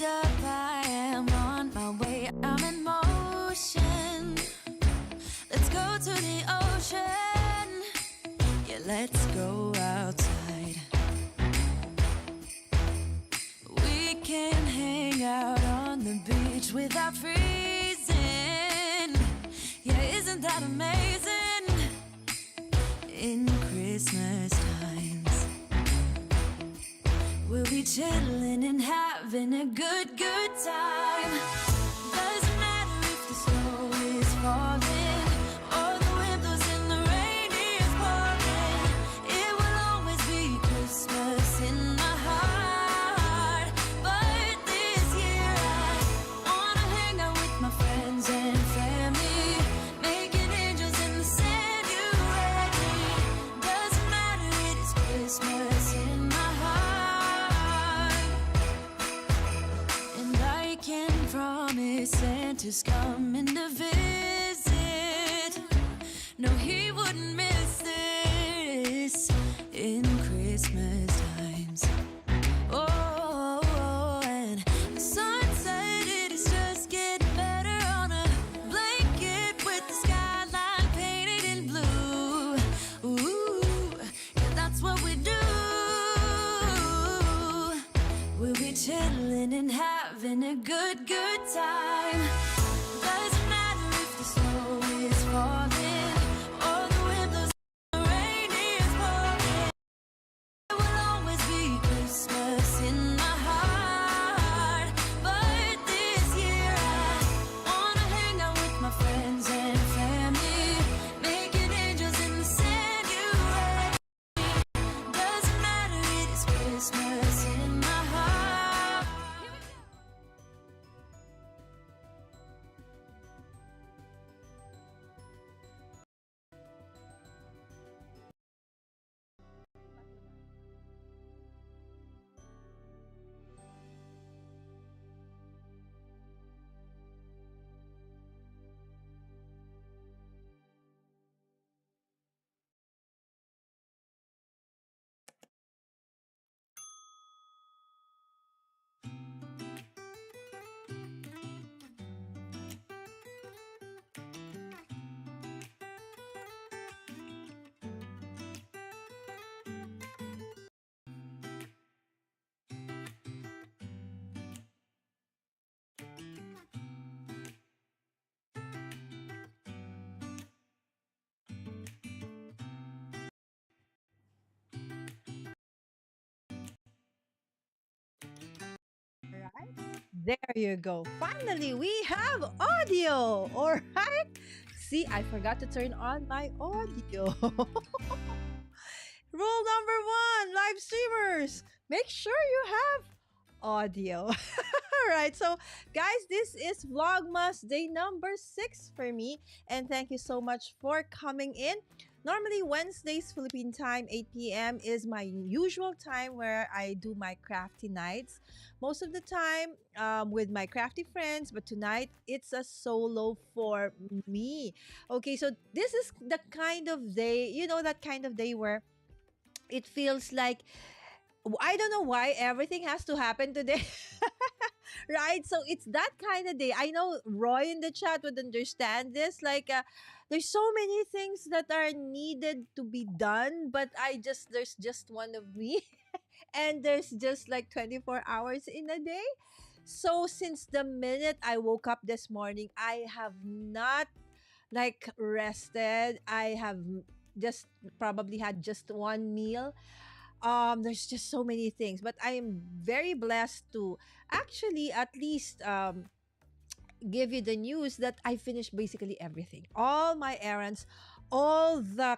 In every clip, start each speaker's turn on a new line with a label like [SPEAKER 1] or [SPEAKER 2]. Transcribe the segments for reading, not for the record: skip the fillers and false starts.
[SPEAKER 1] up, I am on my way. I'm in motion. Let's go to the ocean. Yeah, let's go outside. We can hang out on the beach without freezing. Yeah, isn't that amazing? In Christmas times, we'll be chilling and having a good time. Doesn't matter if the snow is falling or the wind blows and the rain is pouring. It will always be Christmas in my heart. But this year I wanna hang out with my friends and family, making angels in the sand. You ready? Doesn't matter, it is Christmas in my heart. And I can promise Santa's coming to visit. No, he wouldn't miss this in Christmas times. Oh, and the sun said it is just getting better on a blanket with the skyline painted in blue. Ooh, yeah, that's what we do. We'll be chilling and having a good time. Doesn't matter if the snow is falling or the wind blows and the rain is pouring. It will always be Christmas in my heart. But this year I wanna hang out with my friends and family, making angels in the sand. You ready? Doesn't matter, it is Christmas in my heart.
[SPEAKER 2] Right? There you go. Finally, we have audio. All right. See, I forgot to turn on my audio. Rule number one, live streamers, make sure you have audio. All right. So, guys, this is Vlogmas day number 6 for me. And thank you so much for coming in. Normally, Wednesdays, Philippine time, 8 p.m. is my usual time where I do my crafty nights. Most of the time with my crafty friends, but tonight it's a solo for me. Okay, so this is the kind of day, that kind of day where it feels like I don't know why everything has to happen today. Right? So it's that kind of day. I know Roy in the chat would understand this. Like, there's so many things that are needed to be done, but there's just one of me. And there's just like 24 hours in a day. So since the minute I woke up this morning, I have not like rested. I have just probably had just one meal. There's just so many things, but I am very blessed to actually at least give you the news that I finished basically everything, all my errands, all the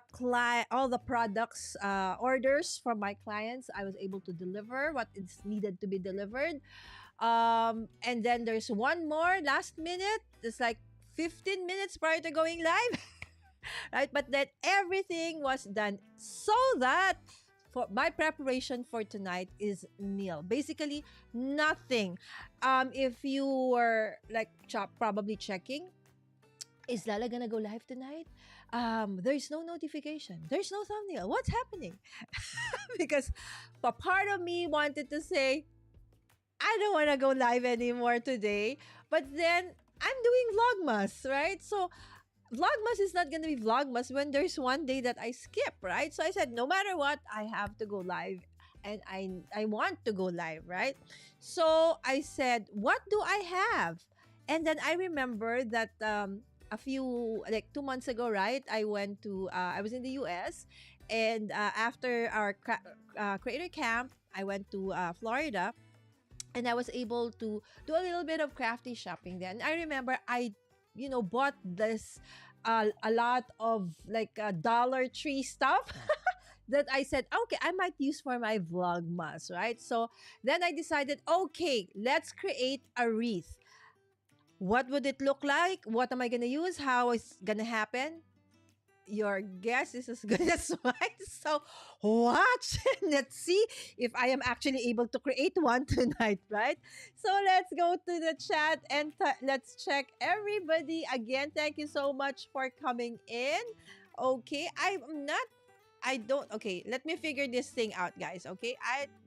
[SPEAKER 2] products orders from my clients. I was able to deliver what is needed to be delivered. And then there's one more last minute. It's like 15 minutes prior to going live. Right? But then everything was done so that for my preparation for tonight is nil. Basically, nothing. If you were like probably checking, is Lala gonna go live tonight? There's no notification. There's no thumbnail. What's happening? Because a part of me wanted to say, I I don't want to go live anymore today. But then I'm doing Vlogmas, right? So Vlogmas is not gonna be Vlogmas when there's one day that I skip, right? So I said, no matter what, I have to go live. And I want to go live, right? So I said, what do I have? And then I remember that a few like 2 months ago, right? I was in the US, and after our creator camp, I went to Florida, and I was able to do a little bit of crafty shopping then. I remember I bought this a lot of like Dollar Tree stuff that I said, okay, I might use for my Vlogmas, right? So then I decided, okay, let's create a wreath. What would it look like? What am I gonna use? How is gonna happen? Your guess is as good as mine. So watch and let's see if I am actually able to create one tonight, right? So let's go to the chat and let's check everybody again. Thank you so much for coming in. Okay, I don't okay, let me figure this thing out, guys. Okay.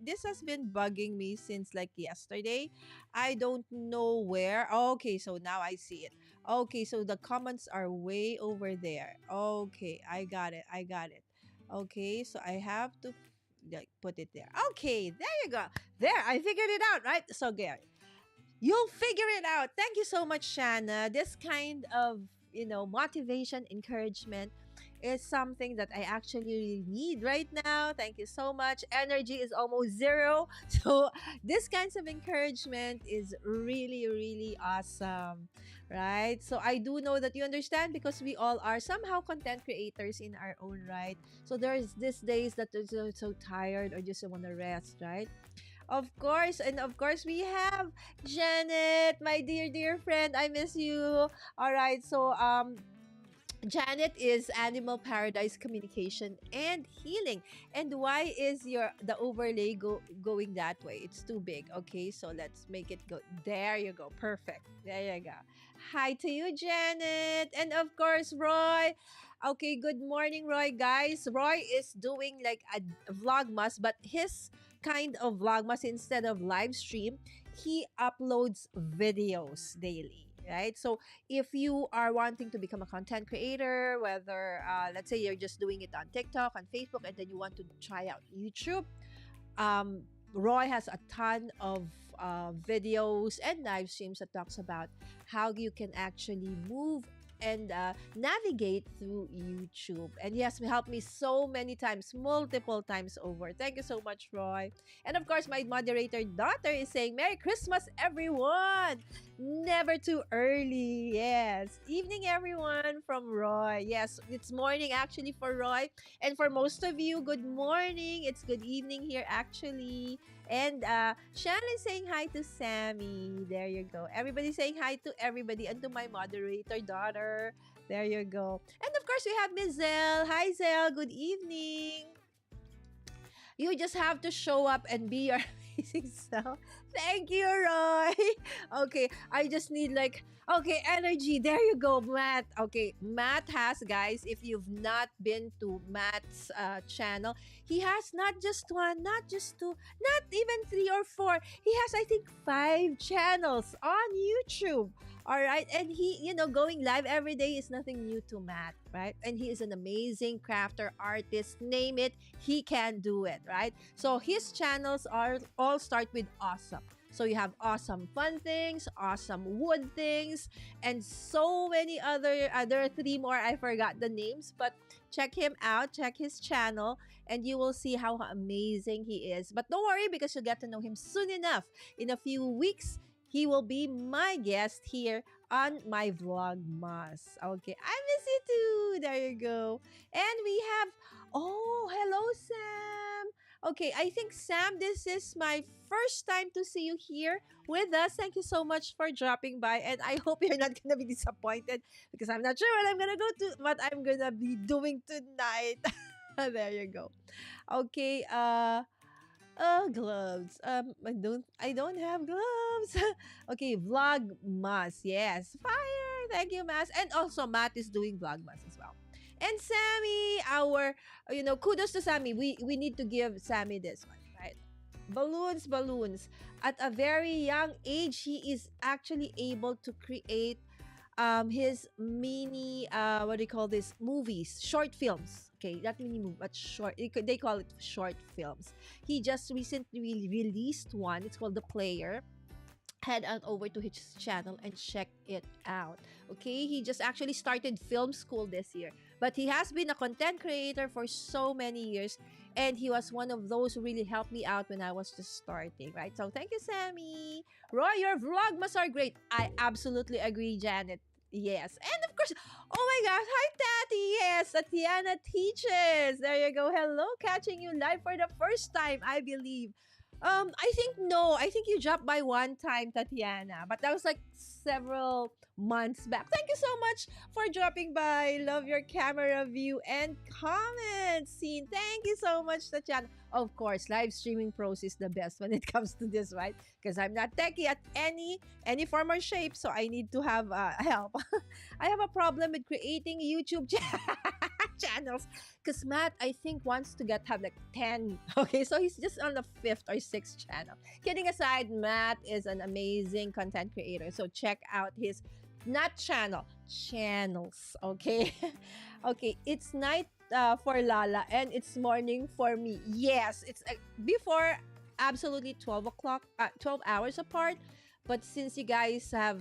[SPEAKER 2] This has been bugging me since like yesterday. I don't know where. Okay, so now I see it. Okay, so the comments are way over there. Okay, I got it. I got it. Okay, so I have to like put it there. Okay, there you go. There, I figured it out, right? So Gary, you'll figure it out. Thank you so much, Shanna. This kind of, motivation, encouragement is something that I actually need right now. Thank you so much. Energy is almost zero. So, this kinds of encouragement is really, really awesome, right? So, I do know that you understand because we all are somehow content creators in our own right. So, there's these days that you're so tired or just want to rest, right? Of course, and of course, we have Janet, my dear, dear friend. I miss you. All right, so Janet is Animal Paradise Communication and Healing. And why is the overlay going that way? It's too big. Okay, so let's make it go. There you go. Perfect. There you go. Hi to you, Janet. And of course, Roy. Okay, good morning, Roy. Guys, Roy is doing like a vlogmas, but his kind of vlogmas instead of live stream, he uploads videos daily. Right? So if you are wanting to become a content creator, whether let's say you're just doing it on TikTok, on Facebook, and then you want to try out YouTube, Roy has a ton of videos and live streams that talks about how you can actually move and navigate through YouTube. And he has helped me so many times, multiple times over. Thank you so much, Roy. And of course, my moderator daughter is saying, Merry Christmas, everyone! Never too early. Yes. Evening, everyone, from Roy. Yes, it's morning actually for Roy. And for most of you, good morning. It's good evening here actually. And Shannon is saying hi to Sammy. There you go. Everybody saying hi to everybody and to my moderator daughter. There you go. And of course, we have Miss Zell. Hi, Zell. Good evening. You just have to show up and be your amazing self. Thank you, Roy. Okay, I just need like, okay, energy. There you go, Matt. Okay, Matt has, guys, if you've not been to Matt's channel, he has not just one, not just two, not even three or four. He has, I think, 5 channels on YouTube. All right. And he, going live every day is nothing new to Matt, right? And he is an amazing crafter, artist, name it, he can do it, right? So his channels are all start with awesome. So you have awesome fun things, awesome wood things, and so many other 3 more. I forgot the names, but check him out, check his channel, and you will see how amazing he is. But don't worry because you'll get to know him soon enough. In a few weeks, he will be my guest here on my Vlogmas. Okay, I miss you too. There you go. And we have, oh, hello, Sam. Okay, I think, Sam, this is my first time to see you here with us. Thank you so much for dropping by. And I hope you're not going to be disappointed because I'm not sure what I'm going to be doing tonight. There you go. Okay, gloves. I don't have gloves. Okay, Vlogmas. Yes. Fire. Thank you, Mas. And also Matt is doing Vlogmas as well. And Sammy, kudos to Sammy. We need to give Sammy this one, right? balloons. At a very young age, he is actually able to create his mini what do you call this, movies, short films. Okay, not mini movie but short, they call it short films. He just recently released one. It's called The Player. Head on over to his channel and check it out. Okay, he just actually started film school this year, but he has been a content creator for so many years, and he was one of those who really helped me out when I was just starting, right? So thank you, Sammy. Roy, your vlogmas are great. I absolutely agree, Janet. Yes, and of course, oh my gosh, hi Tati. Yes, Tatiana teaches. There you go. Hello, catching you live for the first time, I believe. I think no. I think you dropped by one time, Tatiana, but that was like several months back. Thank you so much for dropping by. Love your camera view and comment scene. Thank you so much, Tatiana. Of course, live streaming pros is the best when it comes to this, right? Because I'm not techie at any form or shape, so I need to have help. I have a problem with creating YouTube channels because Matt, I think, wants to have like 10. Okay, so he's just on the 5th or 6th channel. Kidding aside, Matt is an amazing content creator. So check out his not channels. Okay, okay. It's night for Lala and it's morning for me. Yes, it's before absolutely 12 o'clock, 12 hours apart. But since you guys have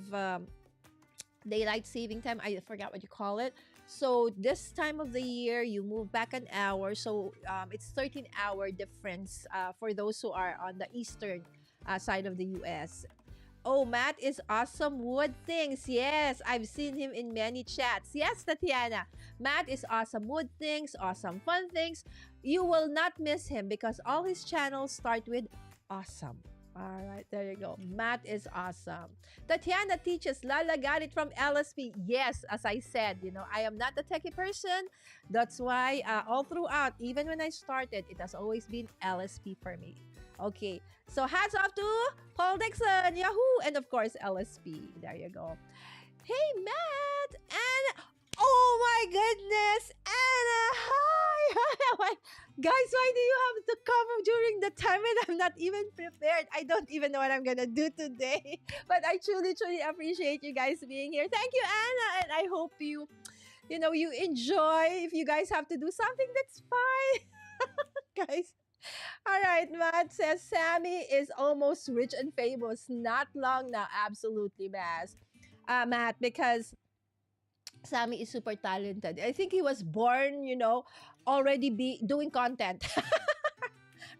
[SPEAKER 2] daylight saving time, I forgot what you call it. So this time of the year, you move back an hour. So it's 13-hour difference for those who are on the eastern side of the US. Oh, Matt is awesome wood things. Yes, I've seen him in many chats. Yes, Tatiana. Matt is awesome wood things, awesome fun things. You will not miss him because all his channels start with awesome. All right, there you go. Matt is awesome. Tatiana teaches. Lala got it from LSP. Yes, as I said, I am not a techie person. That's why all throughout, even when I started, it has always been LSP for me. Okay, so hats off to Paul Dixon, Yahoo, and of course LSP. There you go. Hey, Matt, and oh my goodness, Anna, hi. Guys, why do you have to come during the time when I'm not even prepared? I don't even know what I'm gonna do today. But I truly, truly appreciate you guys being here. Thank you, Anna, and I hope you enjoy. If you guys have to do something, that's fine. Guys. All right, Matt says Sammy is almost rich and famous. Not long now. Absolutely, Matt, because Sammy is super talented. I think he was born, already doing content.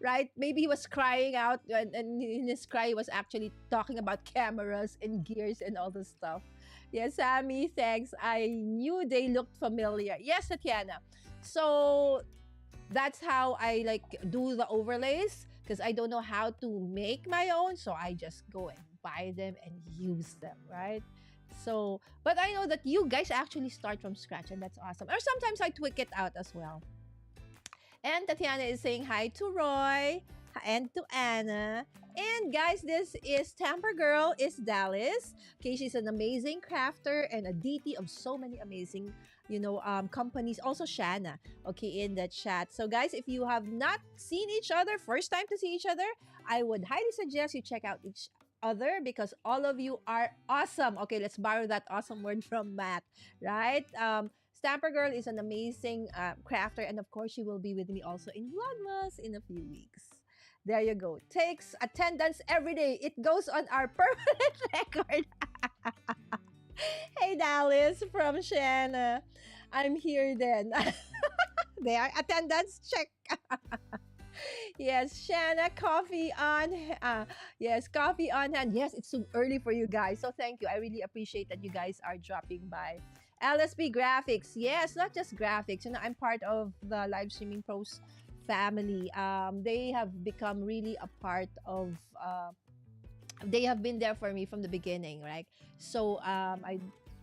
[SPEAKER 2] Right? Maybe he was crying out, and in his cry, he was actually talking about cameras and gears and all this stuff. Yes, Sammy, thanks. I knew they looked familiar. Yes, Tatiana. So that's how I do the overlays because I don't know how to make my own. So I just go and buy them and use them, right? So, but I know that you guys actually start from scratch and that's awesome. Or sometimes I tweak it out as well. And Tatiana is saying hi to Roy and to Anna. And guys, this is Tamper Girl is Dallas. Okay, she's an amazing crafter and a DT of so many amazing companies. Also Shanna, okay, in the chat. So guys, if you have not seen each other, first time to see each other, I would highly suggest you check out each other because all of you are awesome. Okay, let's borrow that awesome word from Matt, right? Stamper Girl is an amazing crafter, and of course she will be with me also in Vlogmas in a few weeks. There you go. Takes attendance every day. It goes on our permanent record. Hey, Dallas from Shanna. I'm here then. There, attendance check. Yes, Shanna, coffee on. Yes, coffee on hand. Yes, it's too early for you guys. So thank you. I really appreciate that you guys are dropping by. LSP Graphics. Yes, not just graphics. I'm part of the Live Streaming Pros family. They have become really a part of they have been there for me from the beginning, right? So I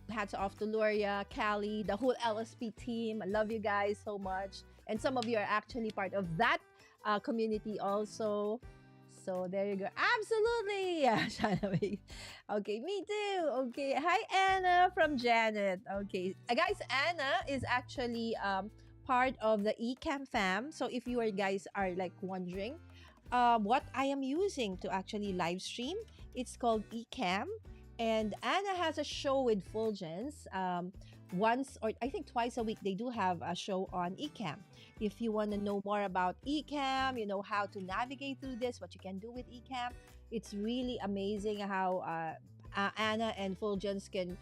[SPEAKER 2] hats off to Luria, Callie, the whole LSP team. I love you guys so much. And some of you are actually part of that community also. So there you go. Absolutely. Yeah, Shana. Okay, me too. Okay. Hi, Anna from Janet. Okay. Guys, Anna is actually part of the Ecamm fam. So if you guys are wondering, what I am using to actually live stream. It's called Ecamm. And Anna has a show with Fulgence. Once or I think twice a week, they do have a show on Ecamm. If you want to know more about Ecamm, you know how to navigate through this, what you can do with Ecamm, it's really amazing how Anna and Fulgence can,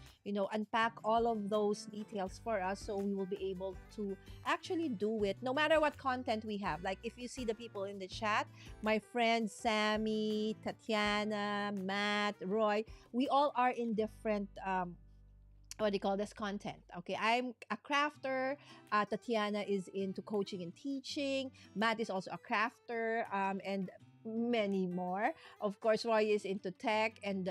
[SPEAKER 2] unpack all of those details for us so we will be able to actually do it no matter what content we have. Like if you see the people in the chat, my friends Sammy, Tatiana, Matt, Roy, we all are in different what do you call this content. Okay, I'm a crafter. Tatiana is into coaching and teaching. Matt is also a crafter, and many more. Of course, Roy is into tech, and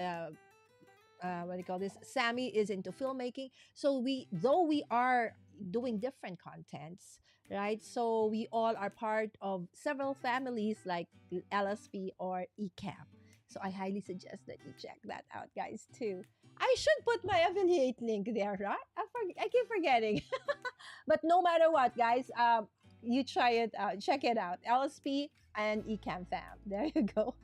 [SPEAKER 2] what do you call this? Sammy is into filmmaking. So though we are doing different contents, right? So we all are part of several families like LSP or ECAP. So I highly suggest that you check that out, guys, too. I should put my affiliate link there, right? I keep forgetting. But no matter what, guys, you try it out. Check it out. LSP and ECAM fam. There you go.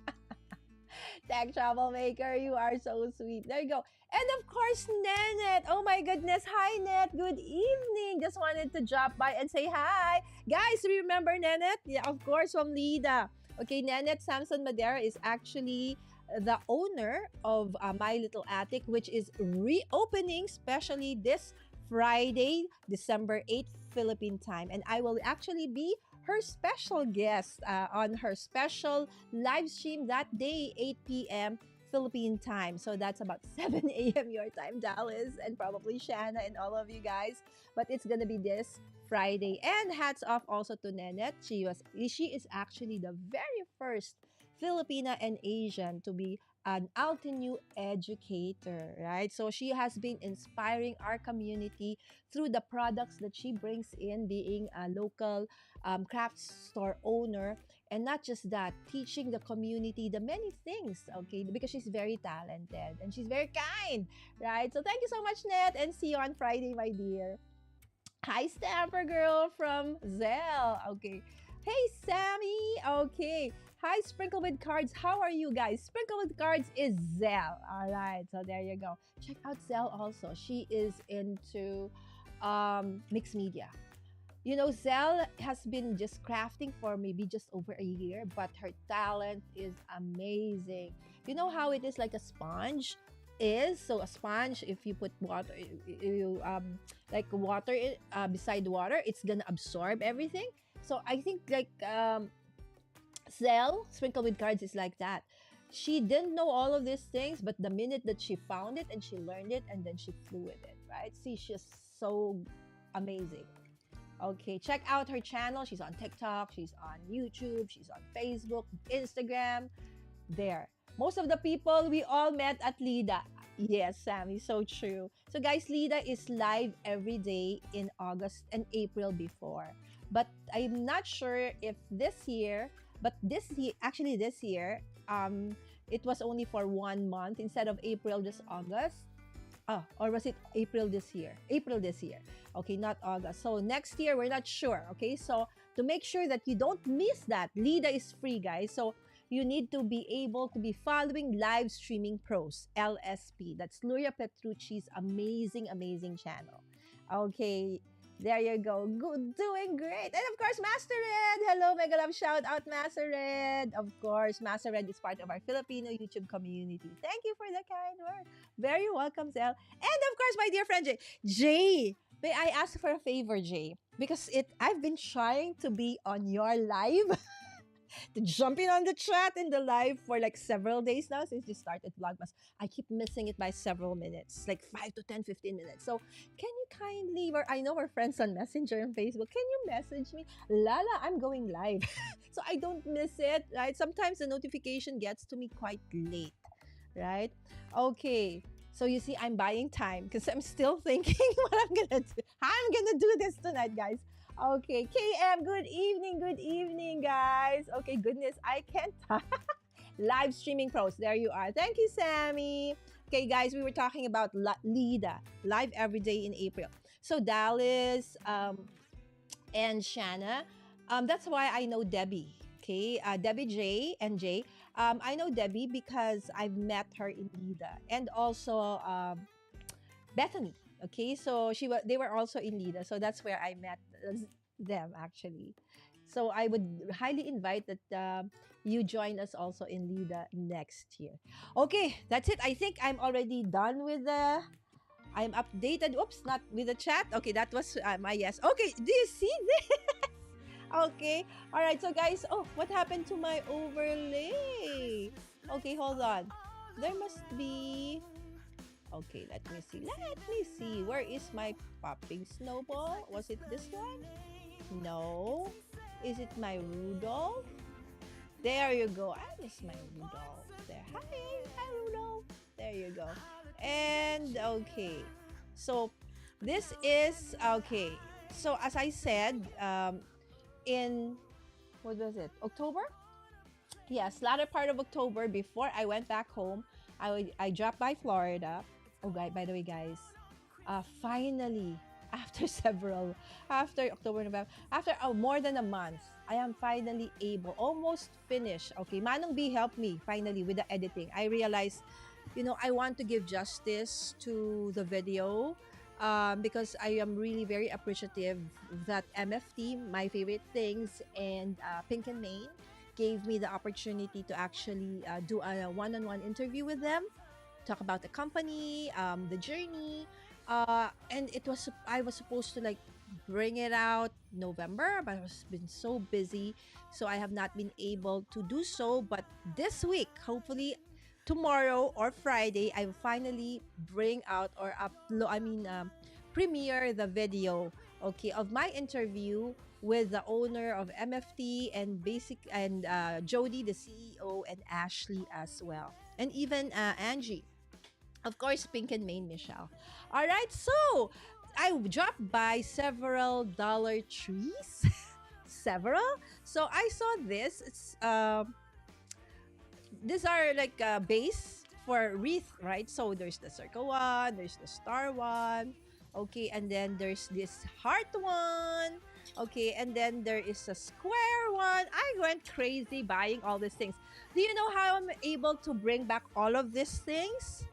[SPEAKER 2] Tech troublemaker, you are so sweet. There you go. And of course, Nanette. Oh my goodness. Hi, Net. Good evening. Just wanted to drop by and say hi. Guys, remember Nanette? Yeah, of course, from Lida. Okay, Nanette Samson Madera is actually the owner of My Little Attic, which is reopening, especially this Friday, December 8th, Philippine time. And I will actually be her special guest on her special live stream that day, 8 p.m. Philippine time. So that's about 7 a.m. your time, Dallas, and probably Shanna and all of you guys. But it's gonna be this Friday. And hats off also to Nenette. She is actually the very first Filipina and Asian to be an Alteneu educator, right? So she has been inspiring our community through the products that she brings in, being a local craft store owner, and not just that, teaching the community the many things, okay? Because she's very talented and she's very kind, right? So thank you so much, Net, and see you on Friday, my dear. Hi, Stamper Girl from Zell. Okay. Hey, Sammy. Okay. Hi, Sprinkle with Cards. How are you guys? Sprinkle with Cards is Zell. All right. So there you go. Check out Zell also. She is into mixed media. You know, Zell has been just crafting for maybe just over a year, but her talent is amazing. You know how it is like a sponge is? So a sponge, if you put water, you like water beside water, it's gonna absorb everything. So I think like Zell, Sprinkle with Cards is like that. She didn't know all of these things, but the minute that she found it and she learned it, and then she flew with it, right? See, she's so amazing. Okay, check out her channel. She's on TikTok, she's on YouTube, she's on Facebook, Instagram. There. Most of the people we all met at Lida. Yes, Sammy, so true. So guys, Lida is live every day in August and April before. But I'm not sure if this year, but this year, it was only for 1 month instead of April, just August. Or was it April this year? April this year. Okay, not August. So next year, we're not sure. Okay, so to make sure that you don't miss that, Lida is free, guys. So you need to be able to be following Live Streaming Pros, LSP. That's Luria Petrucci's amazing, amazing channel. Okay, there you go. Good, doing great. And of course, Master Red. Hello, mega love shout out, Master Red. Of course, Master Red is part of our Filipino YouTube community. Thank you for the kind word. Very welcome, Zell. And of course, my dear friend Jay. Jay, may I ask for a favor, Jay? Because I've been trying to be on your live. To jump in on the chat in the live for like several days now since you started Vlogmas. I keep missing it by several minutes, like 5 to 10, 15 minutes. So can you kindly, or I know we're friends on Messenger and Facebook, can you message me? Lala, I'm going live. So I don't miss it, right? Sometimes the notification gets to me quite late, right? Okay. So you see, I'm buying time because I'm still thinking what I'm gonna do. I'm gonna do this tonight, guys. Okay, KM, good evening, guys. Okay, goodness, I can't. Live streaming pros, there you are. Thank you, Sammy. Okay, guys, we were talking about Lida, live every day in April. So Dallas and Shanna, that's why I know Debbie. Okay, Debbie J and J. I know Debbie because I've met her in Lida, and also Bethany. Okay, so they were also in Lida, so that's where I met them actually. So I would highly invite that you join us also in Lida next year. Okay, that's it. I think I'm already done with the. I'm updated. Oops, not with the chat. Okay, that was my yes. Okay, do you see this? Okay, all right. So guys, oh, what happened to my overlay? Okay, hold on. There must be. Okay, let me see. Let me see. Where is my popping snowball? Was it this one? No. Is it my Rudolph? There you go. I miss my Rudolph. There. Hi, Rudolph. There you go. And okay. So this is okay. So as I said, in what was it? October? Yes, latter part of October before I went back home, I dropped by Florida. Oh, by the way, guys, finally, after after October, November, after more than a month, I am finally able, almost finished. Okay, Manong B helped me finally with the editing. I realized, I want to give justice to the video. Because I am really very appreciative that MFT, my favorite things, and Pink and Main gave me the opportunity to actually do a one-on-one interview with them, talk about the company, the journey, and I was supposed to like bring it out November, but I was been so busy, so I have not been able to do so. But this week, hopefully tomorrow or Friday, I will finally bring out or upload. Premiere the video, okay, of my interview with the owner of MFT and Jody, the CEO, and Ashley as well, and even Angie. Of course, Pink and Main Michelle. All right, so I dropped by several Dollar Trees. Several. So I saw this. These are like a base for wreath, right? So there's the circle one, there's the star one, okay, and then there's this heart one, okay, and then there is a square one. I went crazy buying all these things. Do you know how I'm able to bring back all of these things?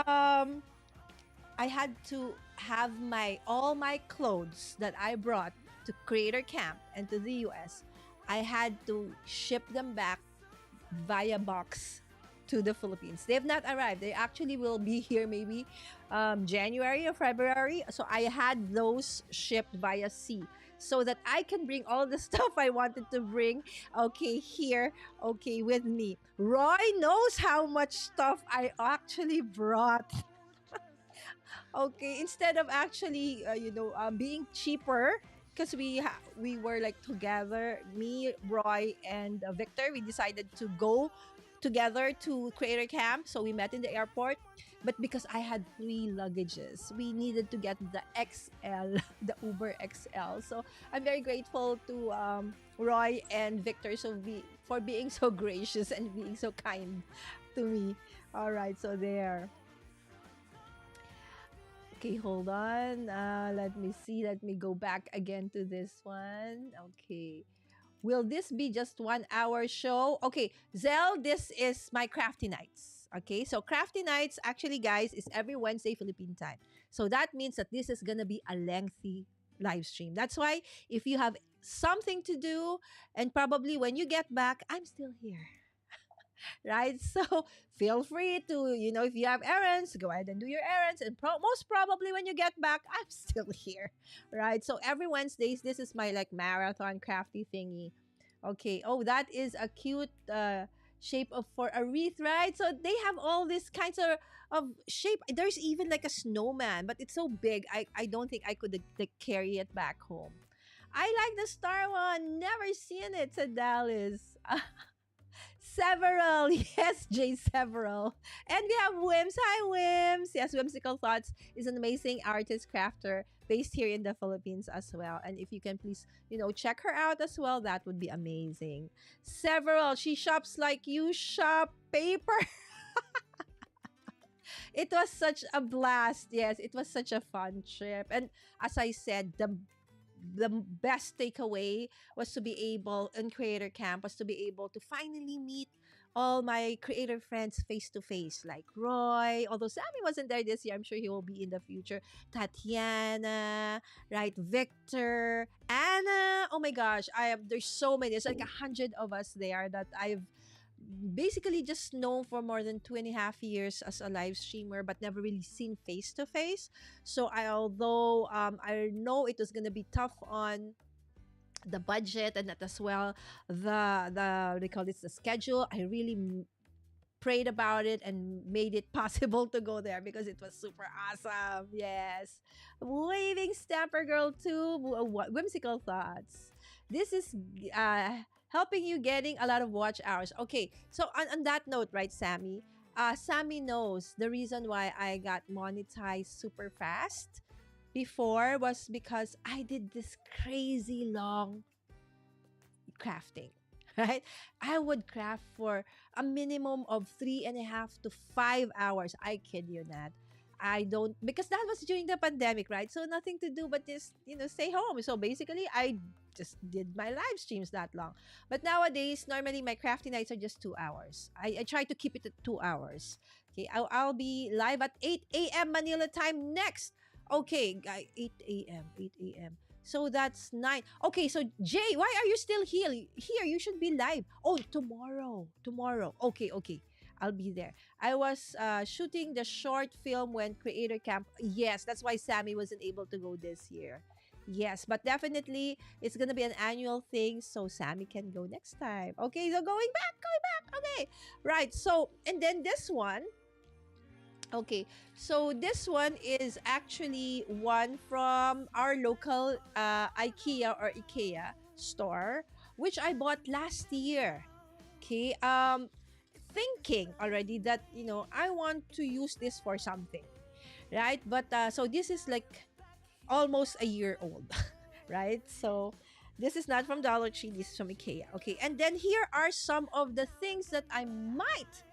[SPEAKER 2] Um, I had to have all my clothes that I brought to Creator Camp and to the US. I had to ship them back via box to the Philippines. They have not arrived. They actually will be here maybe January or February. So I had those shipped via sea so that I can bring all the stuff I wanted to bring, okay, here, okay, with me. Roy knows how much stuff I actually brought. Okay, instead of actually, being cheaper, because we were like together, me, Roy, and Victor. We decided to go together to Creator Camp, so we met in the airport. But because I had 3 luggages, we needed to get the XL, the Uber XL. So I'm very grateful to Roy and Victor for being so gracious and being so kind to me. All right, so there. Okay, hold on. Let me see. Let me go back again to this one. Okay. Will this be just 1 hour show? Okay, Zell, this is my Crafty Nights. Okay, so Crafty Nights, actually, guys, is every Wednesday Philippine time. So that means that this is going to be a lengthy live stream. That's why if you have something to do, and probably when you get back, I'm still here. Right? So feel free to, if you have errands, go ahead and do your errands. And most probably when you get back, I'm still here. Right? So every Wednesdays, this is my like marathon crafty thingy. Okay. Oh, that is a cute shape for a wreath, right? So they have all these kinds of shape. There's even like a snowman, but it's so big. I don't think I could like, carry it back home. I like the star one. Never seen it, said Dallas. Several, yes, Jay, several. And we have Wims. Hi, Wims. Yes, Whimsical Thoughts is an amazing artist crafter based here in the Philippines as well. And if you can please, check her out as well, that would be amazing. Several. She shops like you shop paper. It was such a blast. Yes, it was such a fun trip. And as I said, the best takeaway was to be able in Creator Camp was to be able to finally meet all my creator friends face to face, like Roy. Although Sammy wasn't there this year, I'm sure he will be in the future. Tatiana, right? Victor, Anna. Oh my gosh, I have. There's so many. There's like 100 of us there that I've basically just known for more than 2.5 years as a live streamer, but never really seen face to face. So although I know it was gonna be tough on the budget and that as well the they call this the schedule, I really prayed about it and made it possible to go there because it was super awesome. Yes, waving stamper girl too. What whimsical thoughts. This is helping you getting a lot of watch hours. Okay, so on that note, right, Sammy, Sammy knows the reason why I got monetized super fast before was because I did this crazy long crafting. Right? I would craft for a minimum of 3.5 to 5 hours. I kid you not. I don't, because that was during the pandemic, right? So nothing to do but just, stay home. So basically, I just did my live streams that long. But nowadays, normally my crafty nights are just 2 hours. I try to keep it at 2 hours. Okay, I'll be live at 8 a.m. Manila time next. Okay, 8 a.m. 8 a.m. So that's 9. Okay, so Jay, why are you still here? Here, you should be live. Oh, tomorrow. Tomorrow. Okay, okay. I'll be there. I was shooting the short film when Creator Camp. Yes, that's why Sammy wasn't able to go this year. Yes, but definitely it's gonna be an annual thing, so Sammy can go next time. Okay, so going back. Okay, right. So and then this one. Okay, so this one is actually one from our local IKEA store, which I bought last year. Okay, thinking already that I want to use this for something, right? But so this is like almost a year old, right? So this is not from Dollar Tree. This is from IKEA. Okay, and then here are some of the things that I might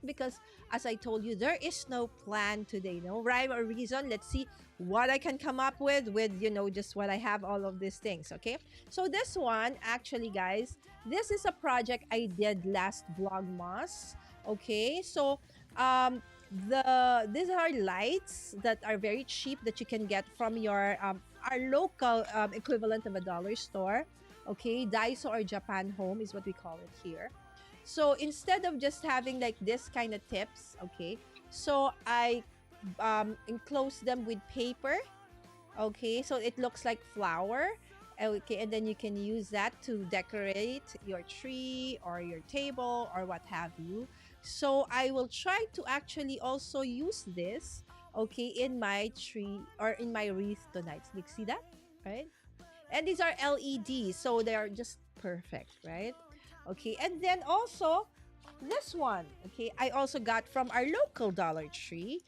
[SPEAKER 2] because as I told you, there is no plan today, no rhyme or reason. Let's see what I can come up with just what I have, all of these things. Okay, so this one actually, guys, this is a project I did last Vlogmas. Okay, so these are lights that are very cheap that you can get from your our local equivalent of a dollar store. Okay, Daiso or Japan Home is what we call it here. So instead of just having like this kind of tips, okay, so I enclose them with paper. Okay, so it looks like flower. Okay, and then you can use that to decorate your tree or your table or what have you. So I will try to actually also use this, okay, in my tree or in my wreath tonight. You see that, right? And these are LEDs, so they are just perfect, right? Okay, and then also this one, okay, I also got from our local Dollar Tree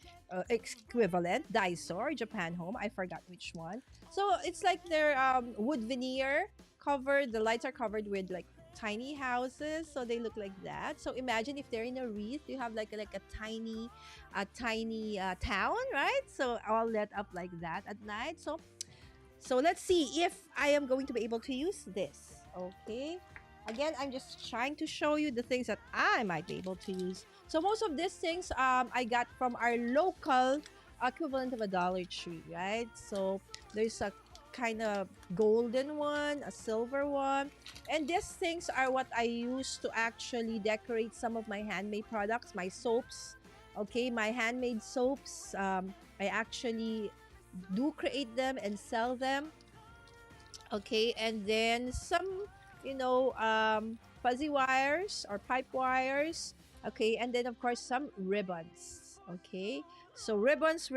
[SPEAKER 2] equivalent, Daiso or Japan Home. I forgot which one. So it's like their wood veneer covered. The lights are covered with like tiny houses, so they look like that. So imagine if they're in a wreath, you have like a tiny town, right? So all lit up like that at night. So let's see if I am going to be able to use this. Okay. Again, I'm just trying to show you the things that I might be able to use. So most of these things I got from our local equivalent of a Dollar Tree, right? So there's a kind of golden one, a silver one. And these things are what I use to actually decorate some of my handmade products, my soaps. Okay, my handmade soaps. I actually do create them and sell them. Okay, and then some fuzzy wires or pipe wires. Okay, and then of course some ribbons. Okay, so ribbons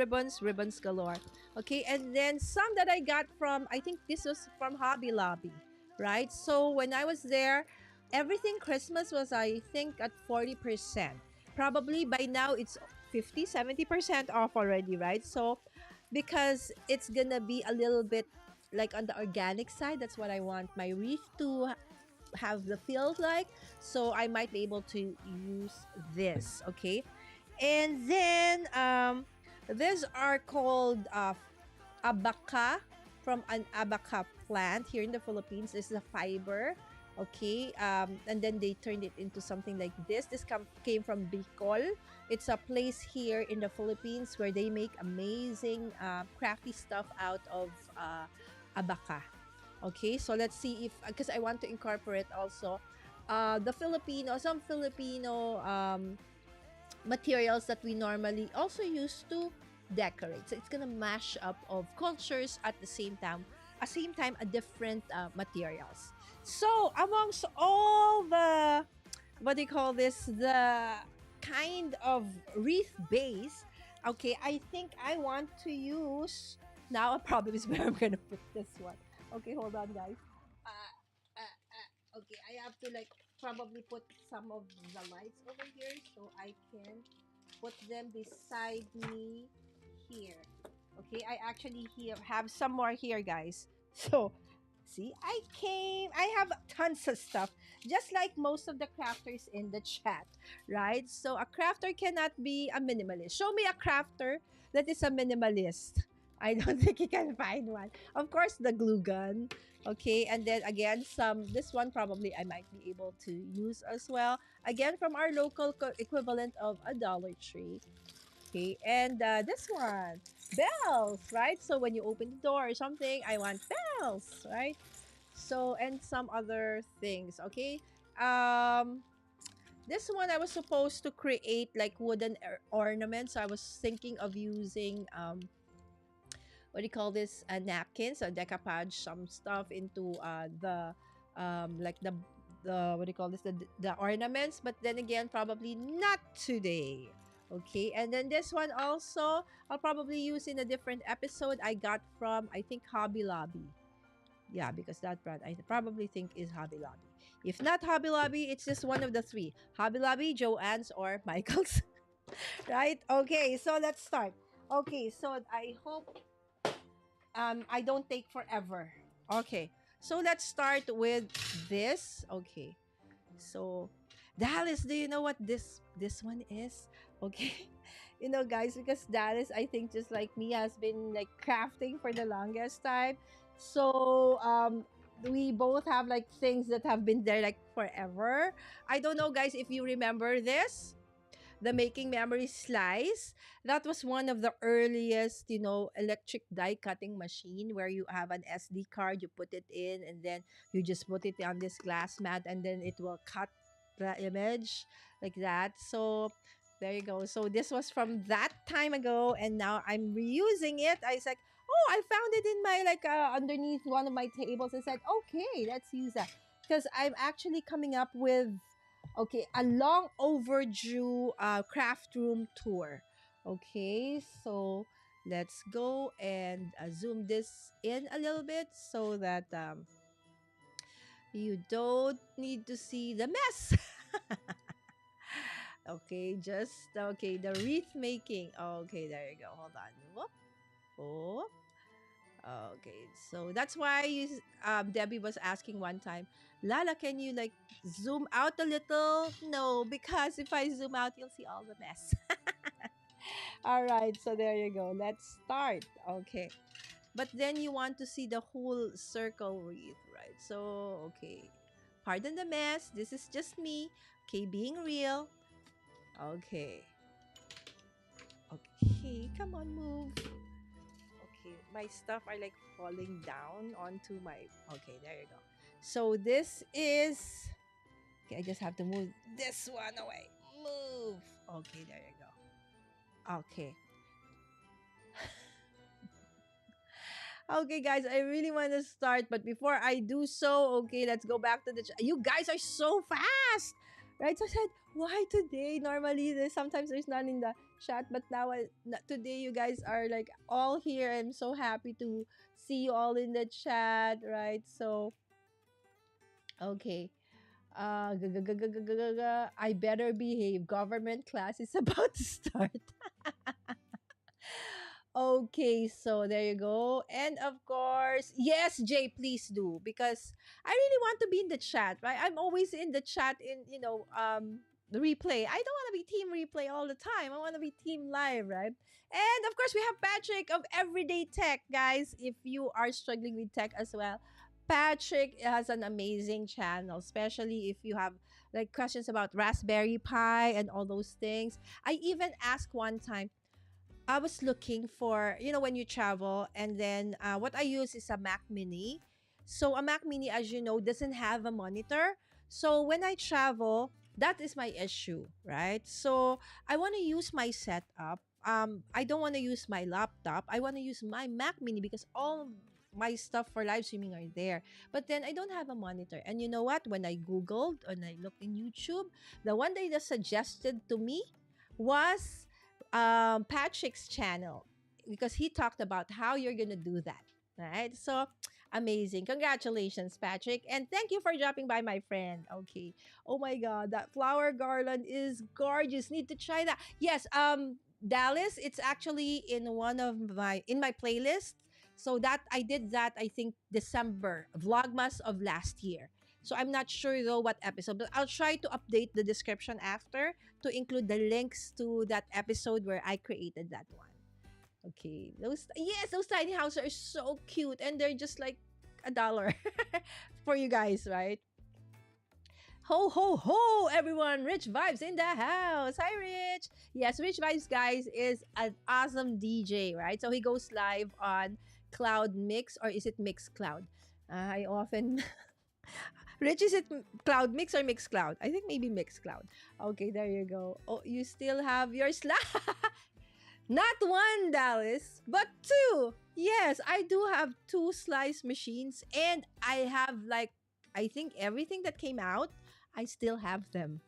[SPEAKER 2] galore. Okay, and then some that I got from, I think this was from Hobby Lobby, right? So when I was there, everything Christmas was, I think, at 40%. Probably by now it's 50-70% off already, right? So because it's gonna be a little bit like on the organic side, that's what I want my wreath to have the feel like. So I might be able to use this. Okay, and then these are called abaka from an abaca plant here in the Philippines. This is a fiber. Okay, and then they turned it into something like this. This came from Bicol. It's a place here in the Philippines where they make amazing crafty stuff out of abaca. Okay, so let's see if, because I want to incorporate also some Filipino materials that we normally also use to decorate. So it's gonna mash up of cultures at the same time, a different materials. So amongst all the, what do you call this, the kind of wreath base, okay, I think I want to use, now a problem is where I'm gonna put this one. Okay, hold on, guys. Okay, I have to like probably put some of the lights over here so I can put them beside me here. Okay, I actually have some more here, guys. So, see, I have tons of stuff, just like most of the crafters in the chat, right? So, a crafter cannot be a minimalist. Show me a crafter that is a minimalist. I don't think you can find one. Of course, the glue gun. Okay, and then again, this one probably I might be able to use as well. Again, from our local equivalent of a Dollar Tree. Okay, and this one, bells, right? So when you open the door or something, I want bells, right? So, and some other things, okay? This one I was supposed to create like wooden ornaments. So I was thinking of using what do you call this, napkins, so decoupage some stuff into the like the what do you call this, the ornaments, but then again probably not today. Okay, and then this one also I'll probably use in a different episode. I got from, I think, Hobby Lobby. Yeah, because that brand I probably think is Hobby Lobby. If not Hobby Lobby, it's just one of the three: Hobby Lobby, Joann's, or Michael's. Right, okay, so let's start. Okay, so I hope I don't take forever. Okay. So let's start with this. Okay. So Dallas, do you know what this one is? Okay. You know, guys, because Dallas, I think just like me, has been like crafting for the longest time. So we both have like things that have been there like forever. I don't know, guys, if you remember this, the Making Memories slice. That was one of the earliest, electric die cutting machine where you have an SD card, you put it in, and then you just put it on this glass mat, and then it will cut the image like that. So there you go. So this was from that time ago, and now I'm reusing it. I was like, oh, I found it in my underneath one of my tables. I said, okay, let's use that because I'm actually coming up with, okay, a long overdue craft room tour. Okay, so let's go and zoom this in a little bit so that you don't need to see the mess. Okay, okay, the wreath making. Okay, there you go. Hold on. Whoop, whoop. Okay, so that's why Debbie was asking one time, Lala, can you like zoom out a little? No, because if I zoom out, you'll see all the mess. All right, so there you go. Let's start. Okay, but then you want to see the whole circle wreath, right? So, okay, pardon the mess. This is just me. Okay, being real. Okay. Okay, come on, move. Okay, my stuff are like falling down onto my, okay, there you go. So this is, okay, I just have to move this one away. Move. Okay, there you go. Okay. Okay, guys, I really want to start, but before I do so, okay, let's go back to the you guys are so fast, right? So I said, why today? Normally, sometimes there's none in the chat, but now today you guys are like all here. I'm so happy to see you all in the chat, right? So, okay. I better behave. Government class is about to start. Okay, so there you go. And of course, yes, Jay, please do because I really want to be in the chat, right? I'm always in the chat in, replay. I don't want to be team replay all the time. I want to be team live, right? And of course, we have Patrick of Everyday Tech, guys. If you are struggling with tech as well, Patrick has an amazing channel, especially if you have like questions about Raspberry Pi and all those things. I even asked one time, I was looking for, when you travel, and then what I use is a Mac Mini. So a Mac Mini, as you know, doesn't have a monitor. So when I travel, that is my issue, right? So I want to use my setup. I don't want to use my laptop. I want to use my Mac Mini because all my stuff for live streaming are there. But then I don't have a monitor. And you know what? When I Googled and I looked in YouTube, the one they just suggested to me was Patrick's channel, because he talked about how you're gonna do that. Right? So amazing. Congratulations, Patrick. And thank you for dropping by, my friend. Okay. Oh my god, that flower garland is gorgeous. Need to try that. Yes, Dallas, it's actually in my playlist. So that I did that, I think December, Vlogmas of last year. So I'm not sure though what episode, but I'll try to update the description after to include the links to that episode where I created that one. Okay, those tiny houses are so cute, and they're just like $1 for you guys, right? Ho ho ho, everyone! Rich Vibes in the house. Hi, Rich. Yes, Rich Vibes, guys, is an awesome DJ, right? So he goes live on Cloud Mix, or is it Mix Cloud? I often Rich, is it Cloud Mix or Mix Cloud? I think maybe Mix Cloud. Okay, there you go. Oh, you still have your Not one, Dallas, but two. Yes, I do have two slice machines, and I have like, I think everything that came out, I still have them.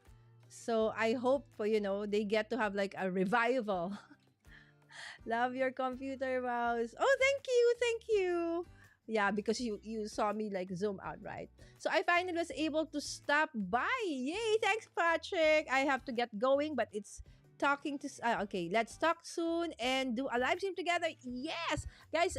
[SPEAKER 2] So I hope, they get to have like a revival. Love your computer mouse. Oh, thank you, thank you. Yeah, because you saw me like zoom out, right? So I finally was able to stop by. Yay! Thanks, Patrick. I have to get going, but it's talking to. Okay, let's talk soon and do a live stream together. Yes, guys.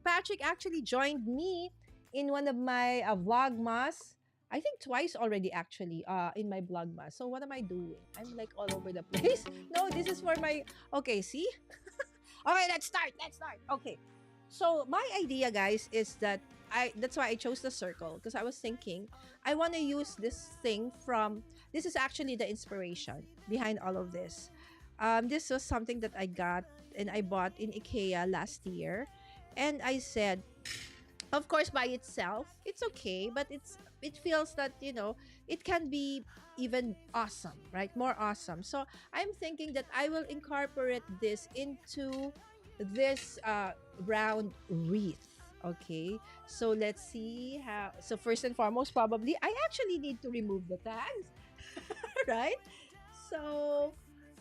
[SPEAKER 2] Patrick actually joined me in one of my vlogmas. I think twice already, actually. In my vlogmas. So what am I doing? I'm like all over the place. No, this is for my. Okay, see. Okay, let's start. Let's start. Okay. So my idea, guys, is that that's why I chose the circle, because I was thinking I want to use this thing from, this is actually the inspiration behind all of this. This was something that I got and I bought in IKEA last year, and I said, of course, by itself it's okay, but it feels that it can be even awesome, right? More awesome. So I'm thinking that I will incorporate this into this round wreath. Okay, so let's see how. So first and foremost, probably I actually need to remove the tags. Right? So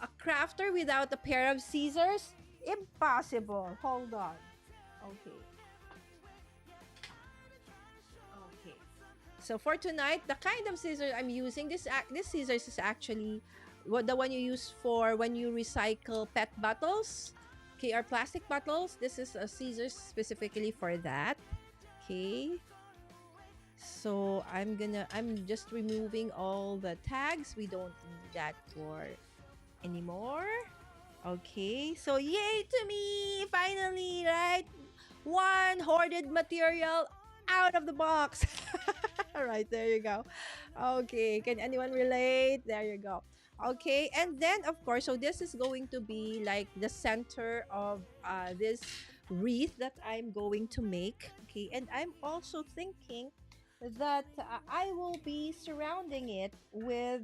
[SPEAKER 2] a crafter without a pair of scissors, impossible. Hold on. Okay. Okay. So for tonight, the kind of scissors I'm using, this scissors is actually the one you use for when you recycle PET bottles. Okay, our plastic bottles. This is a scissors specifically for that. Okay. So I'm just removing all the tags. We don't need that for anymore. Okay. So yay to me! Finally, right? One hoarded material out of the box. All right, there you go. Okay, can anyone relate? There you go. Okay, and then of course, so this is going to be like the center of this wreath that I'm going to make. Okay, and I'm also thinking that I will be surrounding it with,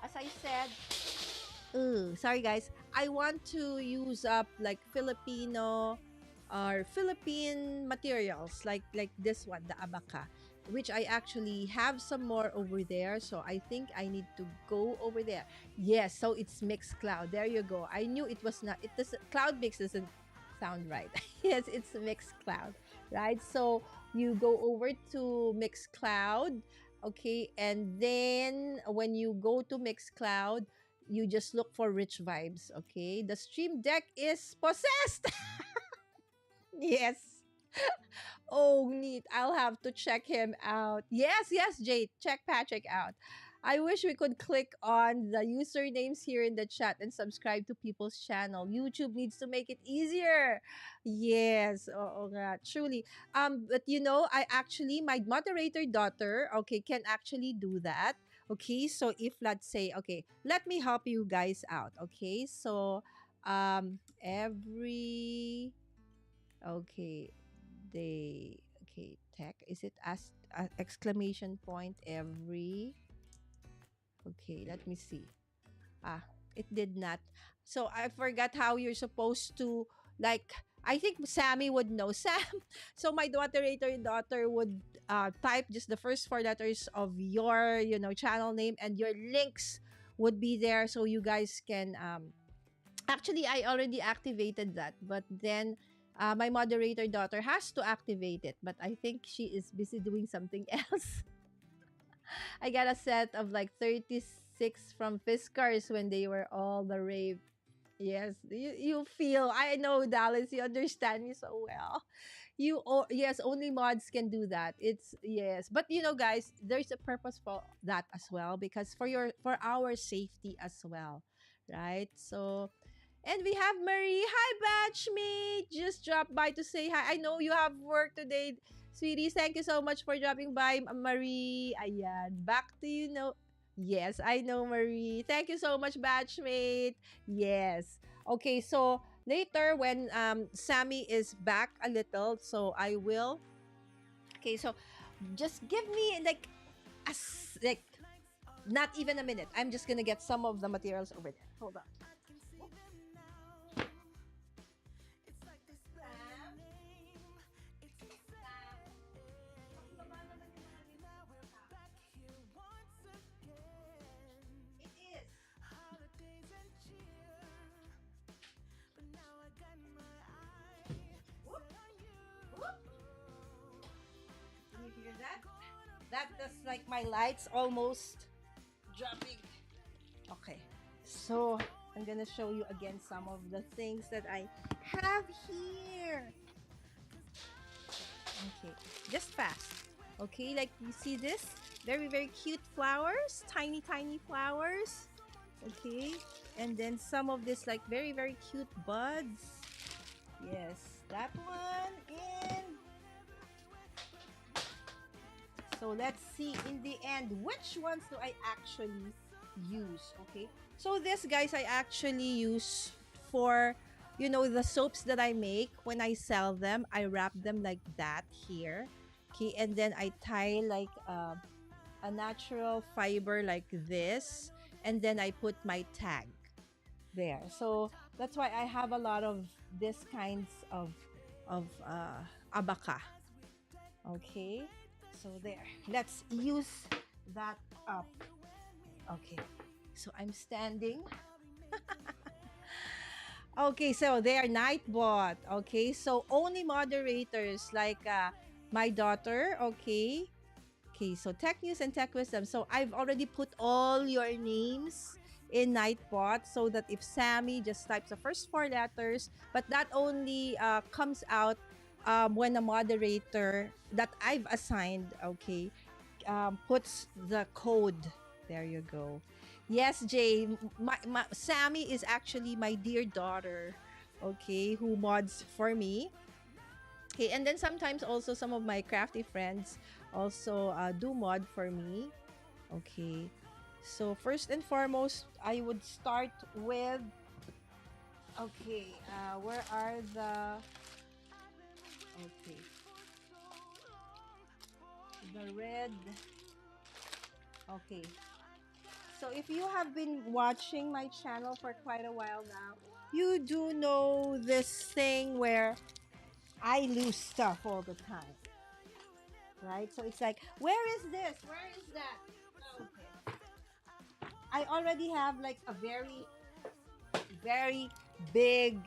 [SPEAKER 2] as I said, sorry guys, I want to use up like Filipino or Philippine materials, like this one, the abaca, which I actually have some more over there. So I think I need to go over there. Yes, so it's mixed cloud. There you go. I knew it was not. It does cloud mix doesn't sound right. Yes, it's mixed cloud, right? So you go over to mixed cloud, okay, and then when you go to mixed cloud, you just look for rich vibes. Okay, the stream deck is possessed. Yes. Oh, neat. I'll have to check him out. Yes, yes, Jade. Check Patrick out. I wish we could click on the usernames here in the chat and subscribe to people's channel. YouTube needs to make it easier. Yes, oo nga, truly. But you know, I actually, my moderator daughter, okay, can actually do that. Okay, so if let's say, okay, let me help you guys out. Okay, so every okay, they okay, tech, is it as exclamation point every, okay, let me see. Ah, it did not. So I forgot how you're supposed to, like, I think Sammy would know. Sam. So my daughter would type just the first four letters of your, you know, channel name, and your links would be there so you guys can actually I already activated that, but then my moderator daughter has to activate it, but I think she is busy doing something else. I got a set of like 36 from Fiskars when they were all the rave. Yes, you feel, I know, Dallas, you understand me so well. Yes, only mods can do that. It's, yes, but you know, guys, there's a purpose for that as well, because for our safety as well, right? So, and we have Marie. Hi, batchmate. Just dropped by to say hi. I know you have work today, sweetie. Thank you so much for dropping by, Marie. Ayan. Back to you. No. Yes, I know, Marie. Thank you so much, batchmate. Yes. Okay, so later when Sammy is back a little, so I will. Okay, so just give me like like not even a minute. I'm just gonna get some of the materials over there. Hold on. Can you hear that? That's like my lights almost dropping. Okay, so I'm gonna show you again some of the things that I have here. Okay, just fast. Okay, like you see this? Very, very cute flowers, tiny, tiny flowers. Okay, and then some of this like very, very cute buds. Yes, that one. And so let's see in the end which ones do I actually use. Okay, so this, guys, I actually use for, you know, the soaps that I make. When I sell them, I wrap them like that here. Okay, and then I tie like a natural fiber like this, and then I put my tag there. So that's why I have a lot of this kinds of abaka. Okay, so there, let's use that up. Okay, so I'm standing. Okay, so they are night bought. Okay, so only moderators like my daughter. Okay, okay, so tech news and tech wisdom. So I've already put all your names in Nightbot, so that if Sammy just types the first four letters, but that only comes out when a moderator that I've assigned, okay, puts the code. There you go. Yes, Jay. Sammy is actually my dear daughter, okay, who mods for me. Okay, and then sometimes also some of my crafty friends also do mod for me. Okay, so first and foremost, I would start with, okay, where are the, okay, the red. Okay, so if you have been watching my channel for quite a while now, you do know this thing where I lose stuff all the time, right? So it's like, where is this? Where is that? Okay. I already have like a very, very big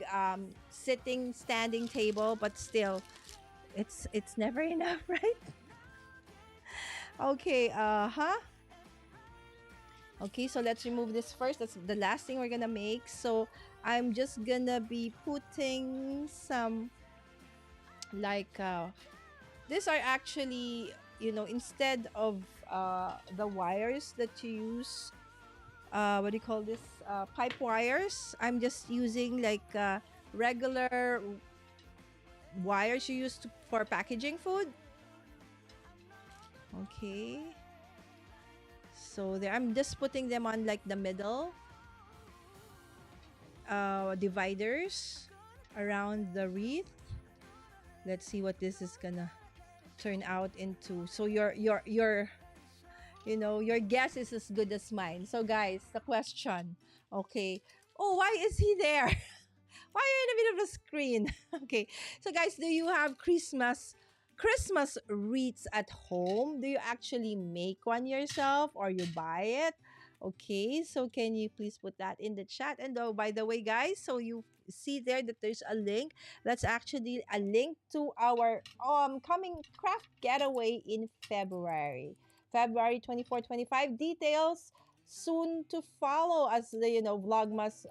[SPEAKER 2] standing table, but still, it's never enough, right? Okay, okay, so let's remove this first. That's the last thing we're gonna make. So I'm just gonna be putting some like these are actually, you know, instead of the wires that you use. What do you call this? Pipe wires. I'm just using like regular wires you use for packaging food. Okay. So there, I'm just putting them on like the middle dividers around the wreath. Let's see what this is gonna turn out into. So your your guess is as good as mine. So guys, the question. Okay. Oh, why is he there? Why are you in the middle of the screen? Okay. So guys, do you have Christmas wreaths at home? Do you actually make one yourself or you buy it? Okay, so can you please put that in the chat? And oh, by the way, guys, so you see there that there's a link. That's actually a link to our coming craft getaway in February. February 24, 25. Details soon to follow as the Vlogmas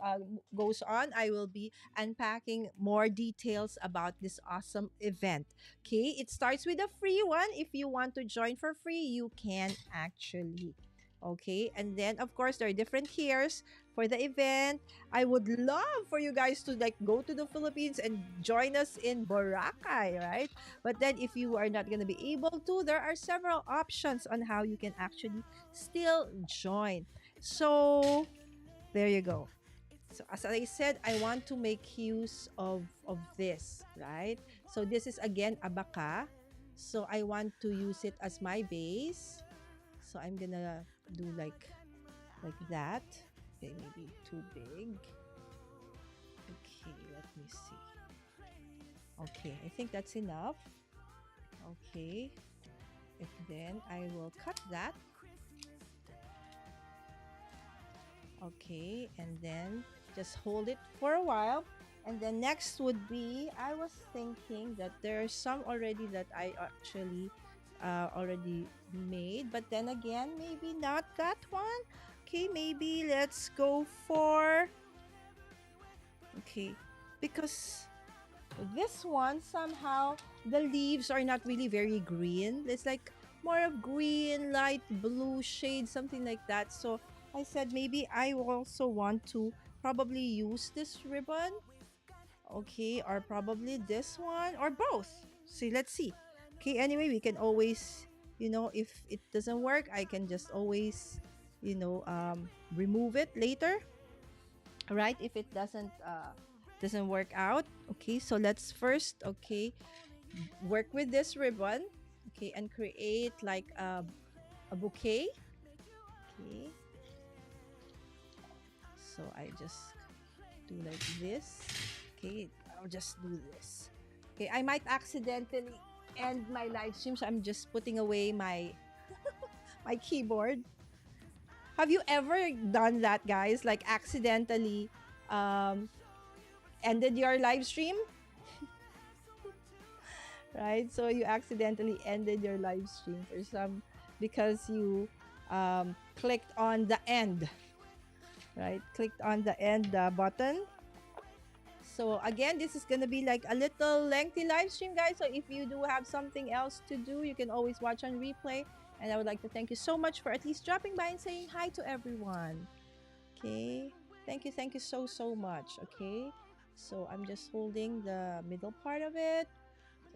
[SPEAKER 2] goes on. I will be unpacking more details about this awesome event. Okay, it starts with a free one. If you want to join for free, you can actually. Okay, and then of course there are different tiers for the event. I would love for you guys to like go to the Philippines and join us in Boracay, right? But then if you are not going to be able to, there are several options on how you can actually still join. So there you go. So as I said, I want to make use of this, right? So this is again abaca. So I want to use it as my base. So I'm gonna do like that. Okay, maybe too big. Okay, let me see. Okay, I think that's enough. Okay. And then I will cut that. Okay, and then just hold it for a while. And then next would be, I was thinking that there are some already that I actually already made, but then again, maybe not that one. Okay, maybe let's go for, okay, because this one somehow the leaves are not really very green. It's like more of green, light blue shade, something like that. So I said maybe I also want to probably use this ribbon. Okay, or probably this one or both. See, let's see. Okay, anyway, we can always, if it doesn't work, I can just always, remove it later. Right? If it doesn't work out. Okay, so let's first, okay, work with this ribbon. Okay, and create like a bouquet. Okay. So I just do like this. Okay, I'll just do this. Okay, I might accidentally end my live stream, so I'm just putting away my my keyboard. Have you ever done that, guys? Like accidentally ended your live stream? Right? So you accidentally ended your live stream for some because you clicked on the end, right? Clicked on the end button. So again, this is gonna be like a little lengthy live stream, guys. So if you do have something else to do, you can always watch on replay. And I would like to thank you so much for at least dropping by and saying hi to everyone. Okay, thank you so much. Okay, so I'm just holding the middle part of it.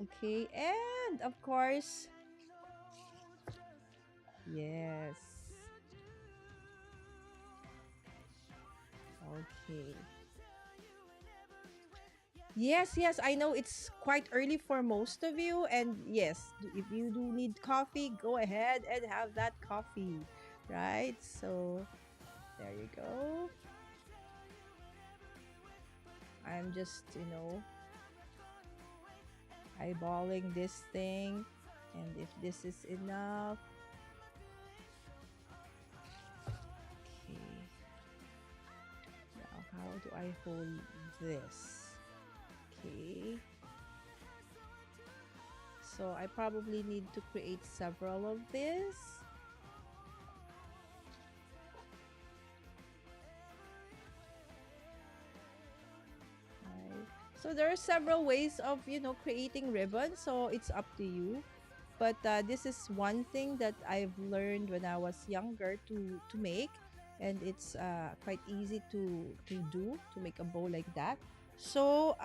[SPEAKER 2] Okay, and of course, yes. Okay. Yes, I know it's quite early for most of you. And yes, if you do need coffee, go ahead and have that coffee, right? So, there you go. I'm just, eyeballing this thing. And if this is enough. Okay. Now, how do I hold this? Okay. So I probably need to create several of this. Right. So there are several ways of, creating ribbon. So it's up to you. but this is one thing that I've learned when I was younger to make, and it's quite easy to do, to make a bow like that. So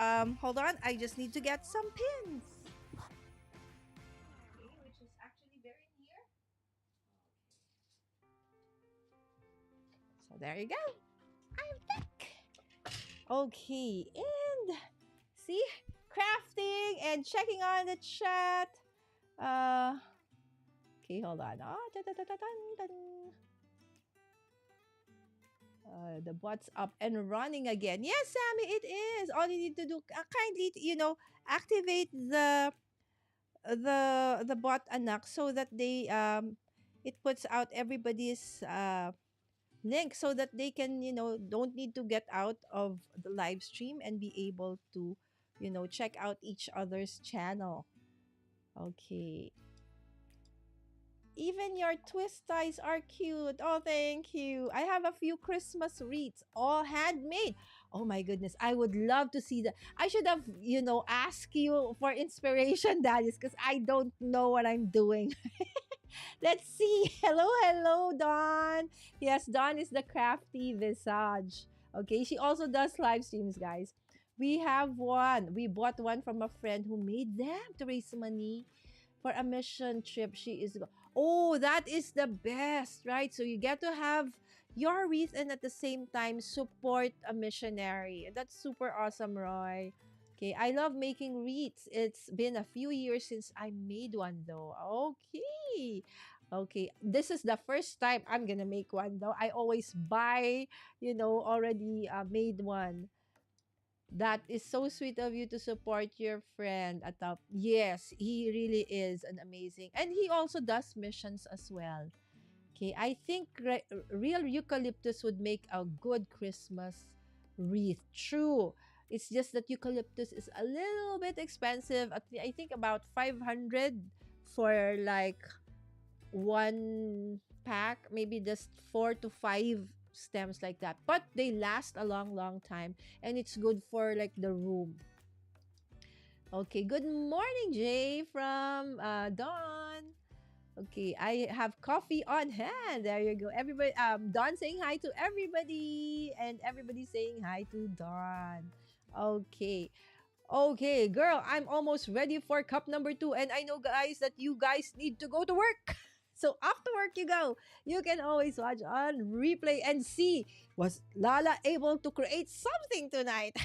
[SPEAKER 2] hold on, I just need to get some pins. Okay, which is actually very near. So there you go. I'm back. Okay, and see, crafting and checking on the chat. Okay, hold on. The bot's up and running again. Yes, Sammy, it is. All you need to do, kindly, activate the bot anak so that they it puts out everybody's link so that they can don't need to get out of the live stream and be able to check out each other's channel. Okay. Even your twist ties are cute. Oh, thank you. I have a few Christmas wreaths, all handmade. Oh my goodness, I would love to see that. I should have, asked you for inspiration, Daddies, because I don't know what I'm doing. Let's see. Hello, hello, Dawn. Yes, Dawn is the crafty visage. Okay, she also does live streams, guys. We have one. We bought one from a friend who made them to raise money for a mission trip. Oh, that is the best, right? So you get to have your wreath and at the same time support a missionary. That's super awesome, Roy. Okay, I love making wreaths. It's been a few years since I made one though. Okay. Okay, this is the first time I'm gonna make one though. I always buy, already made one. That is so sweet of you to support your friend at top. Yes, he really is an amazing. And he also does missions as well. Okay, I think real eucalyptus would make a good Christmas wreath. True. It's just that eucalyptus is a little bit expensive. I think about 500 for like one pack, maybe just 4 to 5 stems like that. But they last a long, long time, and it's good for like the room. Okay, good morning, Jay from Dawn. Okay, I have coffee on hand. There you go. Everybody, Dawn saying hi to everybody, and everybody saying hi to Dawn. Okay. Okay, girl, I'm almost ready for cup number 2. And I know, guys, that you guys need to go to work. So after work you go. You can always watch on replay and see, was Lala able to create something tonight?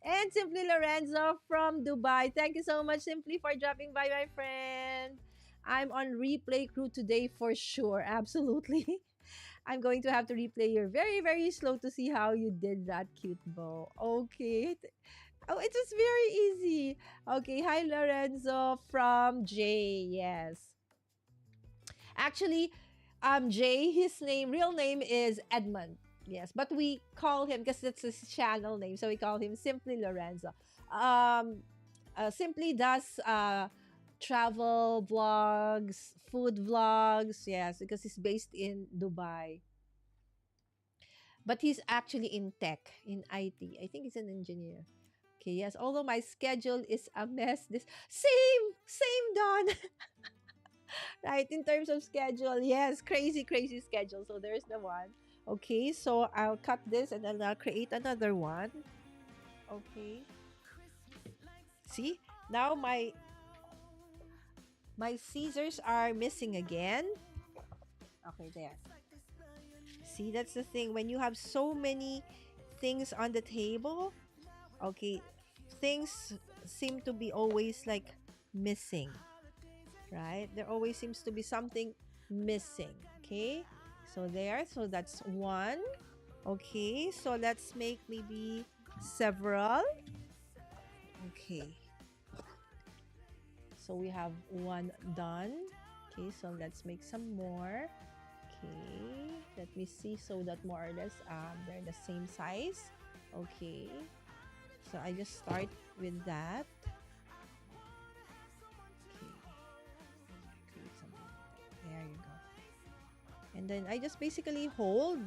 [SPEAKER 2] And Simply Lorenzo from Dubai. Thank you so much, Simply, for dropping by, my friend. I'm on replay crew today for sure. Absolutely. I'm going to have to replay your very, very slow to see how you did that cute bow. Okay. Oh, it was very easy. Okay, hi Lorenzo from Jay. Yes. Actually, Jay, his real name is Edmund. Yes, but we call him, because that's his channel name, so we call him simply Lorenzo. Simply does travel vlogs, food vlogs. Yes, because he's based in Dubai. But he's actually in tech, in IT. I think he's an engineer. Okay, yes. Although my schedule is a mess. This same Don. Right, in terms of schedule, yes, crazy, crazy schedule. So there's the one. Okay, so I'll cut this and then I'll create another one. Okay. See, now my scissors are missing again. Okay, there. See, that's the thing. When you have so many things on the table, okay, things seem to be always like missing, right? There always seems to be something missing. Okay, so there, so that's one. Okay, so let's make maybe several. Okay, so we have one done. Okay, so let's make some more. Okay, let me see, so that more or less they're the same size. Okay, so I just start with that. Okay, create something. There you go. And then I just basically hold,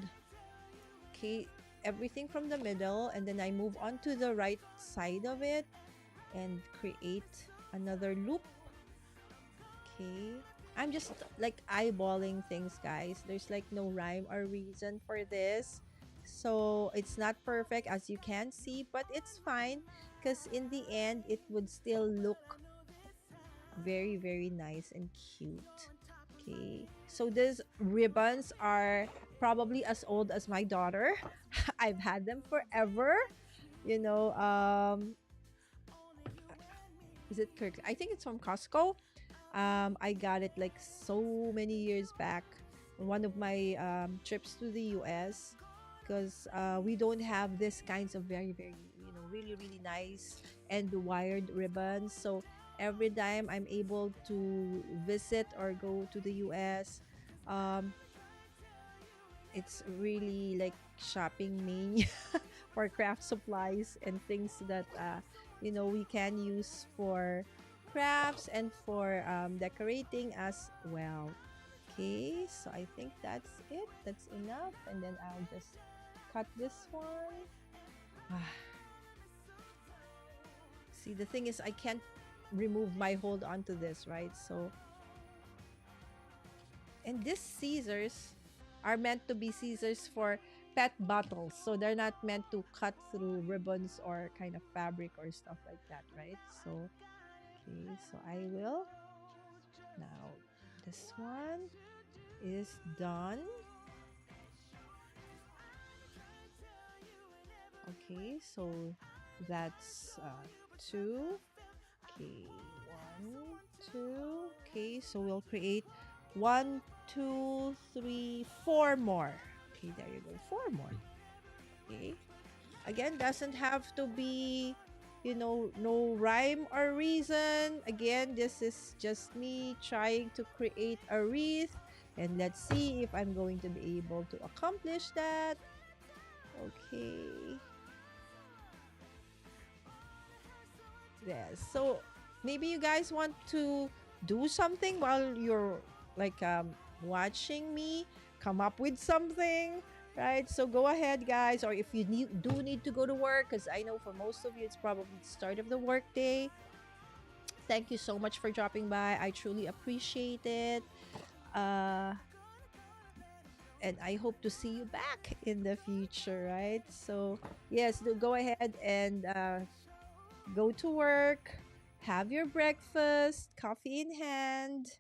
[SPEAKER 2] okay, everything from the middle, and then I move on to the right side of it and create another loop. Okay. I'm just like eyeballing things, guys. There's like no rhyme or reason for this. So it's not perfect as you can see, but it's fine because in the end, it would still look very, very nice and cute. Okay. So these ribbons are probably as old as my daughter. I've had them forever. You know, is it Kirk? I think it's from Costco. I got it like so many years back on one of my trips to the US because we don't have this kinds of very, very, really, really nice and wired ribbons. So every time I'm able to visit or go to the US, um, it's really like shopping mania for craft supplies and things that we can use for crafts and for decorating as well. Okay, so I think that's it. That's enough, and then I'll just cut this one. See, the thing is, I can't remove my hold onto this, right? So, and these scissors are meant to be scissors for pet bottles. So they're not meant to cut through ribbons or kind of fabric or stuff like that, right? So, okay, so I will. Now, this one is done. Okay, so that's two. Okay, one, two. Okay, so we'll create one, two, three, four more. Okay, there you go. Four more. Okay. Again, doesn't have to be, no rhyme or reason. Again, this is just me trying to create a wreath. And let's see if I'm going to be able to accomplish that. Okay. Yes. So maybe you guys want to do something while you're like watching me come up with something, right? So go ahead, guys. Or if you do need to go to work, because I know for most of you it's probably the start of the work day. Thank you so much for dropping by. I truly appreciate it. Uh, and I hope to see you back in the future, right? So yes, go ahead and go to work, have your breakfast, coffee in hand,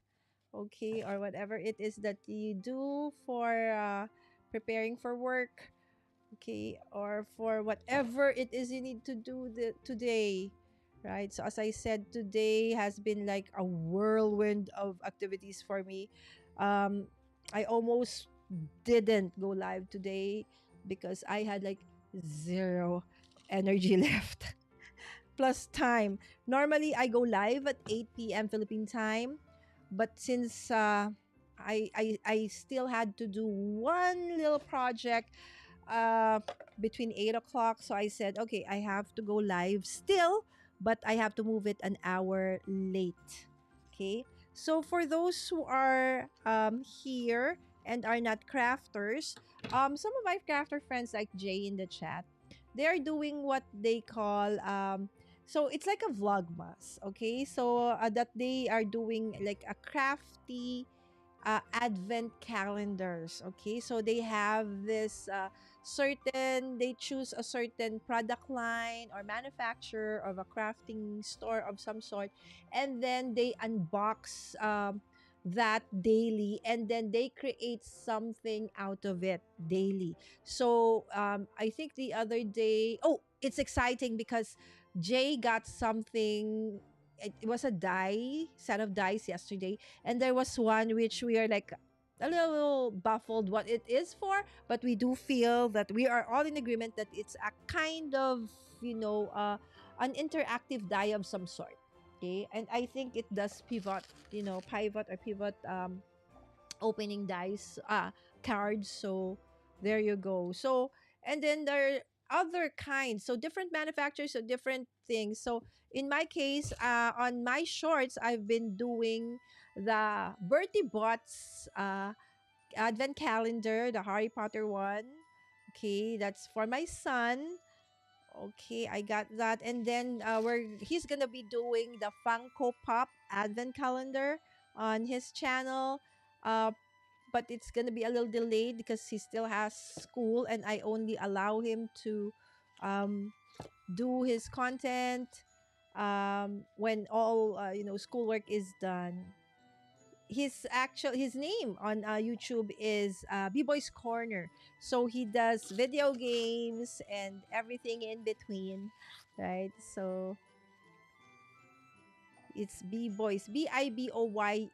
[SPEAKER 2] okay, or whatever it is that you do for preparing for work, okay, or for whatever it is you need to do today, right? So, as I said, today has been like a whirlwind of activities for me. Um, I almost didn't go live today because I had like zero energy left plus time. Normally, I go live at 8 p.m. Philippine time, but since I still had to do one little project uh, between 8 o'clock, so I said, okay, I have to go live still, but I have to move it an hour late. Okay, so for those who are here and are not crafters, some of my crafter friends like Jay in the chat, they are doing what they call so it's like a vlogmas, okay? So that they are doing like a crafty advent calendars, okay? So they have this they choose a certain product line or manufacturer of a crafting store of some sort, and then they unbox that daily, and then they create something out of it daily. So I think the other day, oh, it's exciting because Jay got something. It was a set of dice yesterday, and there was one which we are like a little baffled what it is for, but we do feel that we are all in agreement that it's a kind of, an interactive die of some sort. Okay, and I think it does pivot or pivot opening dice cards. So there you go. So, and then there are other kinds, so different manufacturers, so different things. So in my case, on my shorts, I've been doing the Bertie Bott's advent calendar, the Harry Potter one. Okay, that's for my son. Okay, I got that. And then he's gonna be doing the Funko Pop advent calendar. on his channel. Uh, but it's gonna be a little delayed because he still has school, and I only allow him to um, do his content when all schoolwork is done. His name on YouTube is B-Boy's Corner. So he does video games and everything in between, right? So it's B-Boys, Biboys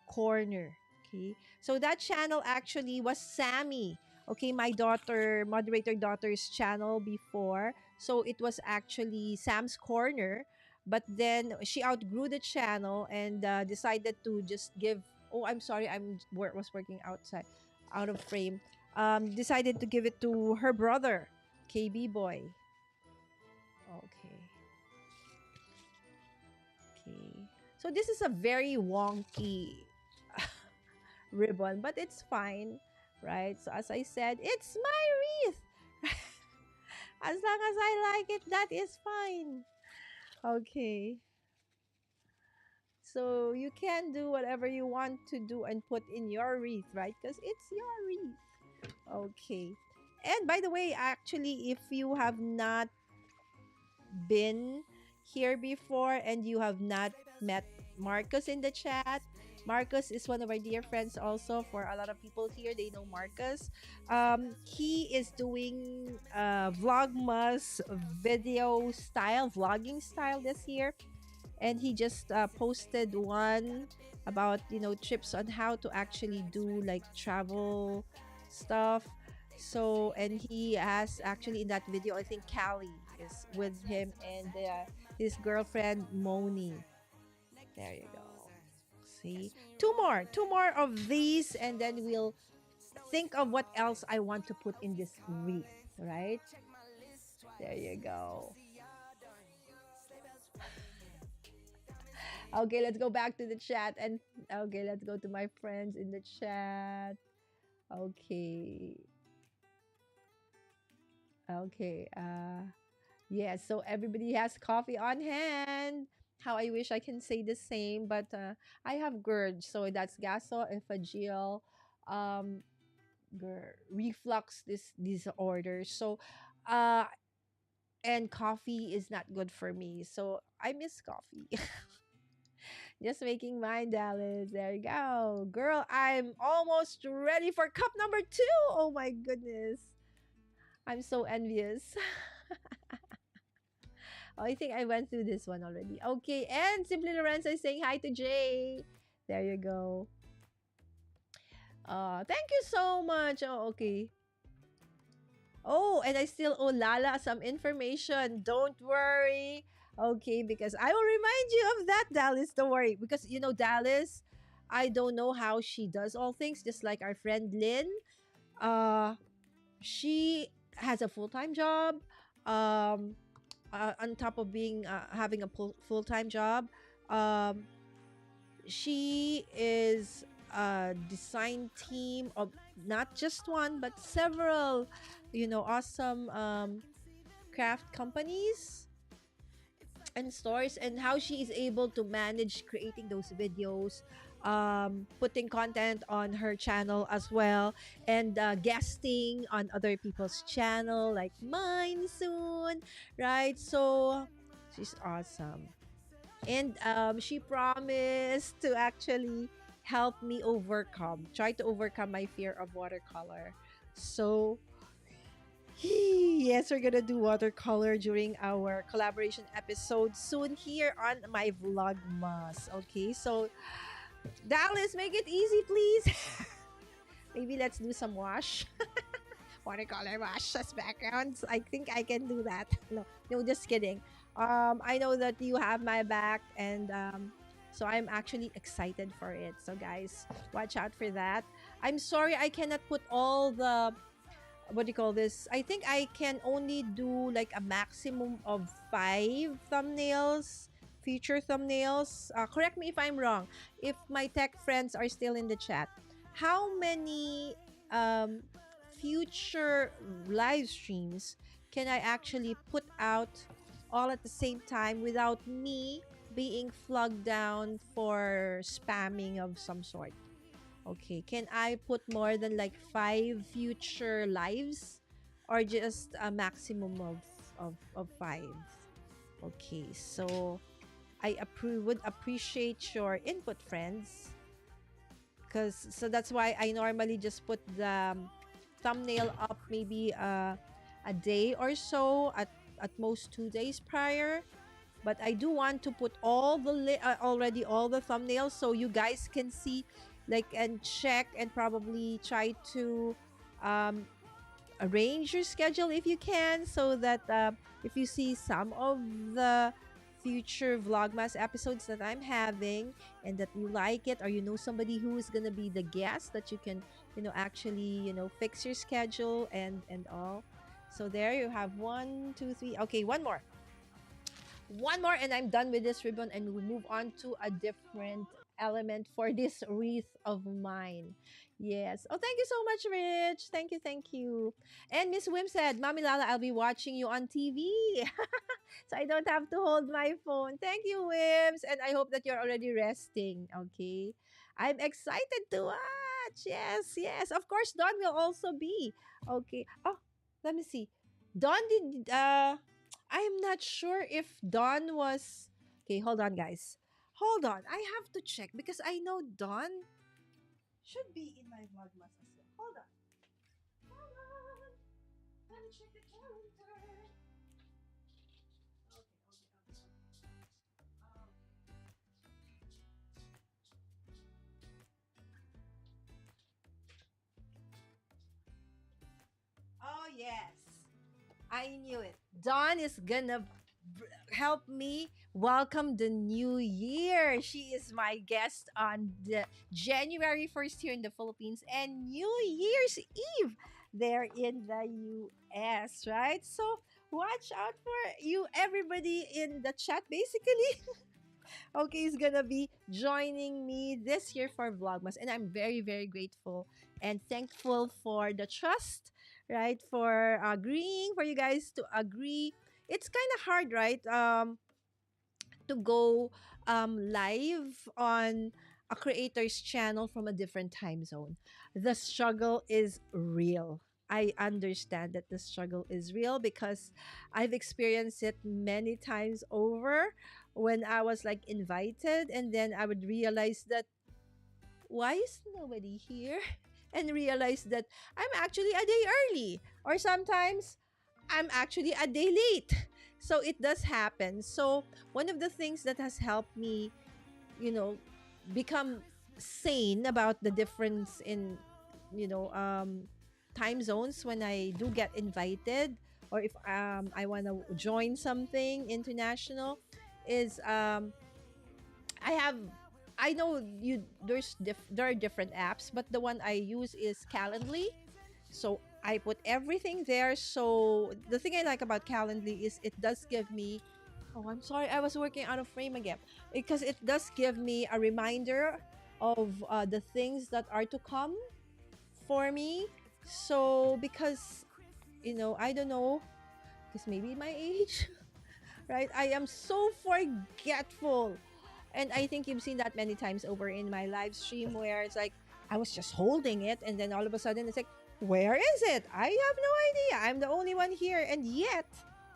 [SPEAKER 2] Corner. Okay. So that channel actually was Sammy. Okay, my daughter, moderator daughter's channel before. So it was actually Sam's Corner. But then she outgrew the channel and decided to just give. Oh, I'm sorry, was working outside, out of frame. Decided to give it to her brother, KB Boy. Okay. Okay. So this is a very wonky ribbon, but it's fine, right? So as I said, it's my wreath. As long as I like it, that is fine. Okay. So you can do whatever you want to do and put in your wreath, right? Because it's your wreath. Okay. And by the way, actually, if you have not been here before and you have not met Marcus in the chat, Marcus is one of our dear friends also. For a lot of people here, they know Marcus. He is doing Vlogmas vlogging style this year. And he just posted one about trips on how to actually do like travel stuff. So, and he has actually in that video, I think Callie is with him and his girlfriend Moni. There you go. See, two more of these, and then we'll think of what else I want to put in this wreath. Right there you go. Okay, let's go back to the chat, and okay, let's go to my friends in the chat. Okay. Okay. Yes, so everybody has coffee on hand. How I wish I can say the same, but I have GERD, so that's gastroesophageal reflux this disorder. So uh and coffee is not good for me. So I miss coffee. Just making mine, Dallas. There you go. Girl, I'm almost ready for cup number 2. Oh my goodness. I'm so envious. Oh, I think I went through this one already. Okay, and Simply Lorenzo is saying hi to Jay. There you go. Thank you so much. Oh, okay. Oh, and I still owe Lala some information. Don't worry. Okay, because I will remind you of that, Dallas. Don't worry. Because, Dallas, I don't know how she does all things, just like our friend Lynn. Uh, she has a full-time job. On top of being having a full-time job, um, she is a design team of not just one but several awesome craft companies and stores, and how she is able to manage creating those videos, putting content on her channel as well, and guesting on other people's channel like mine soon, right? So she's awesome. And she promised to actually help me try to overcome my fear of watercolor. So yes, we're gonna do watercolor during our collaboration episode soon here on my Vlogmas. Okay, so Dallas, make it easy, please. Maybe let's do some wash. Watercolor wash as backgrounds. I think I can do that. No, just kidding. I know that you have my back, and so I'm actually excited for it. So guys, watch out for that. I'm sorry I cannot put all the, what do you call this? I think I can only do like a maximum of 5 thumbnails, feature thumbnails. Correct me if I'm wrong. If my tech friends are still in the chat, how many future live streams can I actually put out all at the same time without me being flagged down for spamming of some sort? Okay, can I put more than like 5 future lives or just a maximum of 5? Okay, so would appreciate your input, friends, because so that's why I normally just put the thumbnail up maybe a day or so, at most 2 days prior. But I do want to put already all the thumbnails so you guys can see, like, and check and probably try to um, arrange your schedule if you can, so that if you see some of the future Vlogmas episodes that I'm having and that you like it, or you know somebody who is gonna be the guest, that you can, actually, fix your schedule and all. So there you have 1, 2, 3. Okay, one more and I'm done with this ribbon, and we move on to a different element for this wreath of mine. Yes. Oh, thank you so much, Rich. Thank you, thank you. And Miss Wim said, Mommy Lala, I'll be watching you on TV. So I don't have to hold my phone. Thank you, Wims. And I hope that you're already resting. Okay. I'm excited to watch. Yes, yes. Of course, Dawn will also be. Okay. Oh, let me see. Dawn did I'm not sure if Dawn was. Okay, hold on, guys. Hold on. I have to check because I know Dawn should be in my Vlogmas as well. Hold on. Hold on. Let me check the calendar. Okay, okay, okay, okay. Oh, yes. I knew it. Dawn is gonna help me welcome the new year. She is my guest on the January 1st here in the Philippines and New Year's Eve there in the US, right? So watch out for you, everybody in the chat, basically. Okay, is gonna be joining me this year for Vlogmas, and I'm very, very grateful and thankful for the trust, right? For agreeing, for you guys to agree. It's kind of hard, right? To go live on a creator's channel from a different time zone. The struggle is real. I understand that the struggle is real because I've experienced it many times over when I was like invited, and then I would realize that why is nobody here? And realize that I'm actually a day early, or sometimes I'm actually a day late. So it does happen. So one of the things that has helped me, you know, become sane about the difference in, you know, time zones when I do get invited, or if I want to join something international, is I have I know you there are different apps, but the one I use is Calendly. So I put everything there. So the thing I like about Calendly is it does give me. Oh, I'm sorry, I was working out of frame again, because it does give me a reminder of the things that are to come for me. So because I don't know, because maybe my age, right? I am so forgetful. And I think you've seen that many times over in my live stream, where it's like I was just holding it, and then all of a sudden it's like, where is it? I have no idea. I'm the only one here, and yet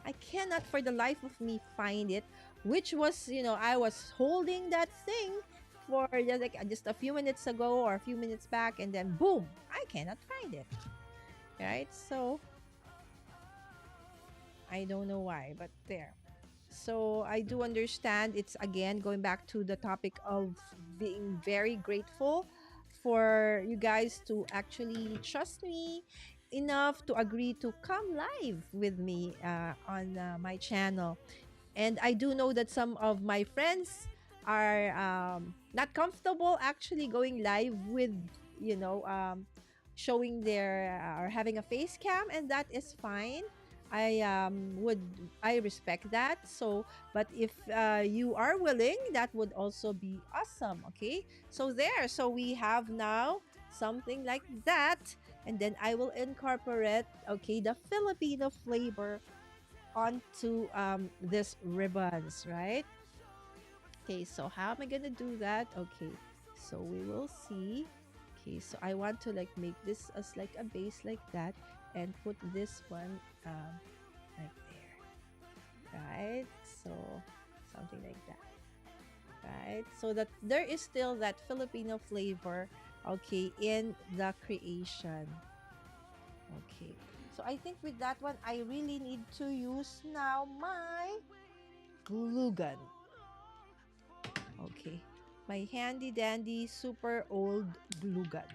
[SPEAKER 2] I cannot for the life of me find it, which was, I was holding that thing for just a few minutes ago or a few minutes back, and then boom, I cannot find it. Right? So I don't know why, but there. So I do understand. It's again going back to the topic of being very grateful for you guys to actually trust me enough to agree to come live with me on my channel. And I do know that some of my friends are not comfortable actually going live with, showing their or having a face cam, and that is fine. I respect that. So, but if you are willing, that would also be awesome. Okay, so there. So we have now something like that, and then I will incorporate, okay, the Filipino flavor onto this ribbons, right? Okay, so how am I gonna do that? Okay, so we will see. Okay, so I want to like make this as like a base like that and put this one like there, right? So something like that, right? So that there is still that Filipino flavor, okay, in the creation. Okay, so I think with that one, I really need to use now my glue gun. Okay, my handy dandy super old glue gun.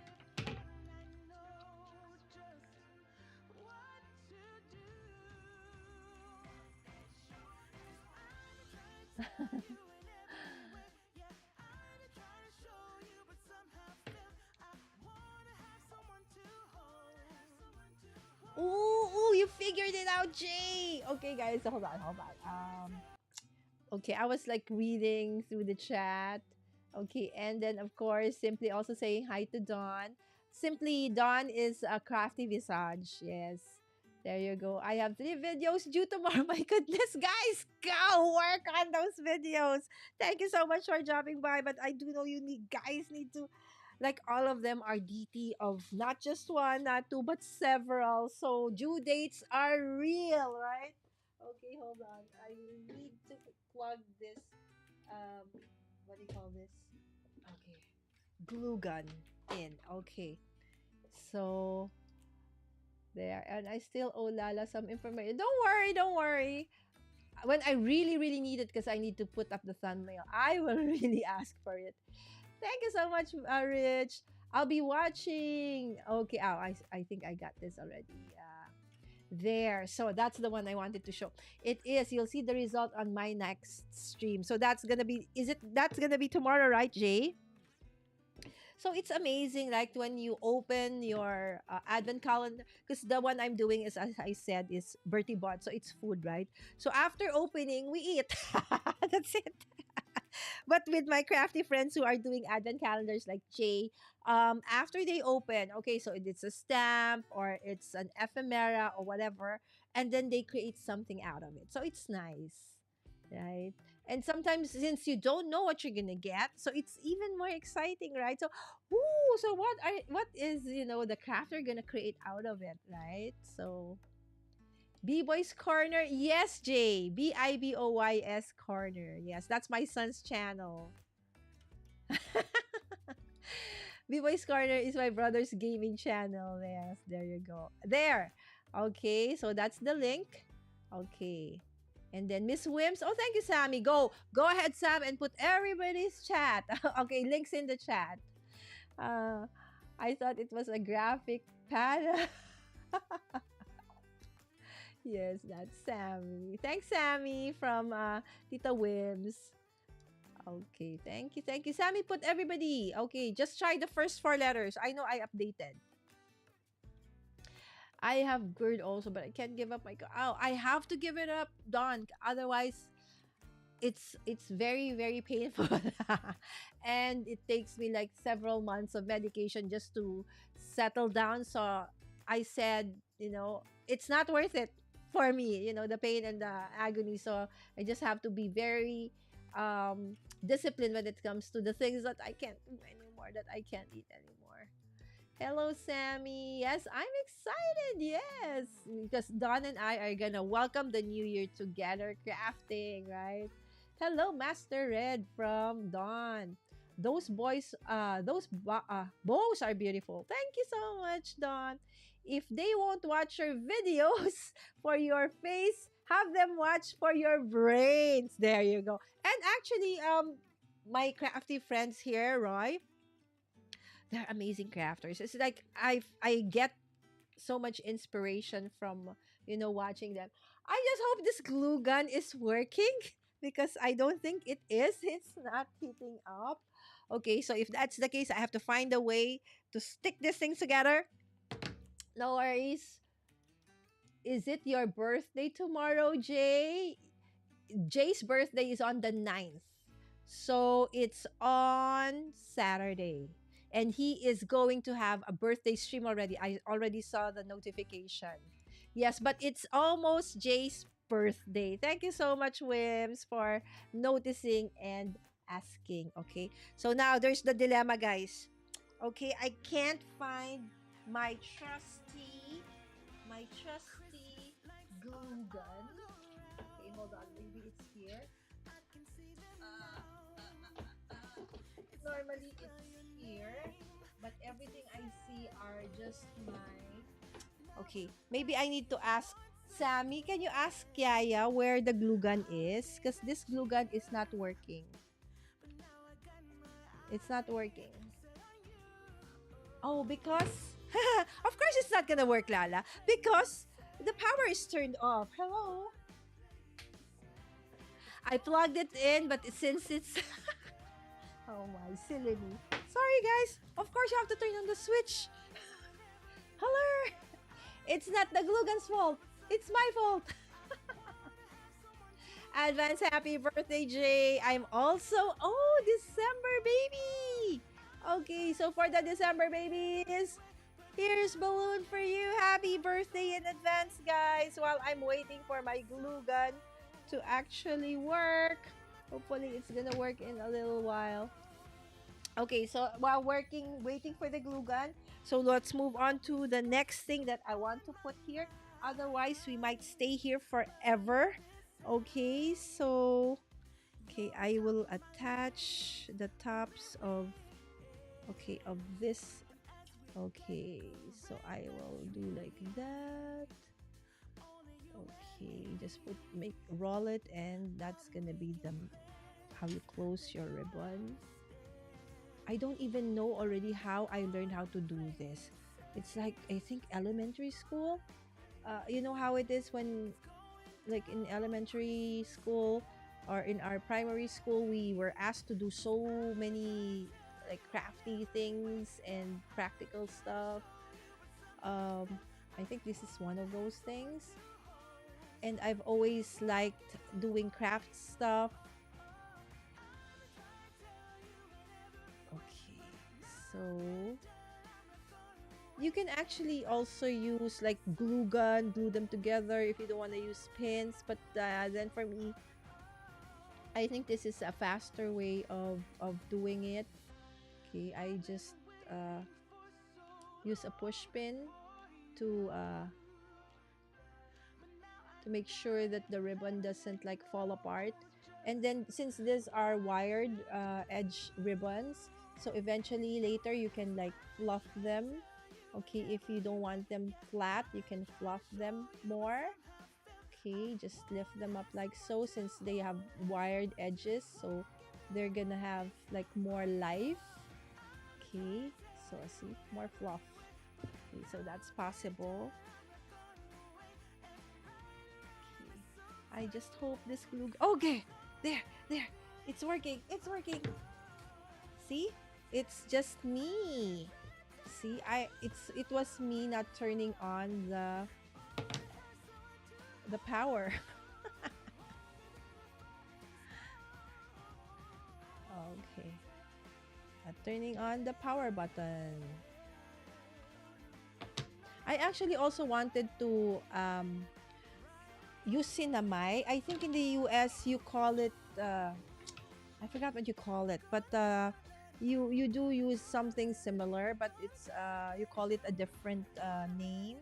[SPEAKER 2] Ooh, you figured it out, Jay. Okay, guys, hold on, hold on. Okay, I was like reading through the chat. Okay, and then of course, simply also saying hi to Dawn. Simply, Dawn is a crafty visage. Yes, there you go. I have 3 videos due tomorrow. My goodness, guys, go work on those videos. Thank you so much for dropping by. But I do know you guys need to, like, all of them are DT of not just one, not two, but several. So due dates are real, right? Okay, hold on. I need to plug this. Um, what do you call this? Okay, glue gun in. Okay, so there, and I still owe Lala some information. Don't worry, don't worry. When I really, really need it, because I need to put up the thumbnail, I will really ask for it. Thank you so much, Rich. I'll be watching. Okay, oh, I think I got this already. There, so that's the one I wanted to show. It is, you'll see the result on my next stream. So that's gonna be, that's gonna be tomorrow, right, Jay? So it's amazing, like when you open your advent calendar, because the one I'm doing is, as I said, is Bertie Bot, so it's food, right? So after opening, we eat. That's it. But with my crafty friends who are doing advent calendars like Jay, after they open, okay, so it's a stamp or it's an ephemera or whatever, and then they create something out of it. So it's nice, right? And sometimes since you don't know what you're gonna get, so it's even more exciting, right? So, ooh, so what is the crafter gonna create out of it, right? So B-Boys Corner. Yes, Jay. Biboys Corner. Yes, that's my son's channel. B-Boys Corner is my brother's gaming channel. Yes, there you go. There. Okay, so that's the link. Okay. And then Miss Wims. Oh, thank you, Sammy. Go ahead, Sam, and put everybody's chat. Okay, links in the chat. Uh, I thought it was a graphic pad. Yes, that's Sammy. Thanks, Sammy, from Tita Wims. Okay, thank you, thank you. Sammy, put everybody. Okay, just try the first 4 letters. I know I updated. I have GERD also, but I can't give up my. Oh, I have to give it up, Dawn. Otherwise, it's very very painful, and it takes me like several months of medication just to settle down. So I said, it's not worth it for me. The pain and the agony. So I just have to be very disciplined when it comes to the things that I can't do anymore, that I can't eat anymore. Hello, Sammy. Yes, I'm excited. Yes, because Dawn and I are gonna welcome the new year together, crafting, right? Hello, Master Red from Dawn. Those bows are beautiful. Thank you so much, Dawn. If they won't watch your videos for your face, have them watch for your brains. There you go. And actually, my crafty friends here, Roy, they're amazing crafters. It's like I get so much inspiration from watching them. I just hope this glue gun is working because I don't think it is. It's not heating up. Okay, so if that's the case, I have to find a way to stick these things together. No worries. Is it your birthday tomorrow, Jay? Jay's birthday is on the 9th. So it's on Saturday. And he is going to have a birthday stream already. I already saw the notification. Yes, but it's almost Jay's birthday. Thank you so much, Wims, for noticing and asking. Okay, so now there's the dilemma, guys. Okay, I can't find my trusty glue gun. Okay, hold on, maybe it's here. Normally it's here, but everything I see are just my. Okay, maybe I need to ask Sammy. Can you ask Yaya where the glue gun is? Because this glue gun is not working. It's not working. Oh, because of course it's not gonna work, Lala. Because the power is turned off. Hello. I plugged it in, but since it's oh my silly me. Sorry guys. Of course you have to turn on the switch. Hello. It's not the glue gun's fault. It's my fault. Advance happy birthday, Jay. I'm also, oh, December baby. Okay, so for the December babies, here's balloon for you. Happy birthday in advance, guys. While I'm waiting for my glue gun to actually work. Hopefully it's gonna work in a little while. Okay, so while waiting for the glue gun, so let's move on to the next thing that I want to put here. Otherwise, we might stay here forever. Okay, so okay, I will attach the tops of of this. Okay, so I will do like that. Okay, just roll it, and that's gonna be the how you close your ribbon. I don't even know already how I learned how to do this. It's like I think elementary school. You know how it is when like in elementary school or in our primary school we were asked to do so many like crafty things and practical stuff. um I think this is one of those things, and I've always liked doing craft stuff. Okay, so you can actually also use like glue gun, glue them together if you don't want to use pins. But then for me, I think this is a faster way of doing it. Okay, I just uh, use a push pin to make sure that the ribbon doesn't like fall apart. And then since these are wired edge ribbons, so eventually later you can like fluff them. Okay, if you don't want them flat, you can fluff them more. Okay, just lift them up like so, since they have wired edges, so they're gonna have like more life. Okay, so see, more fluff. Okay, so that's possible. I just hope this glue. Okay, there, it's working. It's working. See, it's just me. See, it was me not turning on the power. Okay, not turning on the power button. I actually also wanted to use cinnamide. I think in the US you call it I forgot what you call it, but you do use something similar, but it's you call it a different name.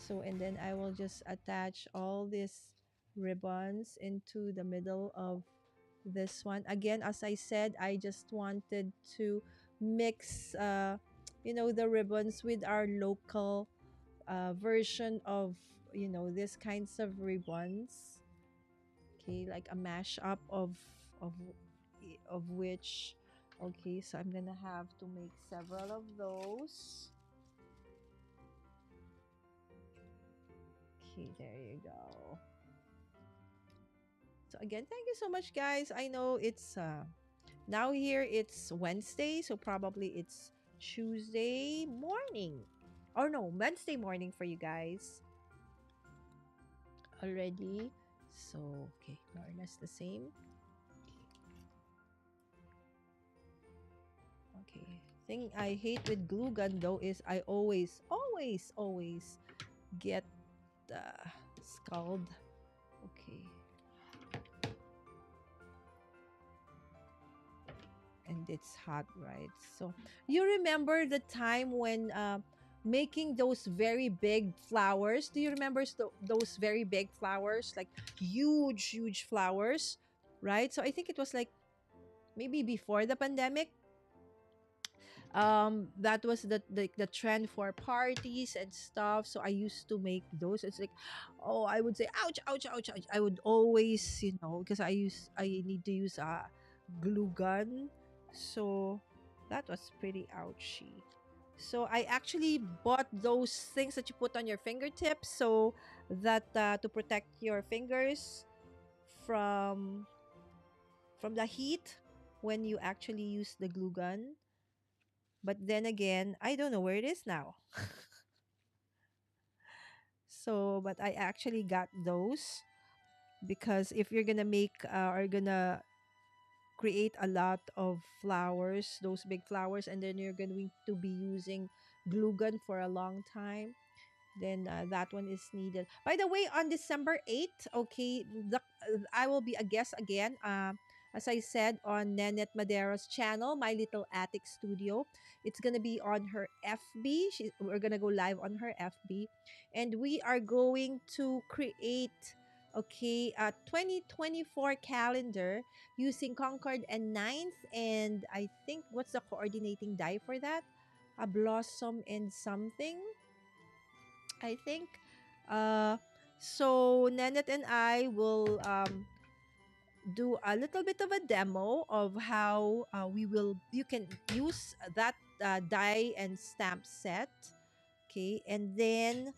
[SPEAKER 2] So and then I will just attach all these ribbons into the middle of this one. Again, as I said, I just wanted to mix the ribbons with our local version of these kinds of ribbons. Okay, like a mashup of of which. Okay, so I'm gonna have to make several of those. Okay, there you go. So again, thank you so much, guys. I know it's now here it's Wednesday, so probably it's Tuesday morning, or no, Wednesday morning for you guys already. So okay, more or less the same. Okay, thing I hate with glue gun though is I always get scald. Okay, and it's hot, right? So you remember the time when making those very big flowers? Do you remember those very big flowers, like huge, huge flowers, right? So I think it was like maybe before the pandemic. That was the trend for parties and stuff, so I used to make those. It's like, oh, I would say ouch, ouch, ouch, ouch. I would always, because I need to use a glue gun, so that was pretty ouchy. So I actually bought those things that you put on your fingertips, so that to protect your fingers from the heat when you actually use the glue gun. But then again, I don't know where it is now. So, but I actually got those because if you're gonna make or gonna create a lot of flowers, those big flowers, and then you're going to be using glue gun for a long time, then that one is needed. By the way, on December 8th, okay, I will be a guest again. As I said, on Nanette Madero's channel, My Little Attic Studio. It's going to be on her FB. We're going to go live on her FB. And we are going to create, okay, a 2024 calendar using Concord and Ninth. And I think, what's the coordinating die for that? A blossom and something, I think. Uh, so Nanette and I will do a little bit of a demo of how you can use that die and stamp set. Okay, and then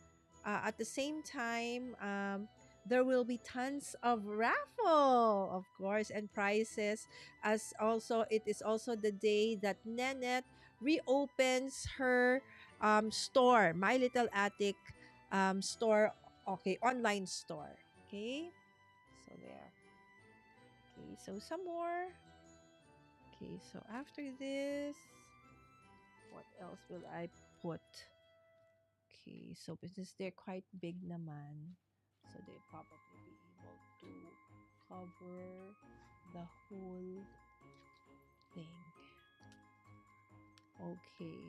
[SPEAKER 2] at the same time, there will be tons of raffle, of course, and prizes. As also, it is also the day that Nanette reopens her store, My Little Attic store. Okay, online store. Okay, so there. Okay, so some more. Okay, so after this, what else will I put? Okay, so since they're quite big naman, so they probably be able to cover the whole thing. Okay.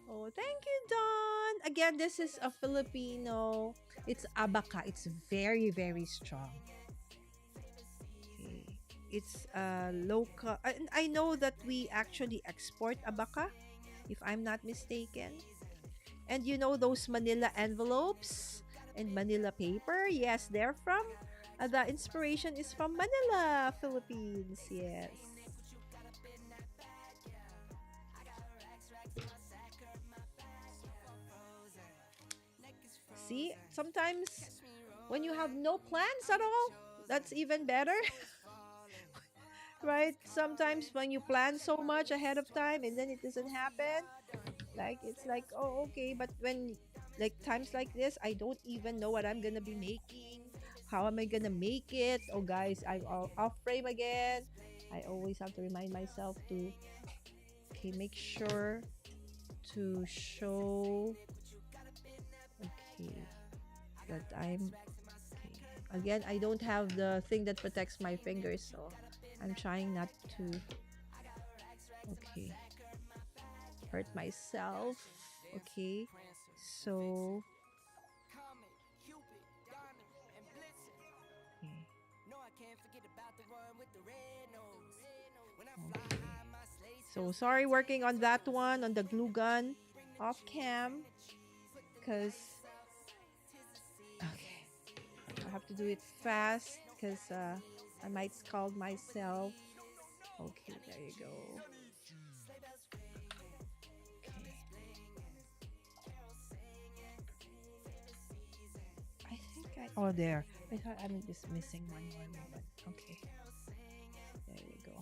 [SPEAKER 2] Oh, thank you, Don. Again, this is a Filipino. It's abaca. It's very, very strong. Okay. It's local. And I know that we actually export abaca, if I'm not mistaken. And you know those Manila envelopes and Manila paper? Yes, they're from, the inspiration is from Manila, Philippines. Yes. See, sometimes when you have no plans at all, that's even better. Right? Sometimes when you plan so much ahead of time and then it doesn't happen, like it's like, oh, okay, but when like times like this, I don't even know what I'm gonna be making. How am I gonna make it? Oh, guys, I'm off frame again. I always have to remind myself to, okay, make sure to show, okay, that I'm okay. Again, I don't have the thing that protects my fingers, so I'm trying not to, okay, hurt myself. Okay, so okay. Okay. So sorry, working on that one on the glue gun off cam, because okay, I have to do it fast because I might scald myself. Okay, there you go. Okay. I think oh, there. I thought I'm just missing one more moment. Okay, there you go.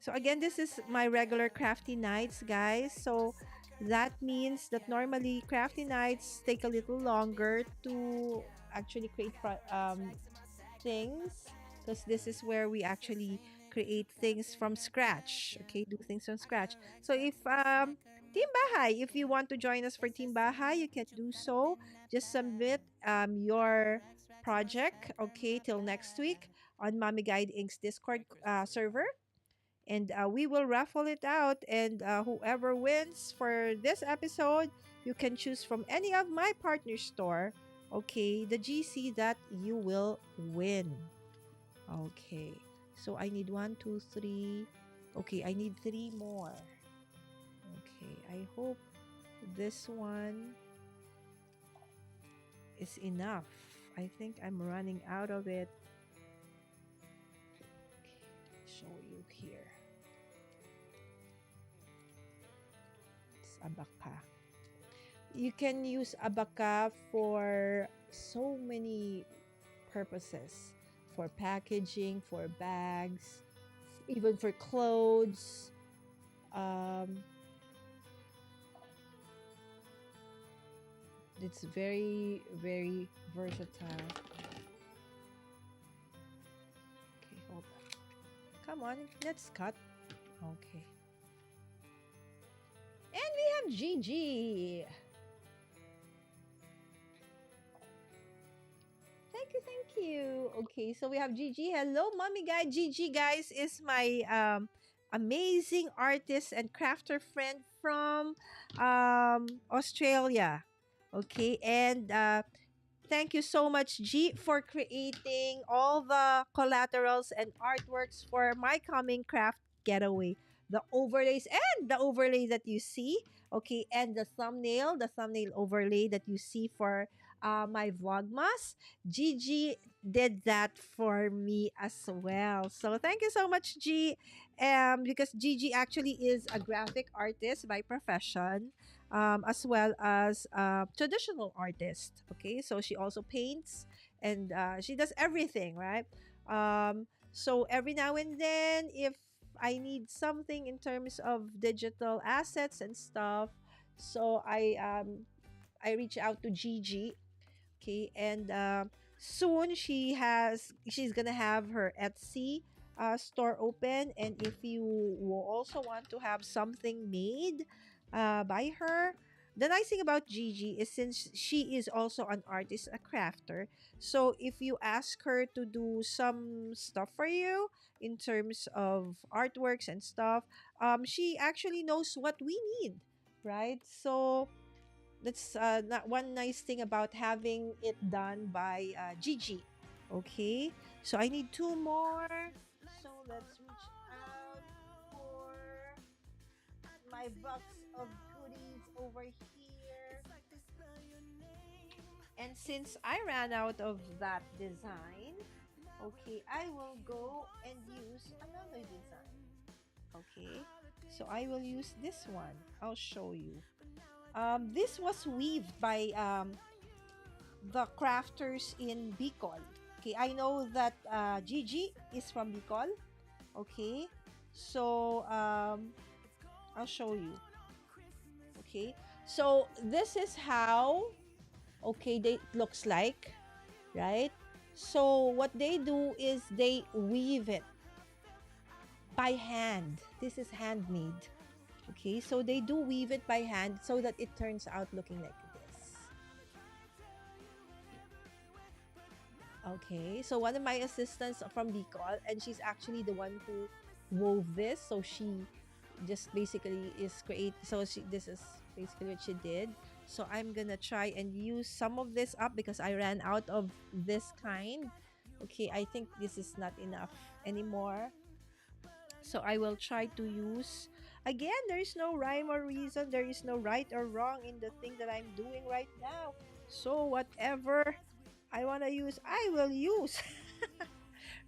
[SPEAKER 2] So again, this is my regular crafty nights, guys. So that means that normally crafty nights take a little longer to actually create things, because this is where we actually create things from scratch. Okay, do things from scratch. So if Team Bahay, if you want to join us for Team Bahay, you can do so. Just submit your project, okay, till next week on Mommy Guide Inc.'s Discord server. And we will raffle it out. And whoever wins for this episode, you can choose from any of my partner store, okay, the GC that you will win. Okay. So I need one, two, three. Okay, I need three more. Okay, I hope this one is enough. I think I'm running out of it. Okay, show you here. It's abaca. You can use abaca for so many purposes, for packaging, for bags, even for clothes. Um, it's very, very versatile. Okay, hold on. Come on, let's cut. Okay. And we have Gigi. Thank you. Okay, so we have Gigi. Hello, mommy guy. Gigi, guys, is my amazing artist and crafter friend from Australia. Okay, and thank you so much, G, for creating all the collaterals and artworks for my coming craft getaway. The overlays and the overlay that you see, okay, and the thumbnail overlay that you see for my Vlogmas. Gigi did that for me as well. So thank you so much, G. Because Gigi actually is a graphic artist by profession, as well as a traditional artist. Okay, so she also paints and she does everything, right? So every now and then, if I need something in terms of digital assets and stuff, so I reach out to Gigi. Okay, and soon she's gonna have her Etsy store open, and if you will also want to have something made by her, the nice thing about Gigi is since she is also an artist, a crafter, so if you ask her to do some stuff for you in terms of artworks and stuff, she actually knows what we need, right? So that's not one nice thing about having it done by Gigi. Okay, so I need two more. So let's reach out for my box of goodies over here. And since I ran out of that design, okay, I will go and use another design. Okay, so I will use this one. I'll show you. This was weaved by the crafters in Bicol. Okay, I know that Gigi is from Bicol. Okay, so I'll show you. Okay, so this is how they looks like, right? So what they do is they weave it by hand. This is handmade. Okay, so they do weave it by hand so that it turns out looking like this. Okay, so one of my assistants from Bicol, and she's actually the one who wove this. So she just basically is this is basically what she did. So I'm gonna try and use some of this up because I ran out of this kind. Okay, I think this is not enough anymore. So I will try to use, again, there is no rhyme or reason, there is no right or wrong in the thing that I'm doing right now. So whatever I want to use, I will use.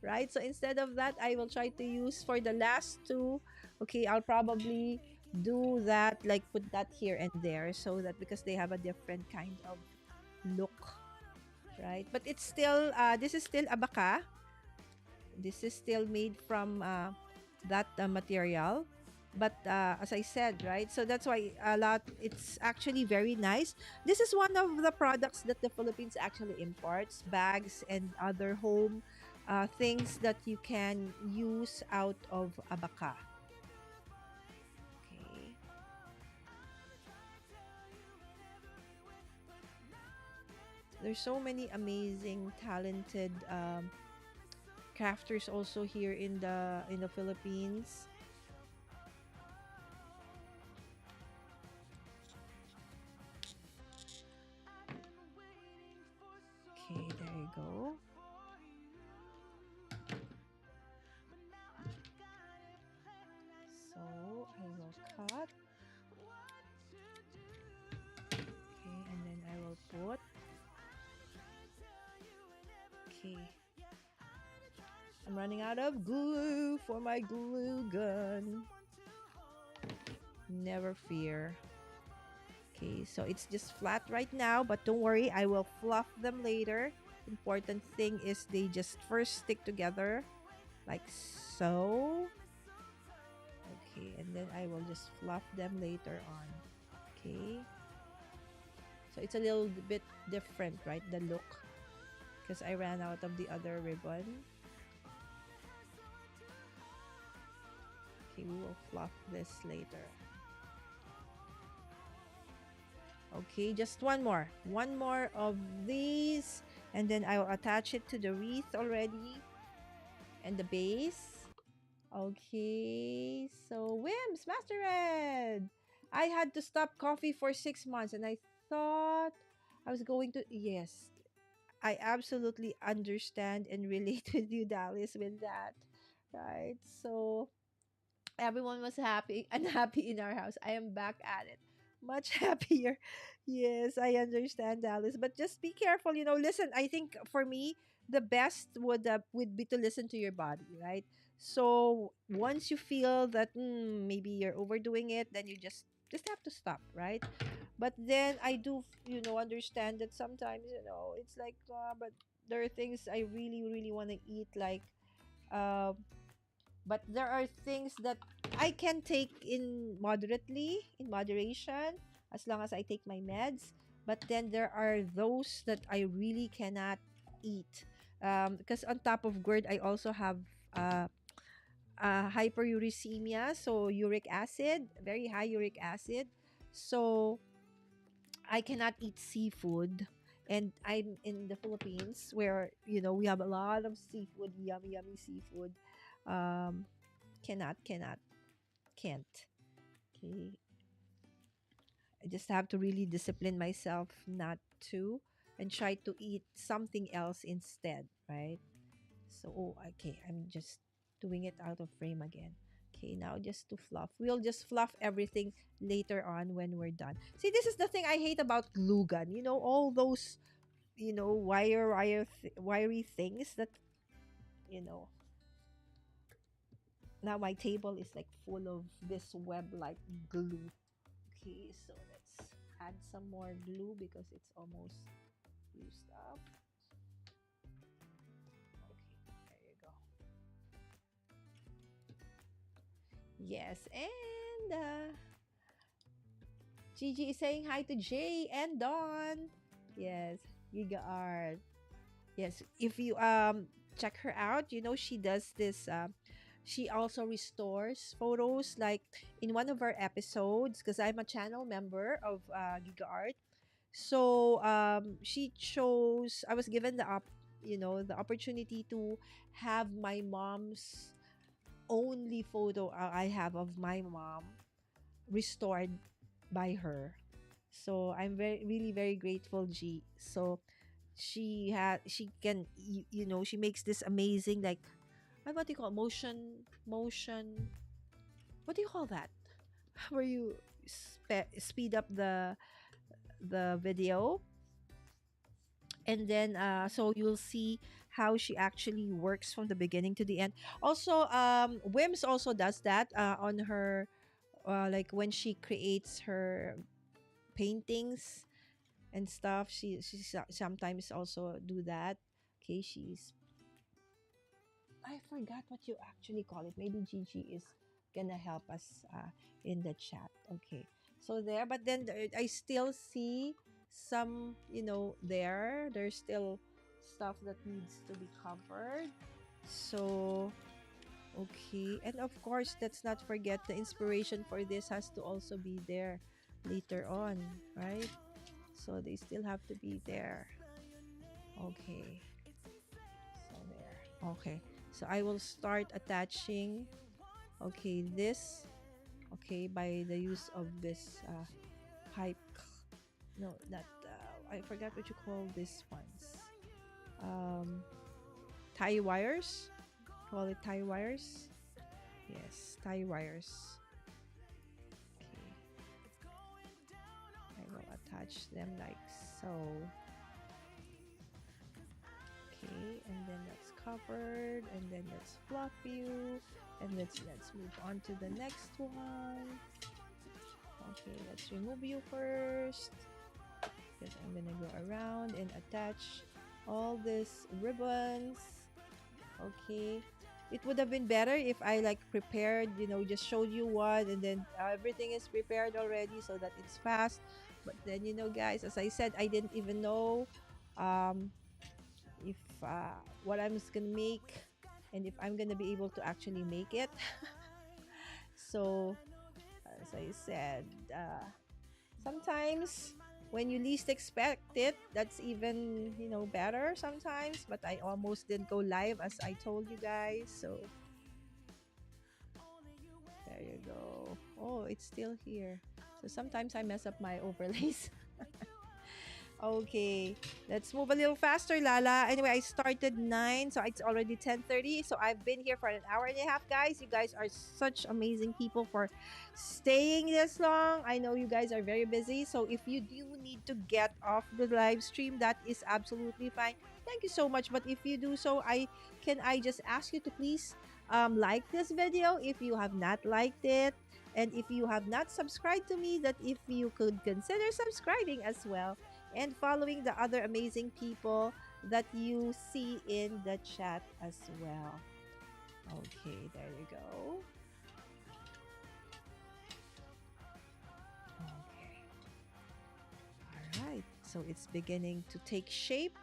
[SPEAKER 2] Right? So instead of that, I will try to use for the last two. Okay, I'll probably do that, like put that here and there, so that because they have a different kind of look, right? But it's still, this is still abaca. This is still made from that material. But as I said, right, so that's why it's actually very nice. This is one of the products that the Philippines actually imports, bags and other home things that you can use out of abaca. Okay. There's so many amazing, talented crafters also here in the Philippines. Okay, there you go. So I will cut. Okay, and then I will put. Okay. I'm running out of glue for my glue gun. Never fear. Okay, so it's just flat right now, but don't worry, I will fluff them later. Important thing is they just first stick together like so. Okay, and then I will just fluff them later on. Okay. So it's a little bit different, right? The look. Because I ran out of the other ribbon. Okay, we will fluff this later. Okay, just one more. One more of these. And then I will attach it to the wreath already. And the base. Okay, so Wims, Master Red. I had to stop coffee for 6 months and I thought I was going to. Yes, I absolutely understand and relate with you, Dallas, with that. Right? So everyone was happy and happy in our house. I am back at it. Much happier. Yes, I understand, Dallas. But just be careful, listen, I think for me, the best would be to listen to your body, right? So once you feel that maybe you're overdoing it, then you just have to stop, right? But then I do, understand that sometimes, it's like, but there are things I really, really want to eat, like, um, but there are things that I can take in moderation, as long as I take my meds. But then there are those that I really cannot eat. Because on top of GERD, I also have uh, hyperuricemia, so uric acid, very high uric acid. So I cannot eat seafood. And I'm in the Philippines where, we have a lot of seafood, yummy, yummy seafood. Um, cannot, can't. Okay. I just have to really discipline myself not to and try to eat something else instead, right? So, okay, I'm just doing it out of frame again. Okay, now just to fluff. We'll just fluff everything later on when we're done. See, this is the thing I hate about glue gun. All those, wiry things that, you know, now my table is like full of this web-like glue. Okay, so let's add some more glue because it's almost used up. Okay, there you go. Yes, and Gigi is saying hi to Jay and Dawn. Yes, Giga Art. Yes, if you check her out, she does this. She also restores photos, like in one of our episodes, because I'm a channel member of Giga Art. So she chose. I was given the opportunity to have my mom's only photo I have of my mom restored by her. So I'm very really very grateful, G. So she can she makes this amazing, like, what do you call it? Motion, what do you call that? Where you speed up the video, and then so you'll see how she actually works from the beginning to the end. Also, Wims also does that on her, like when she creates her paintings and stuff. She sometimes also do that. Okay, I forgot what you actually call it. Maybe Gigi is gonna help us in the chat. Okay, so there. But then I still see some, there's still stuff that needs to be covered. So, okay. And of course, let's not forget the inspiration for this has to also be there later on, right? So they still have to be there. Okay. So there. Okay. So I will start attaching, okay, this, okay, by the use of this pipe. No, not, I forgot what you call these ones. Um, tie wires. Call it tie wires. Yes, tie wires. Okay. I will attach them like so. Okay, and then that's covered, and then let's fluff you, and let's move on to the next one. Okay, let's remove you first, because I'm gonna go around and attach all these ribbons. Okay, it would have been better if I like prepared, you know, just showed you one, and then everything is prepared already so that it's fast. But then, you know, guys, as I said, I didn't even know um if what I'm just gonna make, and if I'm gonna be able to actually make it. So as I said, sometimes when you least expect it, that's even, you know, better sometimes. But I almost didn't go live, as I told you guys. So there you go. Oh, it's still here. So sometimes I mess up my overlays. Okay, let's move a little faster, Lala. Anyway, I started 9, so it's already 10:30. So I've been here for an hour and a half, guys. You guys are such amazing people for staying this long. I know you guys are very busy, so if you do need to get off the live stream, that is absolutely fine. Thank you so much. But if you do so, I just ask you to please like this video if you have not liked it. And if you have not subscribed to me, that if you could consider subscribing as well, and following the other amazing people that you see in the chat as well. Okay, there you go. Okay. All right. So it's beginning to take shape.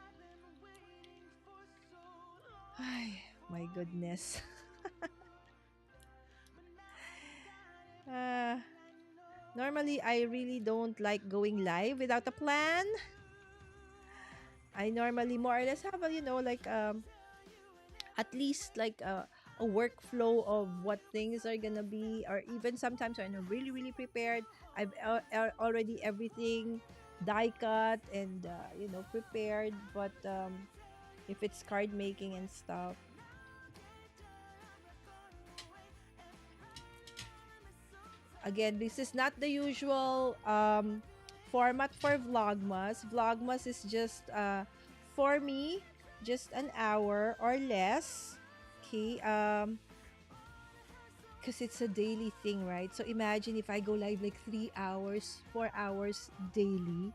[SPEAKER 2] Ay, my goodness. uh, Normally, I really don't like going live without a plan. I normally more or less have a, you know, like at least like a workflow of what things are gonna be, or even sometimes when I'm really prepared, I've already everything die cut and you know, prepared. But if it's card making and stuff, again, this is not the usual format for Vlogmas. Vlogmas is just for me, just an hour or less. Okay, because it's a daily thing, right? So imagine if I go live like 3 hours, 4 hours daily.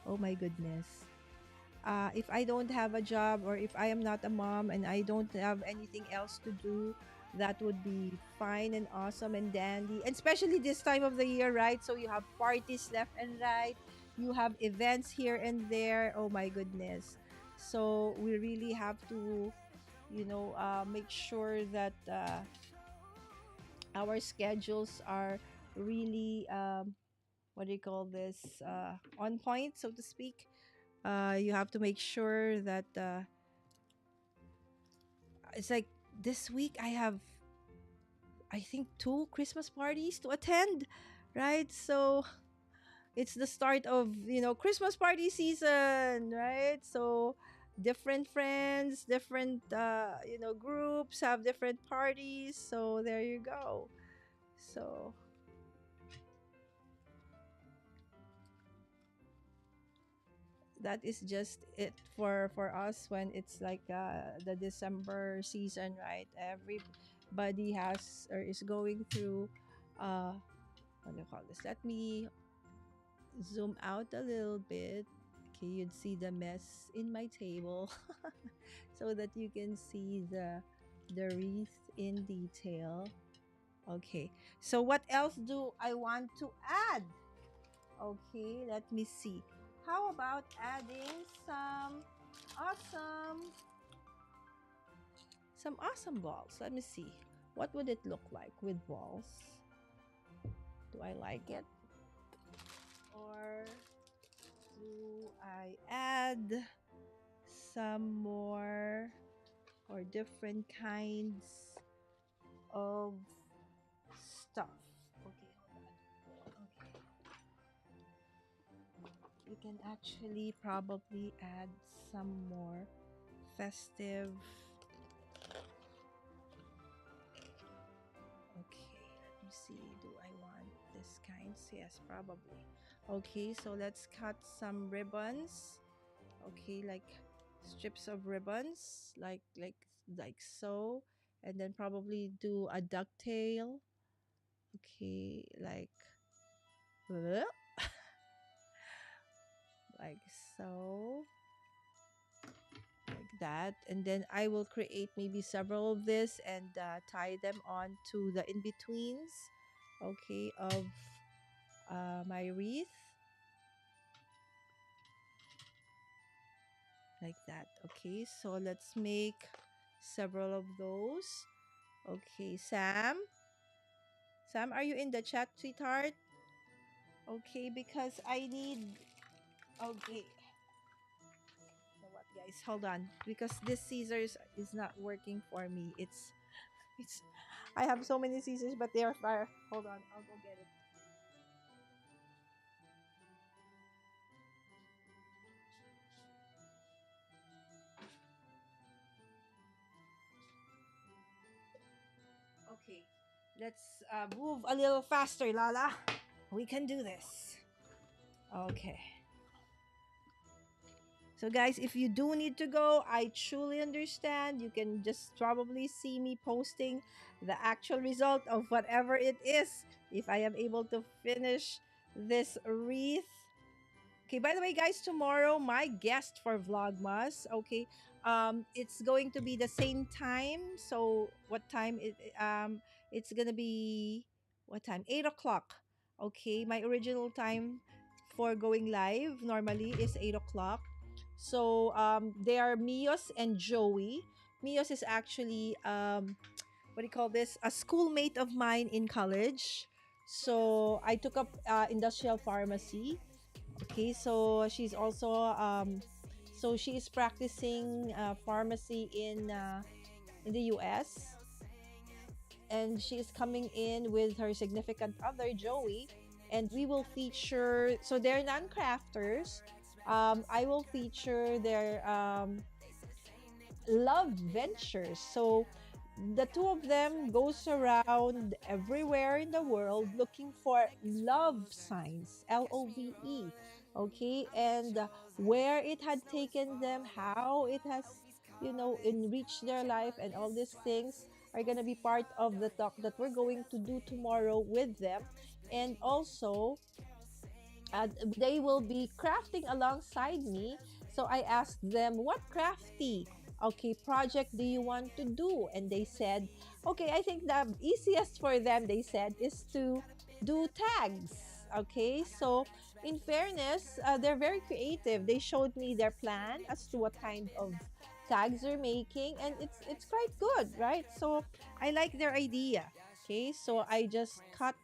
[SPEAKER 2] Oh my goodness. If I don't have a job, or if I am not a mom and I don't have anything else to do, that would be fine and awesome and dandy. And especially this time of the year, right? So you have parties left and right. You have events here and there. Oh my goodness. So we really have to, you know, make sure that our schedules are really what do you call this, on point, so to speak. You have to make sure that it's like this week I have, I think, 2 Christmas parties to attend, right? So it's the start of, you know, Christmas party season, right? So different friends, different you know, groups have different parties. So there you go. So that is just it for us when it's like the December season, right? Everybody has or is going through what do you call this? Let me zoom out a little bit. Okay, you'd see the mess in my table so that you can see the wreath in detail. Okay, so what else do I want to add? Okay, let me see. How about adding awesome some awesome balls? Let me see. What would it look like with balls? Do I like it? Or do I add some more or different kinds of stuff. Okay, hold on. Okay. You can actually probably add some more festive. Okay, let me see. Do I want this kind? Yes, probably. Okay, so let's cut some ribbons. Okay, like strips of ribbons, like so, and then probably do a ducktail. Okay, uh, like so, like that, and then I will create maybe several of this and tie them on to the in betweens. Okay, of my wreath, like that. Okay, so let's make several of those. Okay, Sam, are you in the chat, sweetheart? Okay, because I need. Okay, you know what, guys? Hold on, because this scissors is not working for me. It's. I have so many scissors, but they are fire. Hold on, I'll go get it. Okay, let's move a little faster, Lala. We can do this. Okay. So guys, if you do need to go, I truly understand. You can just probably see me posting the actual result of whatever it is if I am able to finish this wreath. Okay, by the way, guys, tomorrow my guest for Vlogmas, okay, it's going to be the same time. So what time it's gonna be what time? 8 o'clock. Okay, my original time for going live normally is 8 o'clock. So they are Mios and Joey. Mios is actually what do you call this? A schoolmate of mine in college. So I took up industrial pharmacy. Okay, so she's also so she is practicing pharmacy in the US, and she is coming in with her significant other Joey, and we will feature, so they're non-crafters. I will feature their love ventures. So the two of them goes around everywhere in the world looking for love signs, Love. Okay, and where it had taken them, how it has, enriched their life, and all these things are going to be part of the talk that we're going to do tomorrow with them. And also they will be crafting alongside me. So I asked them, what crafty, okay, project do you want to do? And they said, okay, I think the easiest for them, they said, is to do tags. Okay, so in fairness, they're very creative. They showed me their plan as to what kind of tags they're making, and it's quite good, right? So I like their idea. Okay, so I just cut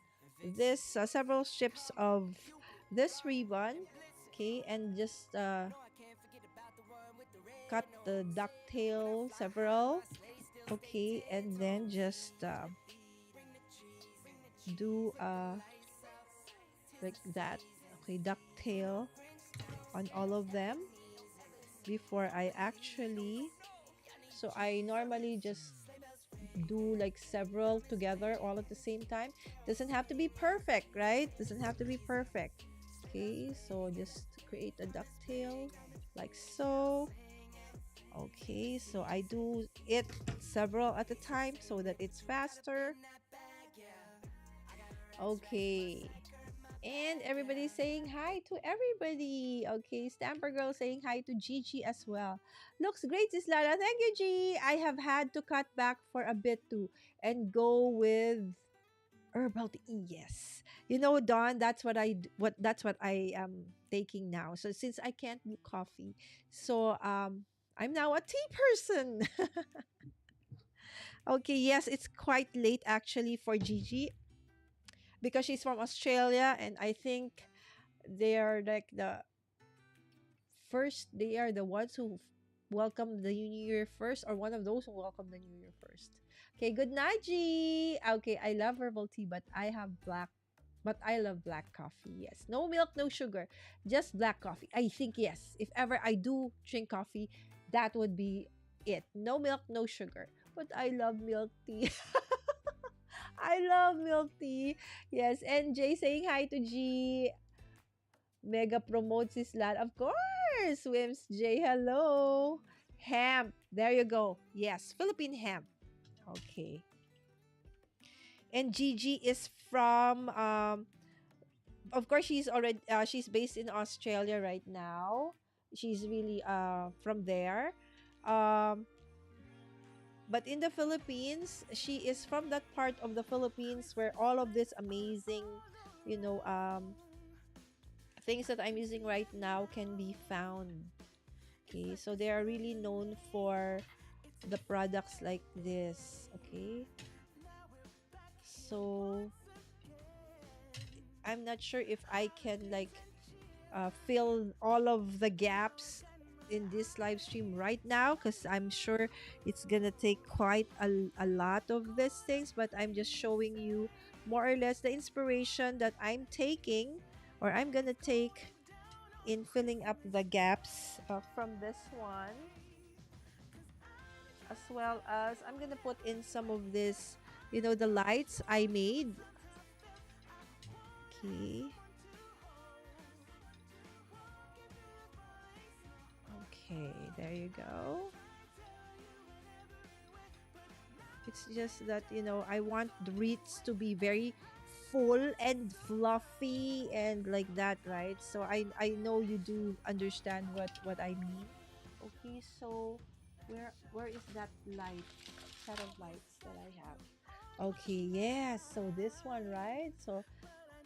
[SPEAKER 2] this several strips of this ribbon, okay, and just cut the ducktail several, okay, and then just do like that, okay, ducktail on all of them before I actually, so I normally just do like several together all at the same time. Doesn't have to be perfect, right? Doesn't have to be perfect. Okay, so just create a ducktail like so. Okay, so I do it several at a time so that it's faster. Okay, and everybody saying hi to everybody. Okay, Stamper Girl saying hi to Gigi as well. Looks great, Sis Lara. Thank you, G. I have had to cut back for a bit too and go with herbal tea. Yes, Dawn. That's what I am taking now. So since I can't do coffee, so I'm now a tea person. Okay, yes, it's quite late actually for Gigi because she's from Australia, and I think they are like the first. They are the ones who welcome the new year first, or one of those who welcome the new year first. Okay, good night, G. Okay, I love herbal tea, but I love black coffee. Yes, no milk, no sugar, just black coffee. I think yes. If ever I do drink coffee, that would be it. No milk, no sugar. But I love milk tea. I love milk tea. Yes, and Jay saying hi to G. Mega promotes his land. Of course, Swims J. Hello. Hemp. There you go. Yes, Philippine hemp. Okay. And Gigi is from of course she's based in Australia right now. She's really from there. Um but in the Philippines, she is from that part of the Philippines where all of this amazing, you know, things that I'm using right now can be found. Okay, so they are really known for the products like this. Okay, so I'm not sure if I can like fill all of the gaps in this live stream right now, because I'm sure it's gonna take quite a lot of these things, but I'm just showing you more or less the inspiration that I'm taking, or I'm gonna take in filling up the gaps from this one, as well as I'm gonna put in some of this, the lights I made. Okay. Okay, there you go. It's just that, I want the wreaths to be very full and fluffy and like that, right? So I know you do understand what I mean. Okay, so where is that light set of lights that I have? Okay, yes. So this one, right? So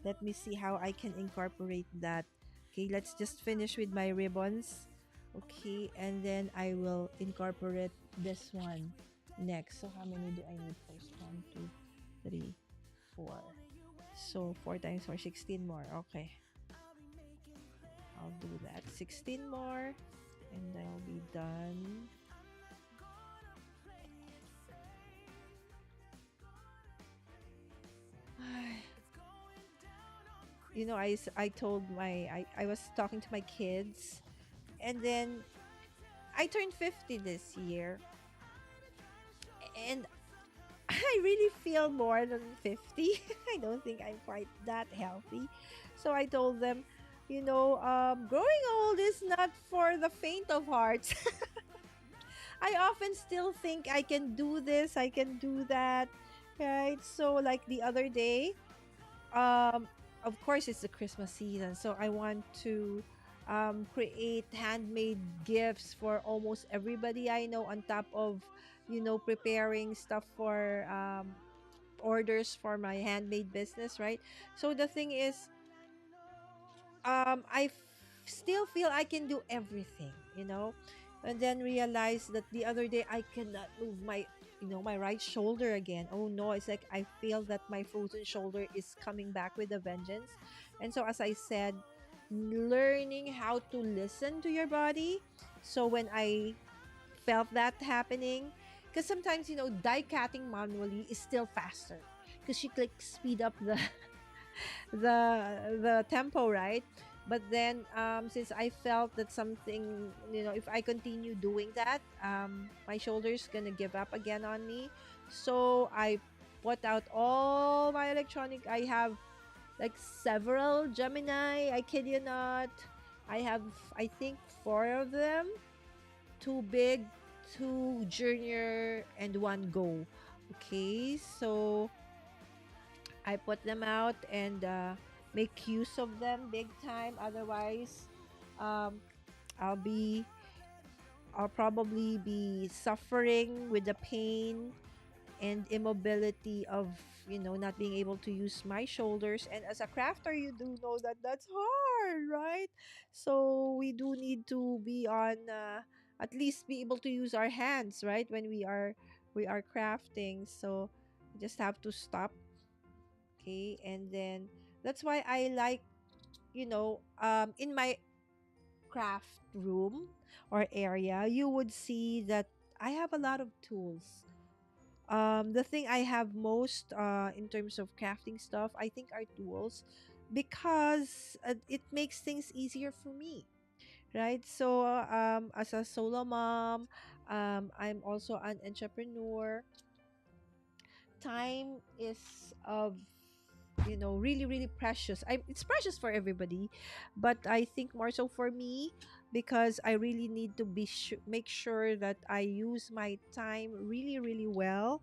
[SPEAKER 2] let me see how I can incorporate that. Okay, let's just finish with my ribbons. Okay, and then I will incorporate this one next. So how many do I need first? 1, 2, 3, 4. So 4 times 4, 16 more. Okay, I'll do that. 16 more, and I'll be done. I told I was talking to my kids, and then I turned 50 this year, and I really feel more than 50. I don't think I'm quite that healthy. So I told them, growing old is not for the faint of hearts. I often still think I can do this, I can do that, right? So like the other day, um of course it's the Christmas season, so I want to create handmade gifts for almost everybody I know, on top of preparing stuff for orders for my handmade business, right? So the thing is, still feel I can do everything. And then realize that the other day I cannot move my right shoulder again. Oh no, it's like I feel that my frozen shoulder is coming back with a vengeance. And so, as I said, learning how to listen to your body. So when I felt that happening, because sometimes die cutting manually is still faster, because she click speed up the the tempo, right? But then since I felt that something, if I continue doing that, my shoulder's gonna give up again on me. So I put out all my electronic. I have like several Gemini, I kid you not. I have, I think, 4 of them. 2 big, 2 junior, and 1 go. Okay, so I put them out and make use of them big time. Otherwise, um, I'll be, I'll probably be suffering with the pain and immobility of not being able to use my shoulders. And as a crafter, you do know that that's hard, right? So we do need to be on at least be able to use our hands, right, when we are crafting. So you just have to stop. Okay, and then that's why I like in my craft room or area, you would see that I have a lot of tools. The thing I have most in terms of crafting stuff, I think, are tools because it makes things easier for me, right? So, as a solo mom, I'm also an entrepreneur. Time is of really really precious. It's precious for everybody, but I think more so for me because I really need to make sure that I use my time really really well.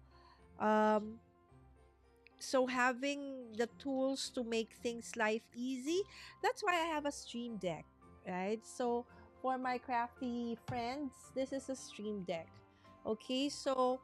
[SPEAKER 2] um so having the tools to make things life easy, that's why I have a stream deck, right? So for my crafty friends, this is a stream deck. Okay, so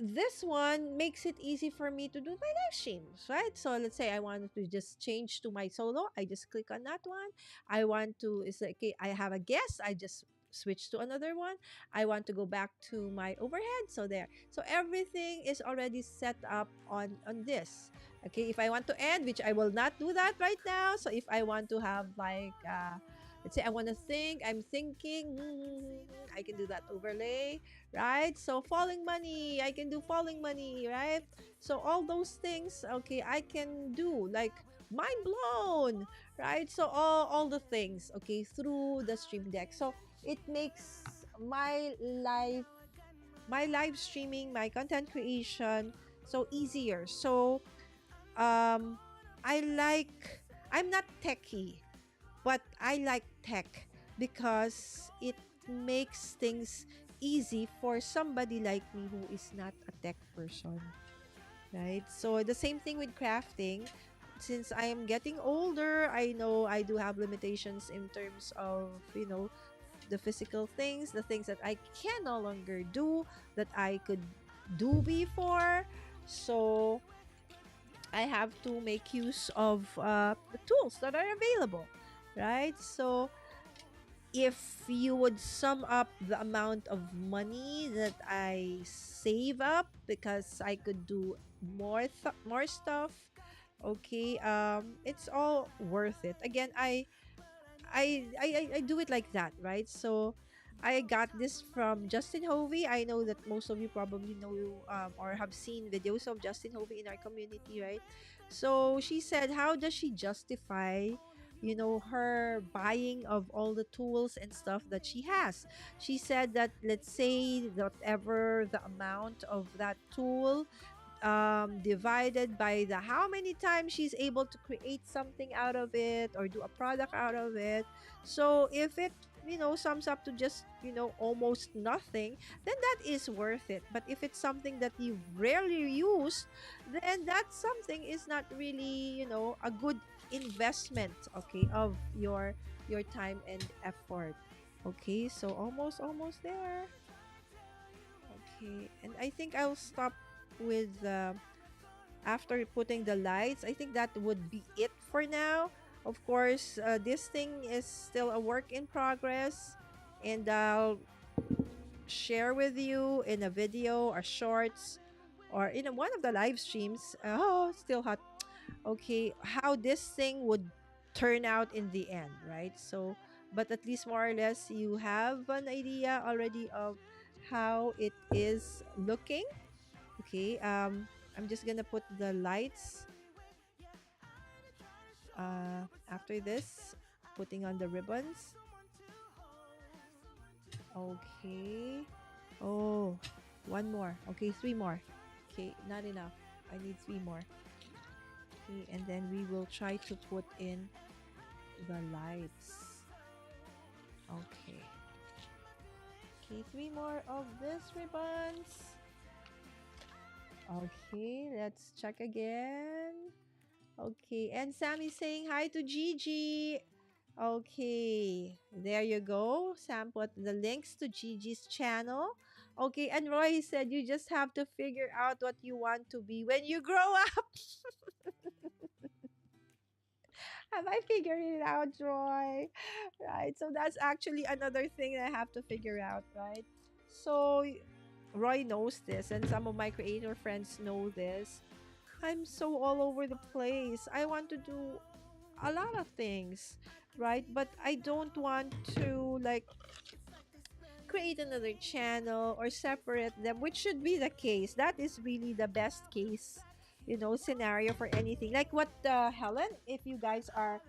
[SPEAKER 2] this one makes it easy for me to do my live streams, right? So let's say I wanted to just change to my solo, I just click on that one. I want to, it's like, okay, I have a guest, I just switch to another one. I want to go back to my overhead, so there. So everything is already set up on this. Okay, if I want to end, which I will not do that right now. So if I want to have like let's say I want to think, I'm thinking, I can do that overlay, right? So falling money, I can do falling money, right? So all those things, okay, I can do, like mind blown, right? So all the things, okay, through the stream deck. So it makes my live streaming, my content creation so easier. So um I like I'm not techie, but I like tech because it makes things easy for somebody like me who is not a tech person, right? So the same thing with crafting. Since I am getting older, I know I do have limitations in terms of, the physical things, the things that I can no longer do that I could do before. So I have to make use of the tools that are available, right? So if you would sum up the amount of money that I save up because I could do more stuff, okay, it's all worth it. Again, I do it like that, right? So I got this from Justin Hovey. I know that most of you probably know or have seen videos of Justin Hovey in our community, right? So she said, how does she justify, her buying of all the tools and stuff that she has? She said that, let's say, whatever the amount of that tool, divided by the how many times she's able to create something out of it or do a product out of it. So if it, sums up to just, almost nothing, then that is worth it. But if it's something that you rarely use, then that something is not really, a good investment, okay, of your time and effort. Okay, so almost there. Okay, and I think I'll stop with after putting the lights. I think that would be it for now. Of course, this thing is still a work in progress, and I'll share with you in a video or shorts or in one of the live streams. Oh, still hot. Okay, how this thing would turn out in the end, right? So, but at least more or less you have an idea already of how it is looking. Okay, I'm just gonna put the lights after this, putting on the ribbons. Okay. Oh, one more. Okay, three more. Okay, not enough. I need three more. Okay, and then we will try to put in the lights. Okay. Okay, three more of this ribbons. Okay, let's check again. Okay, and Sam is saying hi to Gigi. Okay, there you go. Sam put the links to Gigi's channel. Okay, and Roy said you just have to figure out what you want to be when you grow up. Have I figured it out, Roy? Right, so that's actually another thing that I have to figure out, right? So Roy knows this, and some of my creator friends know this. I'm so all over the place. I want to do a lot of things, right? But I don't want to like create another channel or separate them, which should be the case. That is really the best case, scenario for anything. Like what Helen, if you guys are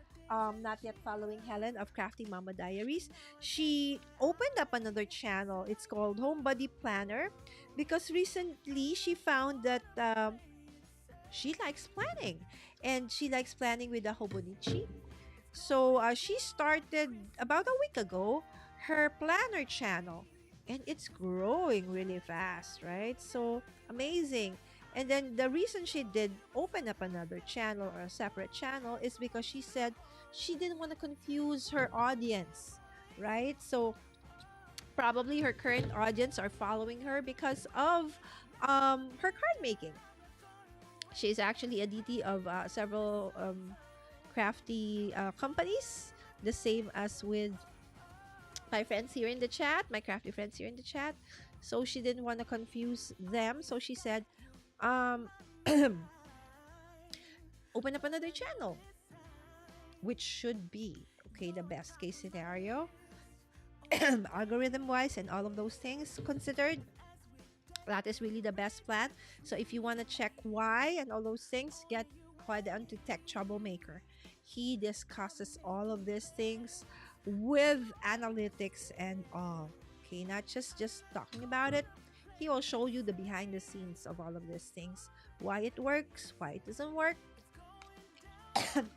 [SPEAKER 2] not yet following Helen of Crafty Mama Diaries, she opened up another channel. It's called Homebody Planner because recently she found that she likes planning and she likes planning with the Hobonichi. So she started about a week ago her planner channel, and it's growing really fast, right? So amazing. And then the reason she did open up another channel or a separate channel is because she said she didn't want to confuse her audience, right? So probably her current audience are following her because of her card making. She's actually a DT of several crafty companies, the same as with my friends here in the chat, my crafty friends here in the chat. So she didn't want to confuse them. So she said, um, open up another channel, which should be, okay, the best case scenario. Algorithm wise and all of those things considered, that is really the best plan. So if you want to check why and all those things, get quite onto Tech Troublemaker. He discusses all of these things with analytics and all. Okay, not just talking about it. He will show you the behind the scenes of all of these things, why it works, why it doesn't work.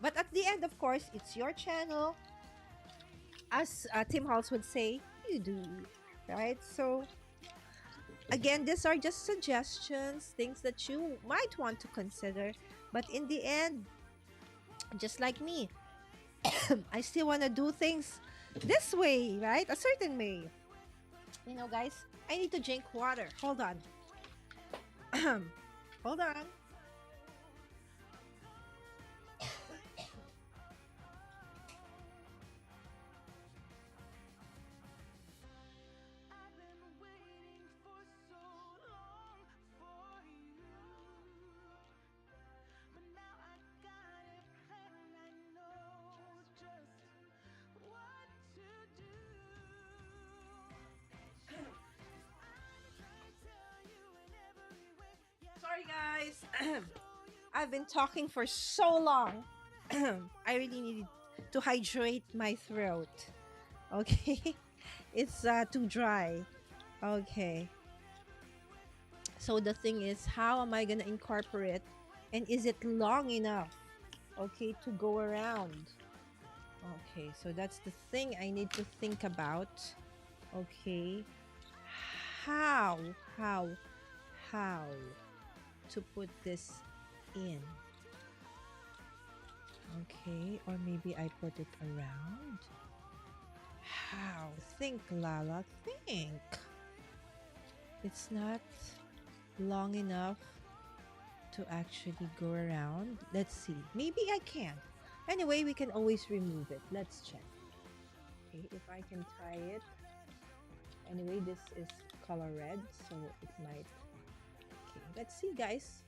[SPEAKER 2] But at the end, of course, it's your channel. As Tim Halls would say, you do, right? So again, these are just suggestions, things that you might want to consider. But in the end, just like me, I still want to do things this way, right? A certain way. Guys, I need to drink water. Hold on. Hold on.
[SPEAKER 1] I've been waiting for so long for you, but now I got it planned. I know just what to do. I'm trying to tell you in every way. Yes,
[SPEAKER 2] Sorry, guys. I've been talking for so long. I really need to hydrate my throat. Okay. It's too dry. Okay. So the thing is, how am I going to incorporate, and is it long enough, okay, to go around? Okay, so that's the thing I need to think about. Okay. How, how, how to put this in. Okay, or maybe I put it around. How? Think, Lala, think. It's not long enough to actually go around. Let's see. Maybe I can. Anyway, we can always remove it. Let's check. Okay, if I can tie it. Anyway, this is color red, so it might. Okay, let's see, guys,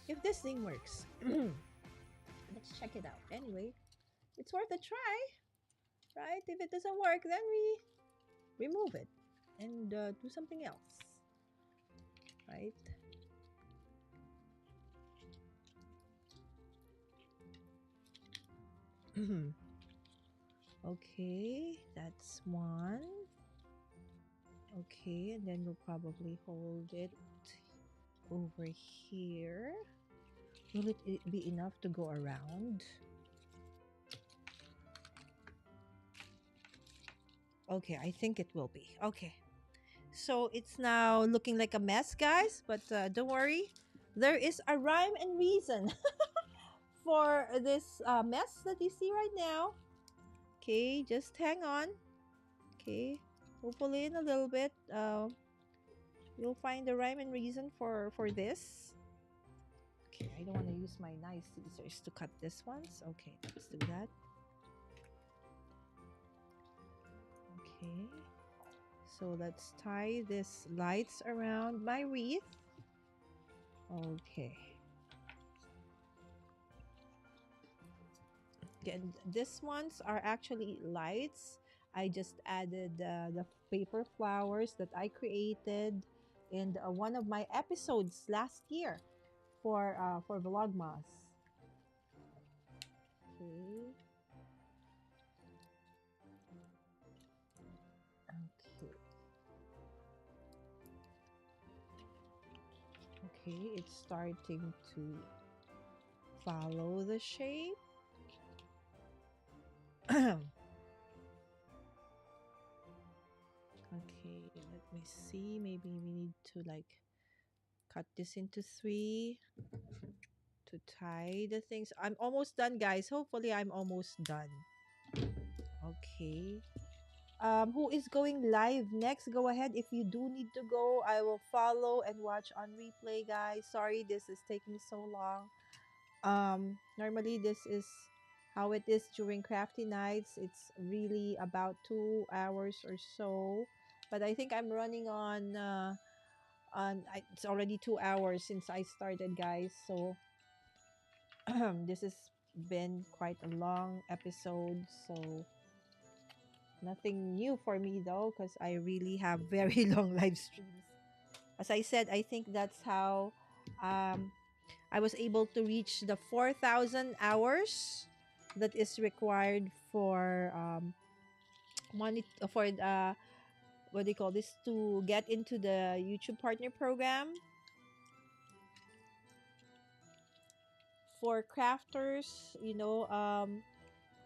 [SPEAKER 2] if this thing works. Let's check it out. Anyway, it's worth a try, right? If it doesn't work, then we remove it and do something else, right? Okay, that's one. Okay, and then we'll probably hold it over here. Will it be enough to go around? Okay, I think it will be. Okay. So it's now looking like a mess, guys, but don't worry. There is a rhyme and reason for this mess that you see right now. Okay, just hang on. Okay, we'll pull in a little bit. You'll find the rhyme and reason for this. Okay, I don't want to use my nice scissors to cut this ones. Okay, let's do that. Okay, so let's tie this lights around my wreath. Okay. Again, these ones are actually lights. I just added the paper flowers that I created in one of my episodes last year for Vlogmas. Okay. Okay. Okay, it's starting to follow the shape. Okay, let me see. Maybe we need to like cut this into three to tie the things. I'm almost done, guys. Hopefully, I'm almost done. Okay. Who is going live next? Go ahead. If you do need to go, I will follow and watch on replay, guys. Sorry, this is taking so long. Normally this is how it is during crafty nights. It's really about 2 hours or so, but I think I'm running on it's already 2 hours since I started, guys. So this has been quite a long episode, so nothing new for me though, because I really have very long live streams. As I said, I think that's how um I was able to reach the 4,000 hours that is required for money for the what do you call this, to get into the YouTube partner program for crafters.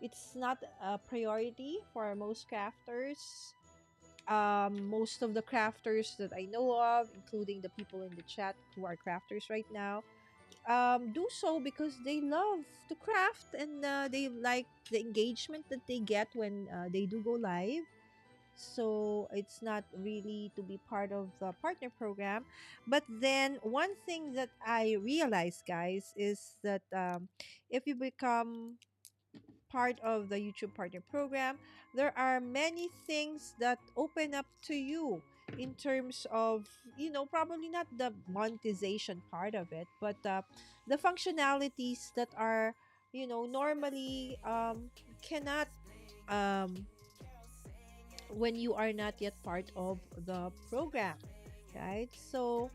[SPEAKER 2] It's not a priority for most crafters. Most of the crafters that I know of, including the people in the chat who are crafters right now, do so because they love to craft, and they like the engagement that they get when they do go live. So it's not really to be part of the partner program. But then one thing that I realized, guys, is that if you become part of the YouTube partner program, there are many things that open up to you in terms of, probably not the monetization part of it, but the functionalities that are, normally cannot um, when you are not yet part of the program, right? So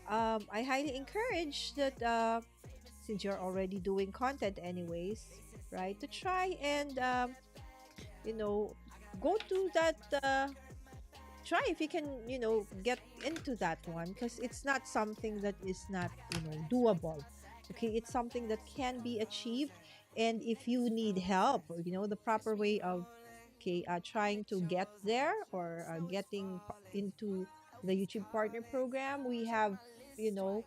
[SPEAKER 2] I highly encourage that since you're already doing content anyways, right, to try and you know go to that try if you can, get into that one, because it's not something that is not, doable. Okay, it's something that can be achieved. And if you need help, or the proper way of, okay, trying to get there, or getting into the YouTube partner program, we have, you know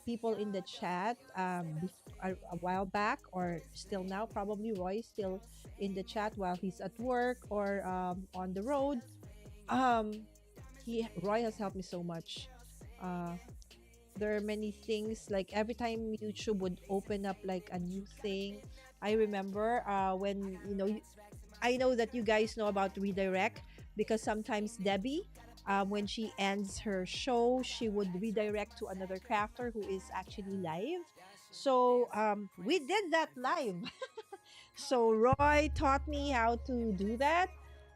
[SPEAKER 2] people in the chat, a while back, or still now, probably Roy is still in the chat while he's at work or on the road. um Roy has helped me so much. uh there are many things, like every time YouTube would open up like a new thing. I remember when, I know that you guys know about redirect, because sometimes Debbie, when she ends her show, she would redirect to another crafter who is actually live. So we did that live. So Roy taught me how to do that.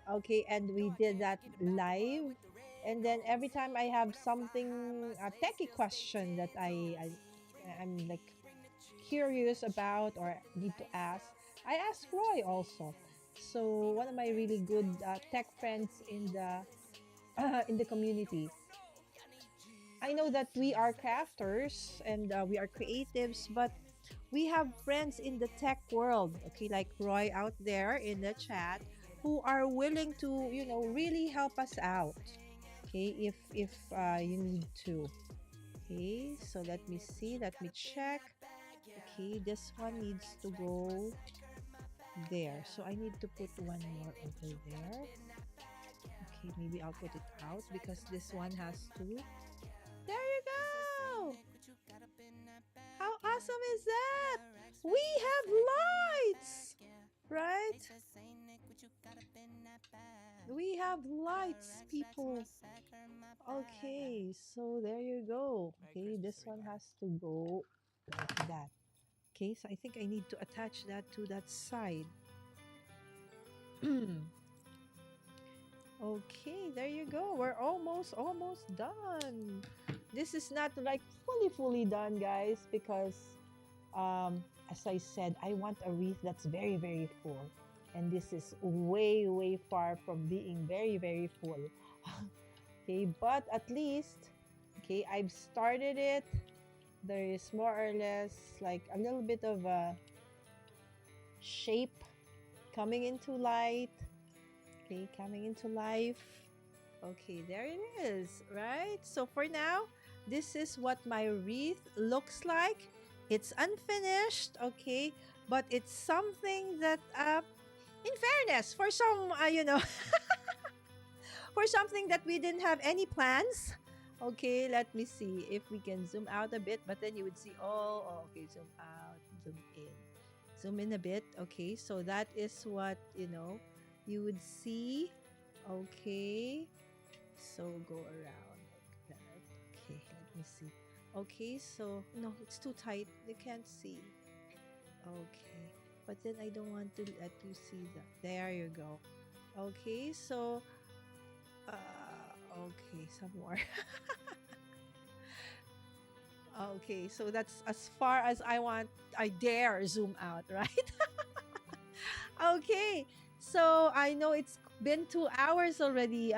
[SPEAKER 2] Okay, and we did that live. And then every time I have something, a techie question that I'm like curious about or need to ask, I ask Roy also. So one of my really good tech friends in the in the community. I know that we are crafters and we are creatives, but we have friends in the tech world, okay, like Roy out there in the chat, who are willing to, really help us out. Okay, if you need to. Okay, so let me see, let me check. Okay, this one needs to go there, so I need to put one more over there. Okay, maybe I'll put it out because this one has to. There you go. How awesome is that? We have lights, right? We have lights, people. Okay, so there you go. Okay, this one has to go like that. Okay, so I think I need to attach that to that side. Okay, there you go. We're almost done. This is not like fully done, guys, because as I said, I want a wreath that's very full. And this is way far from being very full. Okay, but at least, okay, I've started it. There is more or less like a little bit of a shape coming into light. Okay, coming into life. Okay, there it is, right? So for now, this is what my wreath looks like. It's unfinished, okay, but it's something that, in fairness, for some, for something that we didn't have any plans. Okay, let me see if we can zoom out a bit, but then you would see, okay, zoom out, zoom in. Zoom in a bit, okay, so that is what, you would see. Okay, so go around like that. Okay, let me see. Okay, so no, it's too tight. You can't see. Okay, but then I don't want to let you see that. There you go. Okay, so okay, some more. Okay, so that's as far as I dare zoom out, right? Okay, so I know it's been 2 hours already.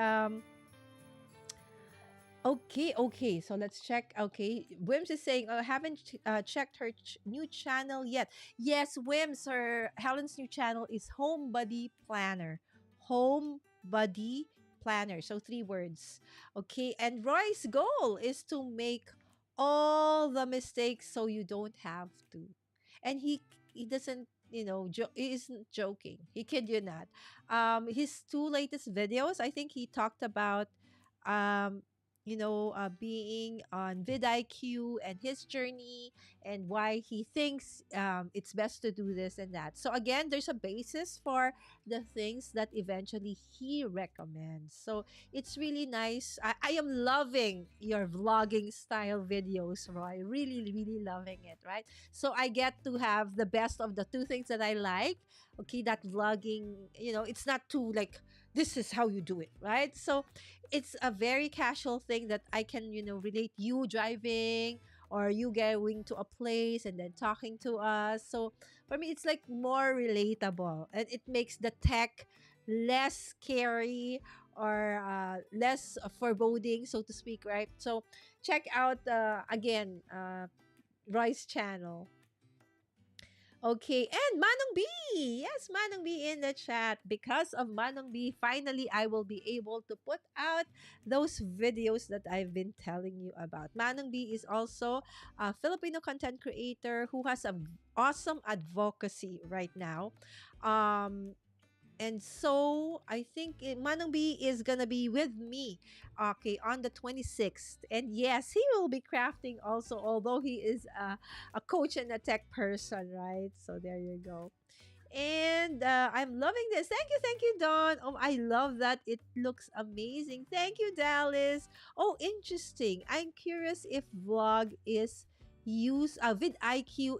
[SPEAKER 2] Okay. So let's check. Okay, Wims is saying, "Oh, I haven't checked her new channel yet." Yes, Wims, her Helen's new channel is Home Buddy Planner. Home Buddy Planner. So 3 words. Okay, and Roy's goal is to make all the mistakes so you don't have to. And he doesn't. He isn't joking. He kid you not. His 2 latest videos, I think he talked about um being on vidIQ and his journey and why he thinks it's best to do this and that. So again, there's a basis for the things that eventually he recommends. So it's really nice. I am loving your vlogging style videos, Roy. Really loving it, right? So I get to have the best of the two things that I like. Okay, that vlogging, it's not too like this is how you do it, right? So it's a very casual thing that I can, relate you driving or you going to a place and then talking to us. So for me, it's like more relatable and it makes the tech less scary or less foreboding, so to speak, right? So check out again Roy's channel. Okay, and Manong B. Yes, Manong B in the chat. Because of Manong B, finally I will be able to put out those videos that I've been telling you about. Manong B is also a Filipino content creator who has a awesome advocacy right now. Um and so I think Manong B is gonna be with me, okay, on the 26th. And yes, he will be crafting also, although he is a coach and a tech person, right? So there you go. And I'm loving this. Thank you, Dawn. Oh, I love that. It looks amazing. Thank you, Dallas. Oh, interesting. I'm curious if vidIQ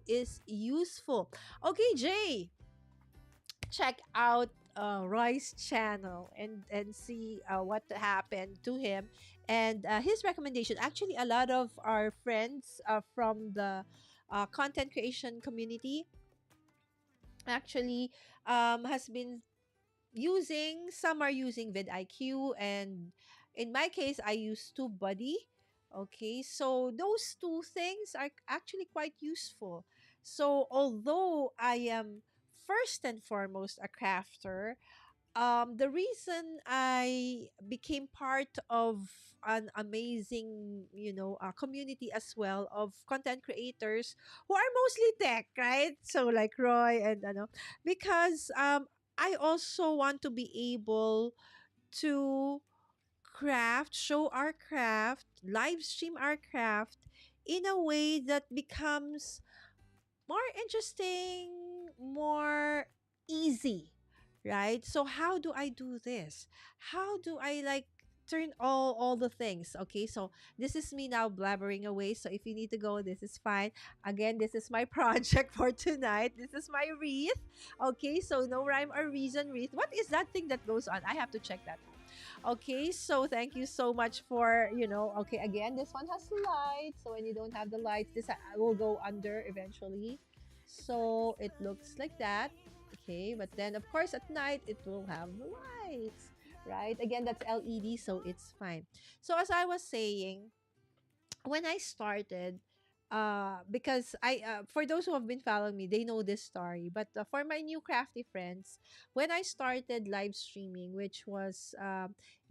[SPEAKER 2] is useful. Okay, Jay, check out Roy's channel and see what happened to him and his recommendation. Actually, a lot of our friends from the content creation community actually has been using. Some are using vidIQ, and in my case, I use TubeBuddy. Okay, so those two things are actually quite useful. So although I am first and foremost a crafter, the reason I became part of an amazing, community as well of content creators who are mostly tech, right? So like Roy and because I also want to be able to show our craft, live stream our craft in a way that becomes more interesting, more easy, right? So how do I do this? How do I like turn all the things. Okay, so this is me now blabbering away. So if you need to go, this is fine. Again, this is my project for tonight. This is my wreath. Okay, so no rhyme or reason wreath. What is that thing that goes on? I have to check that out. Okay, so thank you so much for, okay, again, this one has lights. So when you don't have the lights, this will go under eventually. So it looks like that. Okay, but then of course at night it will have lights, right? Again, that's LED, so it's fine. So as I was saying, when I started, because for those who have been following me, they know this story. But for my new crafty friends, when I started live streaming, which was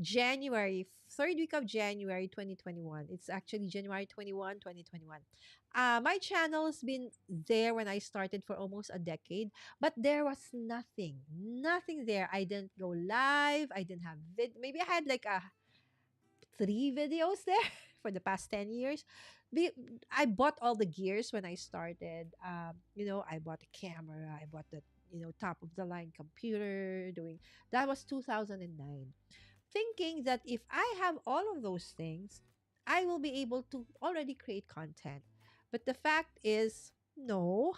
[SPEAKER 2] January, third week of January 2021, it's actually January 21, 2021. My channel's been there when I started for almost a decade, but there was nothing there. I didn't go live. I didn't have maybe I had like a three videos there for the past 10 years. Be- I bought all the gears when I started. I bought a camera, I bought the, top of the line computer, doing that was 2009. Thinking that if I have all of those things, I will be able to already create content. But the fact is, no,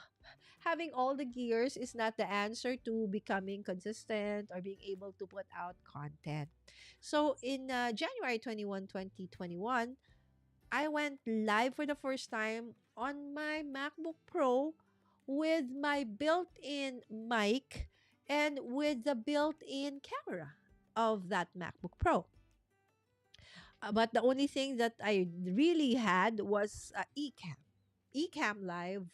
[SPEAKER 2] having all the gears is not the answer to becoming consistent or being able to put out content. So in January 21, 2021, I went live for the first time on my MacBook Pro with my built-in mic and with the built-in camera of that MacBook Pro. But the only thing that I really had was Ecamm. Ecamm Live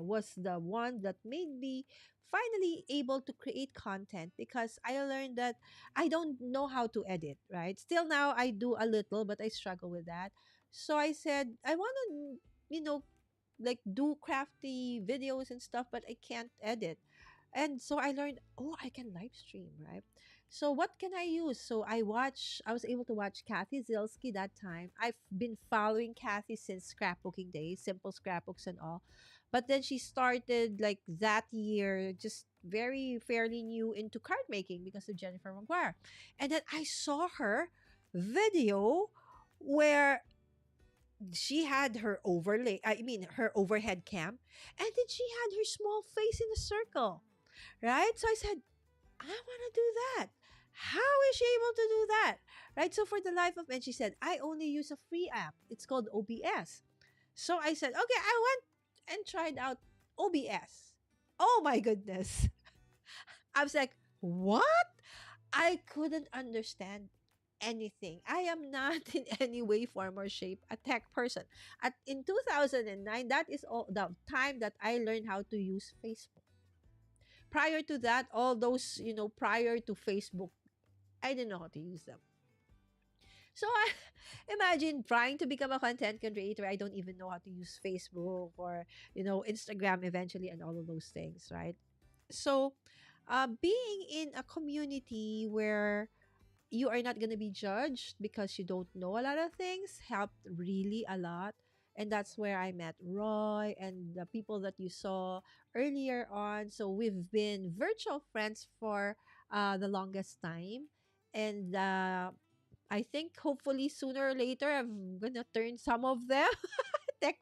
[SPEAKER 2] was the one that made me finally able to create content because I learned that I don't know how to edit, right? Still now I do a little, but I struggle with that. So I said, I want to, like do crafty videos and stuff, but I can't edit. And so I learned, oh, I can live stream, right? So what can I use? So I was able to watch Kathy Zilski that time. I've been following Kathy since scrapbooking days, simple scrapbooks and all. But then she started like that year, just very fairly new into card making because of Jennifer Maguire. And then I saw her video where she had her her overhead cam, and then she had her small face in a circle, right? So I said, I want to do that. How is she able to do that? Right? So for the life of, and she said, I only use a free app. It's called OBS. So I said, okay, I went and tried out OBS. Oh my goodness. I was like, what? I couldn't understand anything. I am not in any way, form, or shape a tech person. In 2009, that is all the time that I learned how to use Facebook. Prior to that, all those, prior to Facebook, I didn't know how to use them. So I imagine trying to become a content creator. I don't even know how to use Facebook or, Instagram eventually and all of those things, right? So being in a community where you are not going to be judged because you don't know a lot of things helped really a lot. And that's where I met Roy and the people that you saw earlier on. So we've been virtual friends for the longest time. And I think hopefully sooner or later I'm going to turn some of them tech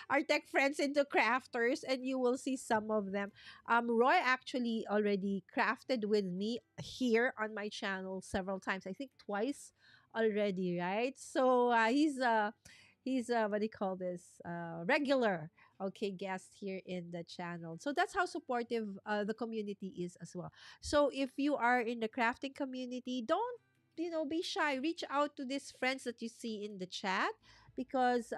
[SPEAKER 2] our tech friends into crafters, and you will see some of them. Roy actually already crafted with me here on my channel several times. I think twice already, right? So he's what do you call this, regular, okay, guest here in the channel. So that's how supportive the community is as well. So if you are in the crafting community, don't, be shy. Reach out to these friends that you see in the chat because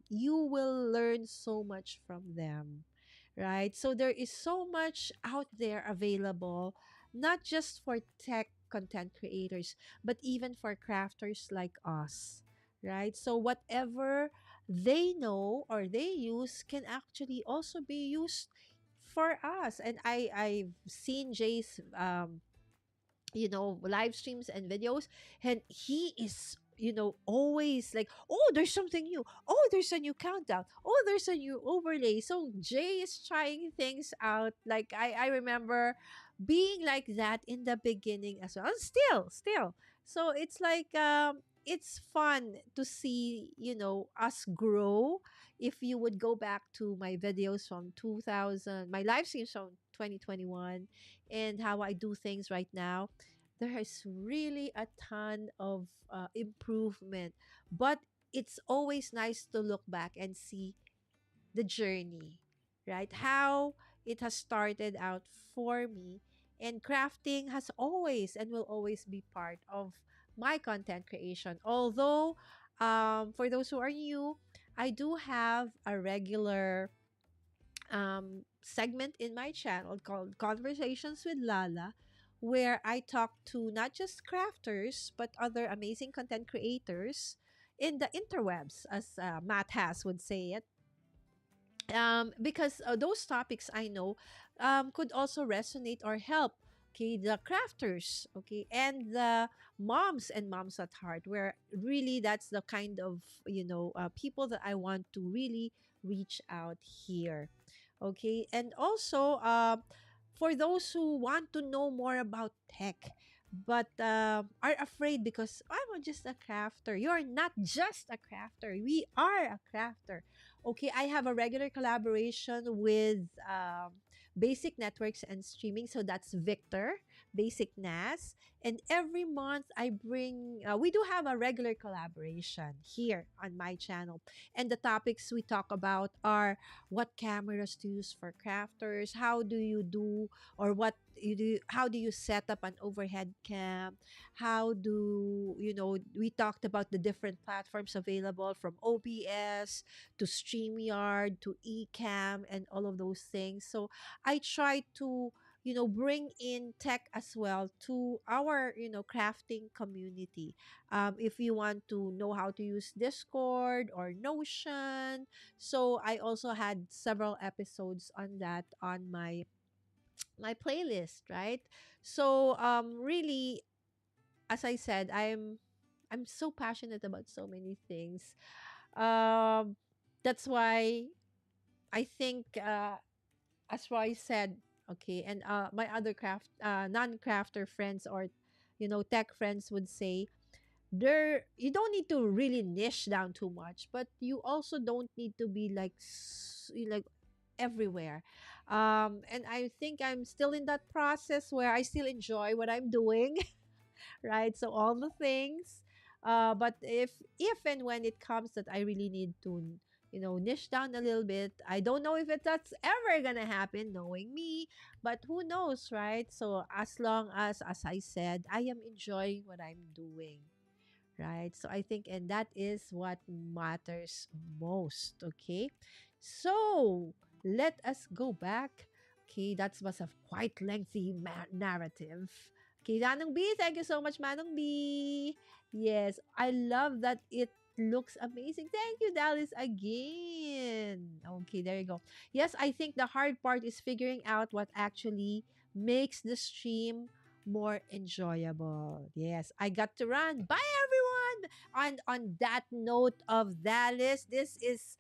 [SPEAKER 2] you will learn so much from them, right? So there is so much out there available, not just for tech content creators, but even for crafters like us, right? So whatever they know or they use can actually also be used for us. And I've seen Jay's live streams and videos, and he is, always like, oh, there's something new, oh, there's a new countdown, oh, there's a new overlay. So Jay is trying things out. Like I remember being like that in the beginning as well. And still. So it's like it's fun to see, us grow. If you would go back to my videos from 2000, my live streams from 2021, and how I do things right now, there is really a ton of improvement. But it's always nice to look back and see the journey, right? How it has started out for me. And crafting has always and will always be part of my content creation. Although, for those who are new, I do have a regular segment in my channel called Conversations with Lala, where I talk to not just crafters, but other amazing content creators in the interwebs, as Matt Hass would say it, because those topics I know could also resonate or help, okay, the crafters, okay, and the moms at heart, where really that's the kind of people that I want to really reach out here, okay. And also for those who want to know more about tech but are afraid because I'm just a crafter. You're not just a crafter. We are a crafter. Okay, I have a regular collaboration with Basic Networks and Streaming. So that's Victor, Basic NAS. And every month I bring, we do have a regular collaboration here on my channel. And the topics we talk about are what cameras to use for crafters, how do you do, or what you do, how do you set up an overhead cam, how do, we talked about the different platforms available from OBS to StreamYard to Ecamm and all of those things. So I try to, bring in tech as well to our, crafting community. If you want to know how to use Discord or Notion. So I also had several episodes on that on my playlist, right? So really, as I said, I'm so passionate about so many things. Um that's why I think as I said, okay, and my other non-crafter friends or tech friends would say, there you don't need to really niche down too much, but you also don't need to be like like everywhere. And I think I'm still in that process where I still enjoy what I'm doing, right? So all the things. But if and when it comes that I really need to, niche down a little bit, I don't know if that's ever gonna happen, knowing me. But who knows, right? So as long as I said, I am enjoying what I'm doing, right? So I think, and that is what matters most, okay? So let us go back. Okay, that was a quite lengthy narrative. Okay, Manong B, thank you so much, Manong B. Yes, I love that it looks amazing. Thank you, Dallas, again. Okay, there you go. Yes, I think the hard part is figuring out what actually makes the stream more enjoyable. Yes, I got to run. Bye, everyone. And on that note of Dallas, this is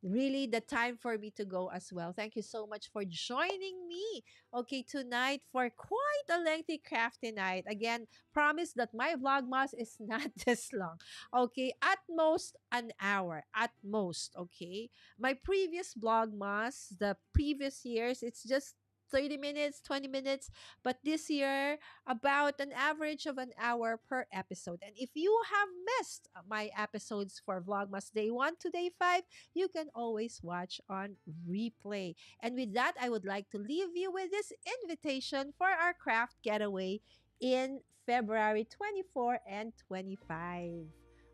[SPEAKER 2] really the time for me to go as well. Thank you so much for joining me. Okay, tonight for quite a lengthy crafty night. Again, promise that my vlogmas is not this long. Okay, at most an hour. At most, okay? My previous vlogmas, the previous years, it's just 30 minutes, 20 minutes. But this year, about an average of an hour per episode. And if you have missed my episodes for Vlogmas Day 1 to Day 5, you can always watch on replay. And with that, I would like to leave you with this invitation for our craft getaway in February 24 and 25.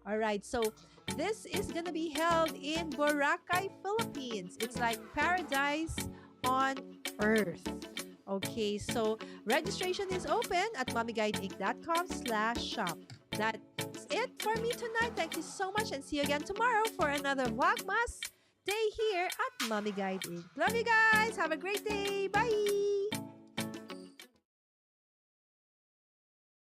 [SPEAKER 2] All right, so this is going to be held in Boracay, Philippines. It's like paradise on earth. Okay, so registration is open at mommyguideinc.com/shop. That's it for me tonight. Thank you so much and see you again tomorrow for another Vlogmas day here at Mommy Guide Inc. Love you guys. Have a great day. Bye.